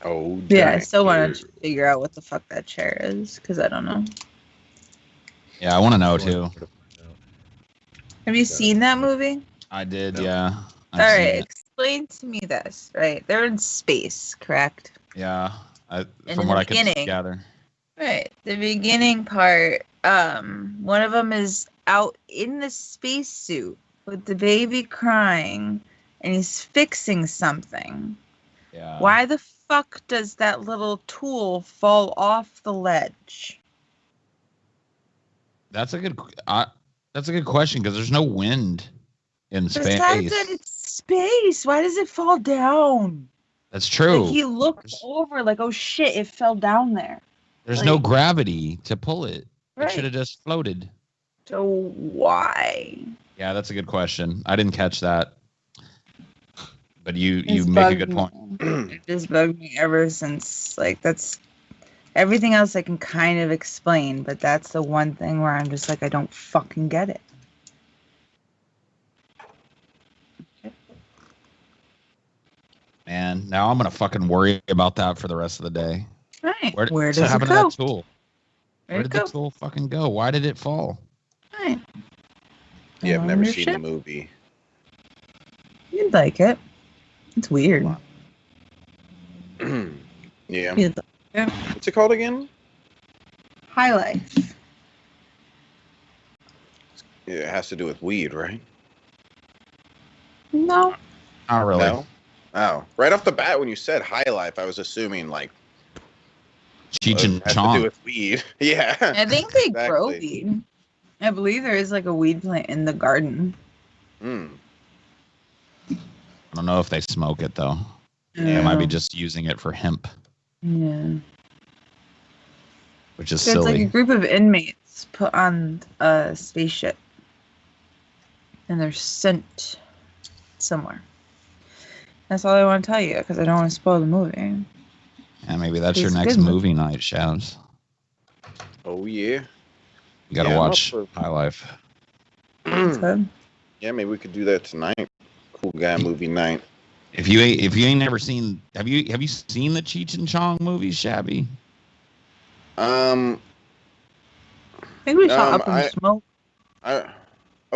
S4: Oh,
S2: Yeah, I
S4: dang.
S2: still want to figure out what the fuck that chair is, because I don't know.
S3: Yeah, I want to know too.
S2: Have you seen that movie?
S3: I did,
S5: No.
S3: yeah.
S2: All right, explain to me this, right? They're in space, correct?
S3: Yeah,
S2: in
S3: from
S2: the
S3: what I could
S2: beginning-
S3: gather.
S2: Right. The beginning part, one of them is out in the spacesuit with the baby crying, and he's fixing something.
S3: Yeah.
S2: Why the fuck does that little tool fall off the ledge?
S3: That's a good question because there's no wind in
S2: The
S3: space.
S2: fact that it's space, why does it fall down?
S3: That's true.
S2: Like he looked over, like, oh shit, it fell down there.
S3: There's no
S2: like-
S3: gravity to pull it.
S2: Right.
S3: It should have just floated.
S2: So why?
S3: Yeah, that's a good question. I didn't catch that. But you
S2: It's
S3: make a
S2: bugged
S3: good
S2: me.
S3: point.
S2: It just bugged me ever since. Like, that's everything else I can kind of explain, but that's the one thing where I'm just like, I don't fucking get it.
S3: Man, now I'm gonna fucking worry about that for the rest of the day.
S2: Right.
S3: Where
S2: Where
S3: what
S2: does it
S3: happened to
S2: go?
S3: that tool? Where
S2: Where'd
S3: did
S2: it
S3: the
S2: go?
S3: tool fucking go? Why did it fall?
S2: Right.
S4: Yeah, I've never seen the
S2: Ownership?
S4: movie.
S2: You'd like it. It's weird.
S4: Yeah.
S2: You'd like it.
S4: What's it called again?
S2: High Life.
S4: Yeah, it has to do with weed, right?
S2: No.
S3: Not really.
S4: No? Oh. Right off the bat, when you said High Life, I was assuming, like,
S3: Cheech and
S4: it has to do
S3: Chong.
S4: with weed. Yeah.
S2: I think they grow
S4: Exactly.
S2: weed. I believe there is like a weed plant in the garden.
S4: Mm.
S3: I don't know if they smoke it though. They
S2: Yeah.
S3: might be just using it for hemp,
S2: Yeah.
S3: which is
S2: So it's like a
S3: silly.
S2: group of inmates put on a spaceship, and they're sent somewhere. That's all I want to tell you because I don't want to spoil the movie.
S3: And maybe that's your
S2: It's a
S3: next
S2: good
S3: movie night, Shabs.
S4: Oh, yeah.
S3: You gotta
S4: Yeah, I'm
S3: watch
S4: up
S3: High Life.
S2: So,
S4: Yeah, maybe we could do that tonight. Cool guy movie night.
S3: If you ain't never seen, have you seen the Cheech and Chong movies, Shabby?
S2: I think we saw Up in
S4: I-
S2: Smoke.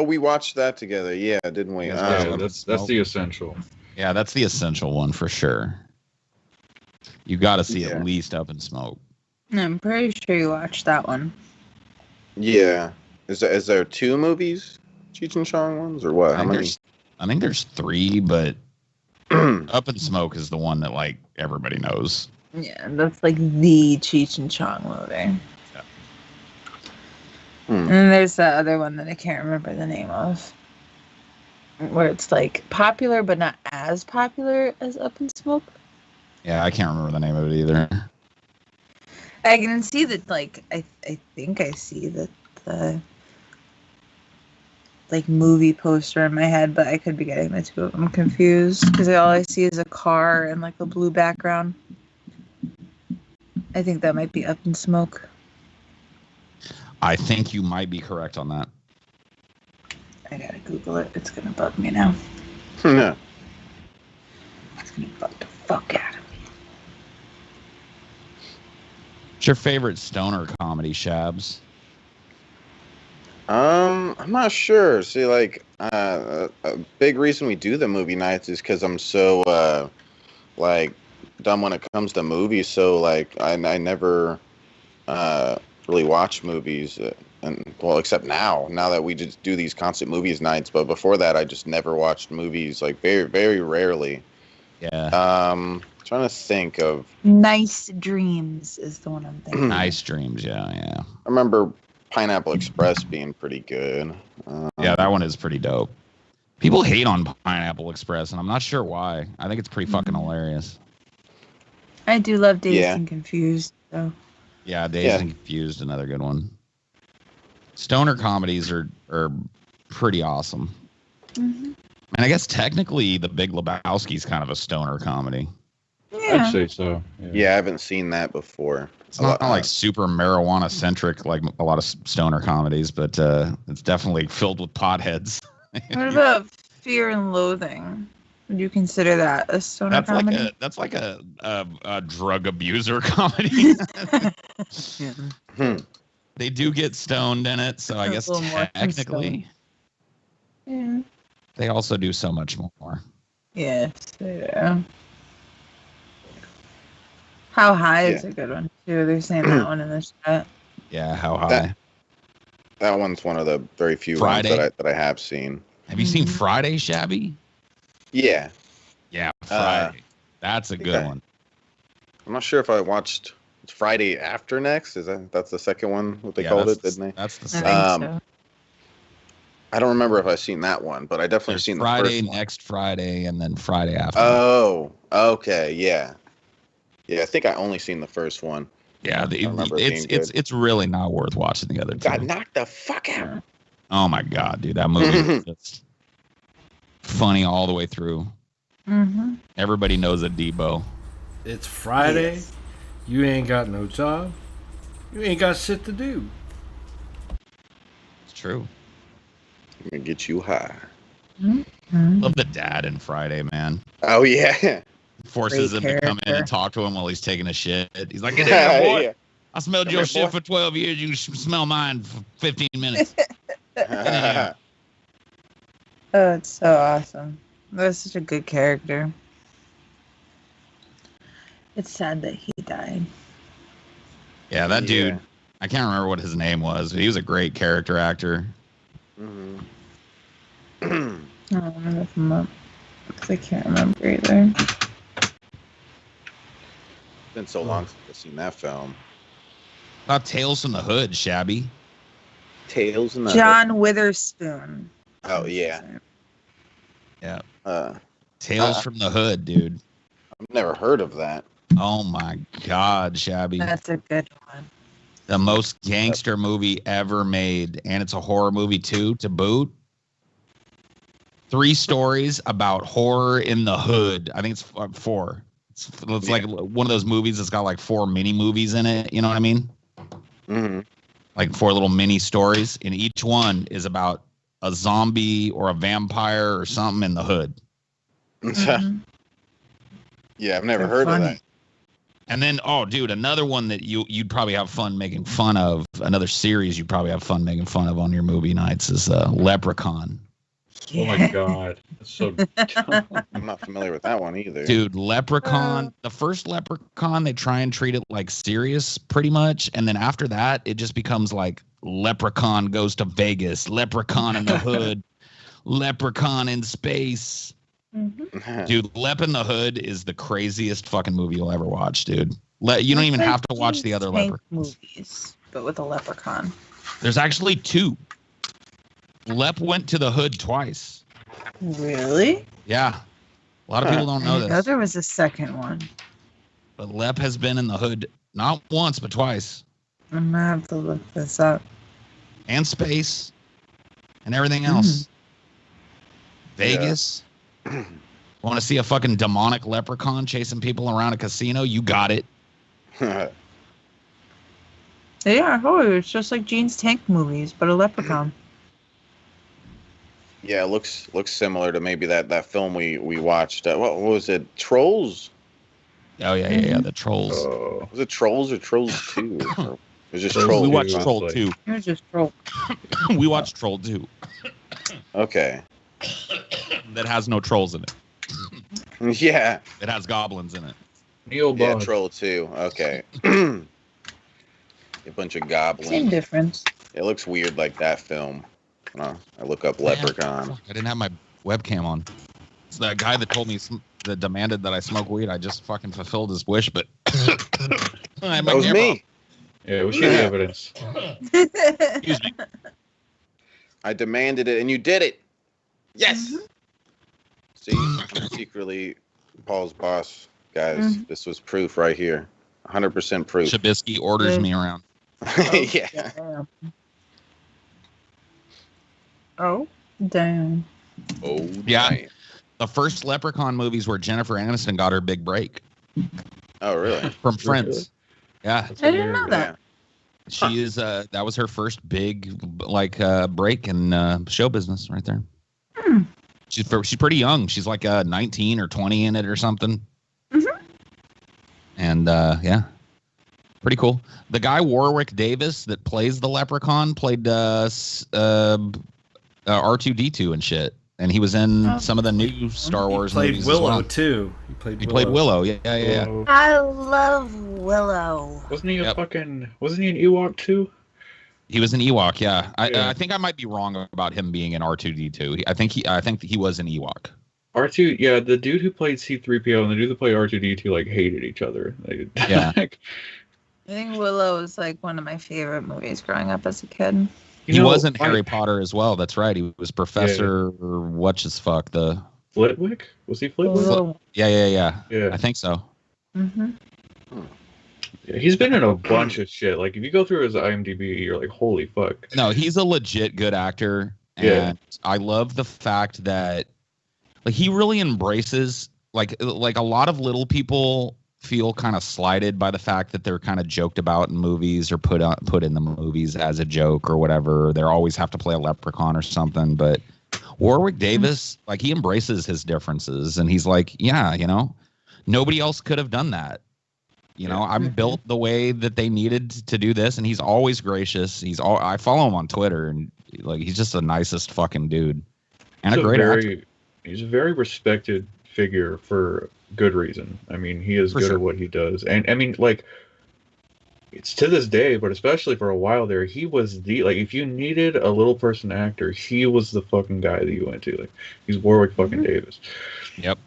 S4: We watched that together. Yeah, didn't we?
S5: Yeah, that's the essential.
S3: Yeah, that's the essential one for sure. You got to see
S4: Yeah.
S3: at least Up in Smoke.
S2: I'm pretty sure you watched that one.
S4: Yeah. Is there two movies? Cheech and Chong ones? Or what? How many?
S3: I think there's 3, but Up in Smoke is the one that like everybody knows.
S2: Yeah, that's like the Cheech and Chong movie.
S4: Hmm.
S2: And then there's the other one that I can't remember the name of. Where it's like popular but not as popular as Up in Smoke.
S3: Yeah, I can't remember the name of it either.
S2: I can see that, like, I think I see the like movie poster in my head, but I could be getting the two of them confused because all I see is a car and like a blue background. I think that might be Up in Smoke.
S3: I think you might be correct on that.
S2: I gotta Google it. It's gonna bug me now.
S4: No.
S2: It's gonna bug the fuck out of me.
S3: What's your favorite stoner comedy, Shabs?
S4: I'm not sure. See, like, a big reason we do the movie nights is because I'm so, like, dumb when it comes to movies. So, like, I never, really watch movies, and well, except now that we just do these constant movies nights. But before that, I just never watched movies, like, very, very rarely.
S3: Yeah.
S4: Trying to think of.
S2: Nice Dreams is the one I'm thinking.
S3: Nice Dreams. Yeah.
S4: I remember Pineapple Express being pretty good.
S3: Yeah, that one is pretty dope. People hate on Pineapple Express, and I'm not sure why. I think it's pretty fucking hilarious.
S2: I do love Dazed
S4: Yeah.
S2: and Confused, though.
S3: Yeah, Dazed
S4: Yeah.
S3: and Confused, another good one. Stoner comedies are pretty awesome.
S2: Mm-hmm.
S3: And I guess technically The Big Lebowski is kind of a stoner comedy.
S2: Yeah.
S5: I'd say so.
S4: Yeah, I haven't seen that before.
S3: It's not like super marijuana centric like a lot of stoner comedies, but it's definitely filled with potheads.
S2: What about Fear and Loathing? Would you consider that a stoner comedy?
S3: That's like a drug abuser comedy.
S2: Yeah.
S3: They do get stoned in it, so I guess technically
S2: Yeah.
S3: they also do so much more.
S2: Yes, they do. How High is a good one too. They're saying that one in the chat.
S3: Yeah, How High.
S4: That one's one of the very few ones that I have seen.
S3: Have you seen Friday, Shabby?
S4: Yeah.
S3: Yeah, Friday. That's a good one.
S4: I'm not sure if I watched Friday After Next. That's the second one? What they called it, didn't they?
S3: That's the
S2: I
S3: second.
S2: think so.
S4: I don't remember if I've seen that one, but I definitely seen the
S3: Friday,
S4: first one.
S3: next Friday, and then Friday after.
S4: Oh, okay, yeah. Yeah, I think I only seen the first one.
S3: Yeah, it's really not worth watching the other two.
S4: Got knocked the fuck out.
S3: Oh my god, dude, that movie is just funny all the way through.
S2: Mm-hmm.
S3: Everybody knows a Debo.
S1: It's Friday. Yes. You ain't got no job. You ain't got shit to do.
S3: It's true.
S4: I'm gonna get you high.
S2: Mm-hmm.
S3: Love the dad in Friday, man.
S4: Oh yeah.
S3: Forces him to come in and talk to him while he's taking a shit. He's like, "Get in here, boy. Yeah. I smelled your shit for 12 years. You smell mine for 15 minutes."
S2: Oh, it's so awesome. That's such a good character. It's sad that he died.
S3: Yeah, that dude, I can't remember what his name was, but he was a great character actor.
S4: Mm-hmm.
S2: I don't want to look him up because I can't remember either.
S4: It's been so long since I've seen that film.
S3: About Tales from the Hood, Shabby.
S4: Tales in the
S2: John Witherspoon.
S4: Oh yeah.
S3: Yeah. Tales from the Hood, dude.
S4: I've never heard of that.
S3: Oh my God, Shabby.
S2: That's a good one.
S3: The most gangster movie ever made, and it's a horror movie too, to boot. 3 stories about horror in the hood. I think it's 4. It's like one of those movies that's got like 4 mini movies in it. You know what I mean?
S4: Mm-hmm.
S3: Like 4 little mini stories, and each one is about a zombie or a vampire or something in the hood.
S2: Mm-hmm.
S4: Yeah, I've never heard of that.
S3: And then, oh, dude, another one that you'd probably have fun making fun of. Another series you'd probably have fun making fun of on your movie nights is Leprechaun.
S5: Oh my God, that's so.
S4: I'm not familiar with that one either.
S3: Dude, Leprechaun. The first Leprechaun, they try and treat it like serious, pretty much, and then after that, it just becomes like Leprechaun goes to Vegas, Leprechaun in the hood, Leprechaun in space.
S2: Mm-hmm.
S3: Dude, Lep in the Hood is the craziest fucking movie you'll ever watch, dude. You don't even have to watch the other Leprechauns.
S2: Movies, but with a leprechaun.
S3: There's actually 2. Lep went to the hood twice.
S2: Really?
S3: Yeah. A lot of people don't know this.
S2: I know there was a second one.
S3: But Lep has been in the hood not once, but twice.
S2: I'm gonna have to look this up.
S3: And space. And everything else. Vegas. Want to see a fucking demonic leprechaun chasing people around a casino? You got it.
S2: Yeah, it's just like Gene's Tank movies, but a leprechaun.
S4: Yeah, it looks similar to maybe that film we watched. What was it? Trolls?
S3: Oh yeah, the Trolls.
S4: Was it Trolls or Trolls 2? It was just Trolls.
S3: We watched Troll 2.
S2: It was just Troll.
S3: We watched Troll 2.
S4: Okay.
S3: That has no trolls in it.
S4: Yeah.
S3: It has goblins in it.
S4: Yeah, Troll 2. Okay. A bunch of goblins.
S2: Same difference.
S4: It looks weird like that film. I look up Leprechaun.
S3: I didn't have my webcam on. It's that guy that told me that demanded that I smoke weed. I just fucking fulfilled his wish, but
S4: that was me.
S5: Yeah, we see the evidence.
S3: Excuse me.
S4: I demanded it, and you did it. Yes. See, I'm secretly Paul's boss, guys. This was proof right here. 100% proof.
S3: Shabisky orders me around.
S4: Yeah.
S2: Oh, damn.
S4: Oh,
S3: Yeah.
S4: nice.
S3: The first Leprechaun movies where Jennifer Aniston got her big break
S4: Oh, really?
S3: from Friends. Yeah.
S5: That's
S2: I didn't know
S5: hilarious.
S2: that.
S3: She is that was her first big break in show business right there.
S2: Hmm.
S3: She's pretty young. She's like 19 or 20 in it or something.
S2: Mhm.
S3: And yeah, pretty cool. The guy Warwick Davis that plays the Leprechaun played R2D2 and shit. And he was in some of the new Star Wars
S1: Played
S3: movies
S1: Willow
S3: as well.
S1: too.
S3: He played Willow. Yeah.
S5: Whoa.
S2: I love Willow.
S5: Wasn't he
S3: Yep.
S5: Wasn't he an Ewok too?
S3: He was an Ewok. Yeah.
S5: Yeah.
S3: I think I might be wrong about him being in R2D2. I think he was an Ewok.
S5: R2, yeah, the dude who played C-3PO and the dude who played R2D2 like hated each other.
S3: Yeah.
S2: I think Willow was like one of my favorite movies growing up as a kid.
S3: He was in Harry Potter as well. That's right. He was Professor What's-his-fuck.
S5: Flitwick? Was he Flitwick?
S2: Willow.
S3: Yeah.
S5: Yeah.
S3: I think so.
S2: Mm-hmm.
S5: Yeah, he's been in a bunch of shit. Like, if you go through his IMDb, you're like, holy fuck.
S3: No, he's a legit good actor. And
S5: Yeah.
S3: I love the fact that like he really embraces like a lot of little people feel kind of slighted by the fact that they're kind of joked about in movies or put in the movies as a joke or whatever. They always have to play a leprechaun or something. But Warwick Davis, like he embraces his differences and he's like, yeah, you know, nobody else could have done that. You know, I'm built the way that they needed to do this, and he's always gracious. I follow him on Twitter, and like he's just the nicest fucking dude, and a great actor.
S5: He's a very respected figure for good reason. I mean, he is good at what he does, and I mean, like, it's to this day, but especially for a while there, he was if you needed a little person actor, he was the fucking guy that you went to. Like, he's Warwick fucking Davis.
S3: Yep.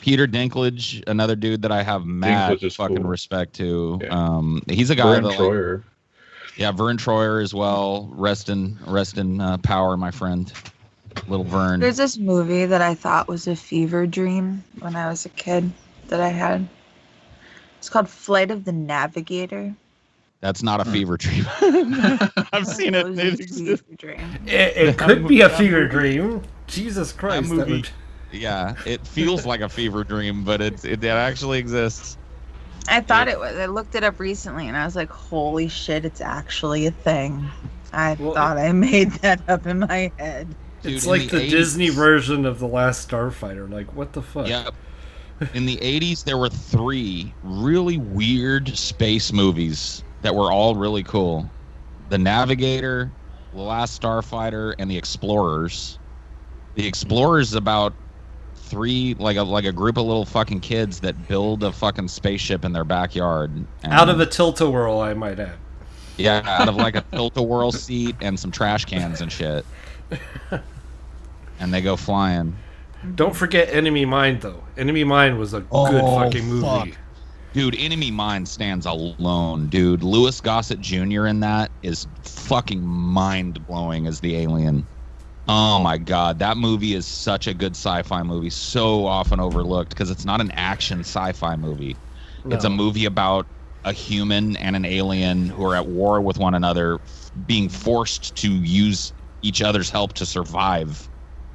S3: Peter Dinklage, another dude that I have mad fucking respect to.
S5: Yeah.
S3: He's a guy
S5: Vern Troyer.
S3: Vern Troyer as well. Rest in power, my friend. Little Vern.
S2: There's this movie that I thought was a fever dream when I was a kid that I had. It's called Flight of the Navigator.
S3: That's not a fever dream. I've seen it. It exists.
S1: It could be a fever dream. Jesus Christ.
S3: That movie. Yeah, it feels like a fever dream, but it actually exists.
S2: I thought it was. I looked it up recently, and I was like, "Holy shit! It's actually a thing." I thought I made that up in my head.
S1: Dude, it's like the 80s, Disney version of The Last Starfighter. Like, what the fuck?
S3: Yep. In the 80s, there were 3 really weird space movies that were all really cool: The Navigator, The Last Starfighter, and The Explorers. The Explorers is about 3 like a group of little fucking kids that build a fucking spaceship in their backyard.
S1: Out of a tilt-a-whirl, I might add.
S3: Yeah, out of like a tilt-a-whirl seat and some trash cans and shit. And they go flying.
S1: Don't forget Enemy Mine, though. Enemy Mine was a good fucking movie. Fuck.
S3: Dude, Enemy Mine stands alone, dude. Louis Gossett Jr. in that is fucking mind-blowing as the alien. Oh my god, that movie is such a good sci-fi movie, so often overlooked because it's not an action sci-fi movie. No. It's a movie about a human and an alien who are at war with one another, being forced to use each other's help to survive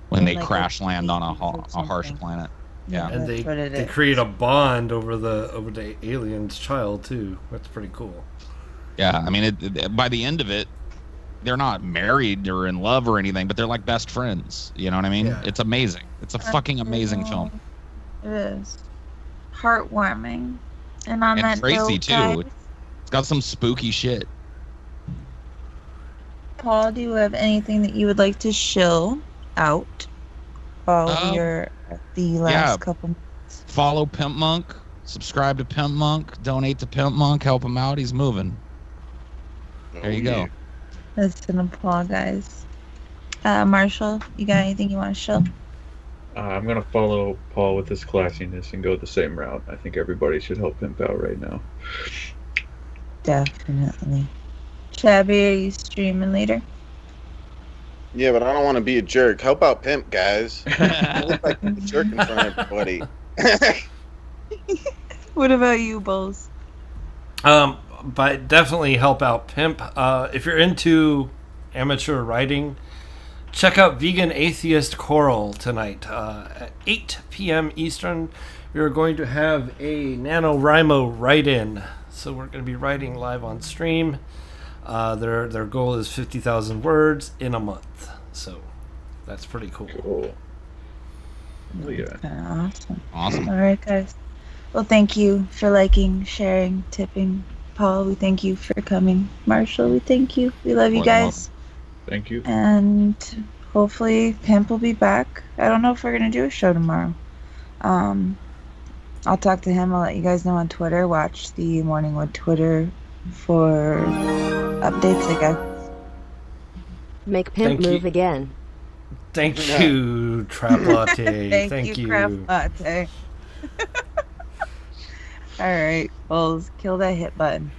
S3: when they crash land on a harsh planet. Yeah,
S1: and they create a bond over the alien's child too. That's pretty cool.
S3: Yeah, I mean, by the end of it, they're not married or in love or anything, but they're like best friends. You know what I mean? Yeah. It's amazing. It's a fucking amazing film.
S2: It is heartwarming, and that
S3: crazy too.
S2: Guys,
S3: it's got some spooky shit.
S2: Paul, do you have anything that you would like to shill out? The last couple months.
S3: Follow Pimpmunk. Subscribe to Pimpmunk. Donate to Pimpmunk. Help him out. He's moving. There you go.
S2: Listen to Paul, guys. Marshall, you got anything you want to show?
S5: I'm going to follow Paul with his classiness and go the same route. I think everybody should help Pimp out right now.
S2: Definitely. Shabby, are you streaming later?
S4: Yeah, but I don't want to be a jerk. Help out Pimp, guys. I look like a jerk in front of everybody.
S2: What about you, Bowles?
S1: But definitely help out Pimp. If you're into amateur writing, check out Vegan Atheist Choral tonight at 8 p.m. Eastern. We are going to have a NaNoWriMo write-in. So we're going to be writing live on stream. Their goal is 50,000 words in a month. So that's pretty cool.
S5: Cool. Oh, yeah.
S2: Awesome.
S3: Awesome.
S2: All right, guys. Well, thank you for liking, sharing, tipping. Paul, we thank you for coming. Marshall, we thank you. We love you guys.
S5: Thank you.
S2: And hopefully Pimp will be back. I don't know if we're going to do a show tomorrow. I'll talk to him. I'll let you guys know on Twitter. Watch the Morningwood Twitter for updates, I guess.
S6: Make Pimp move again.
S1: Thank you, Trap Latte.
S2: Thank you, Trap Latte. All right, Bulls, kill that hit button.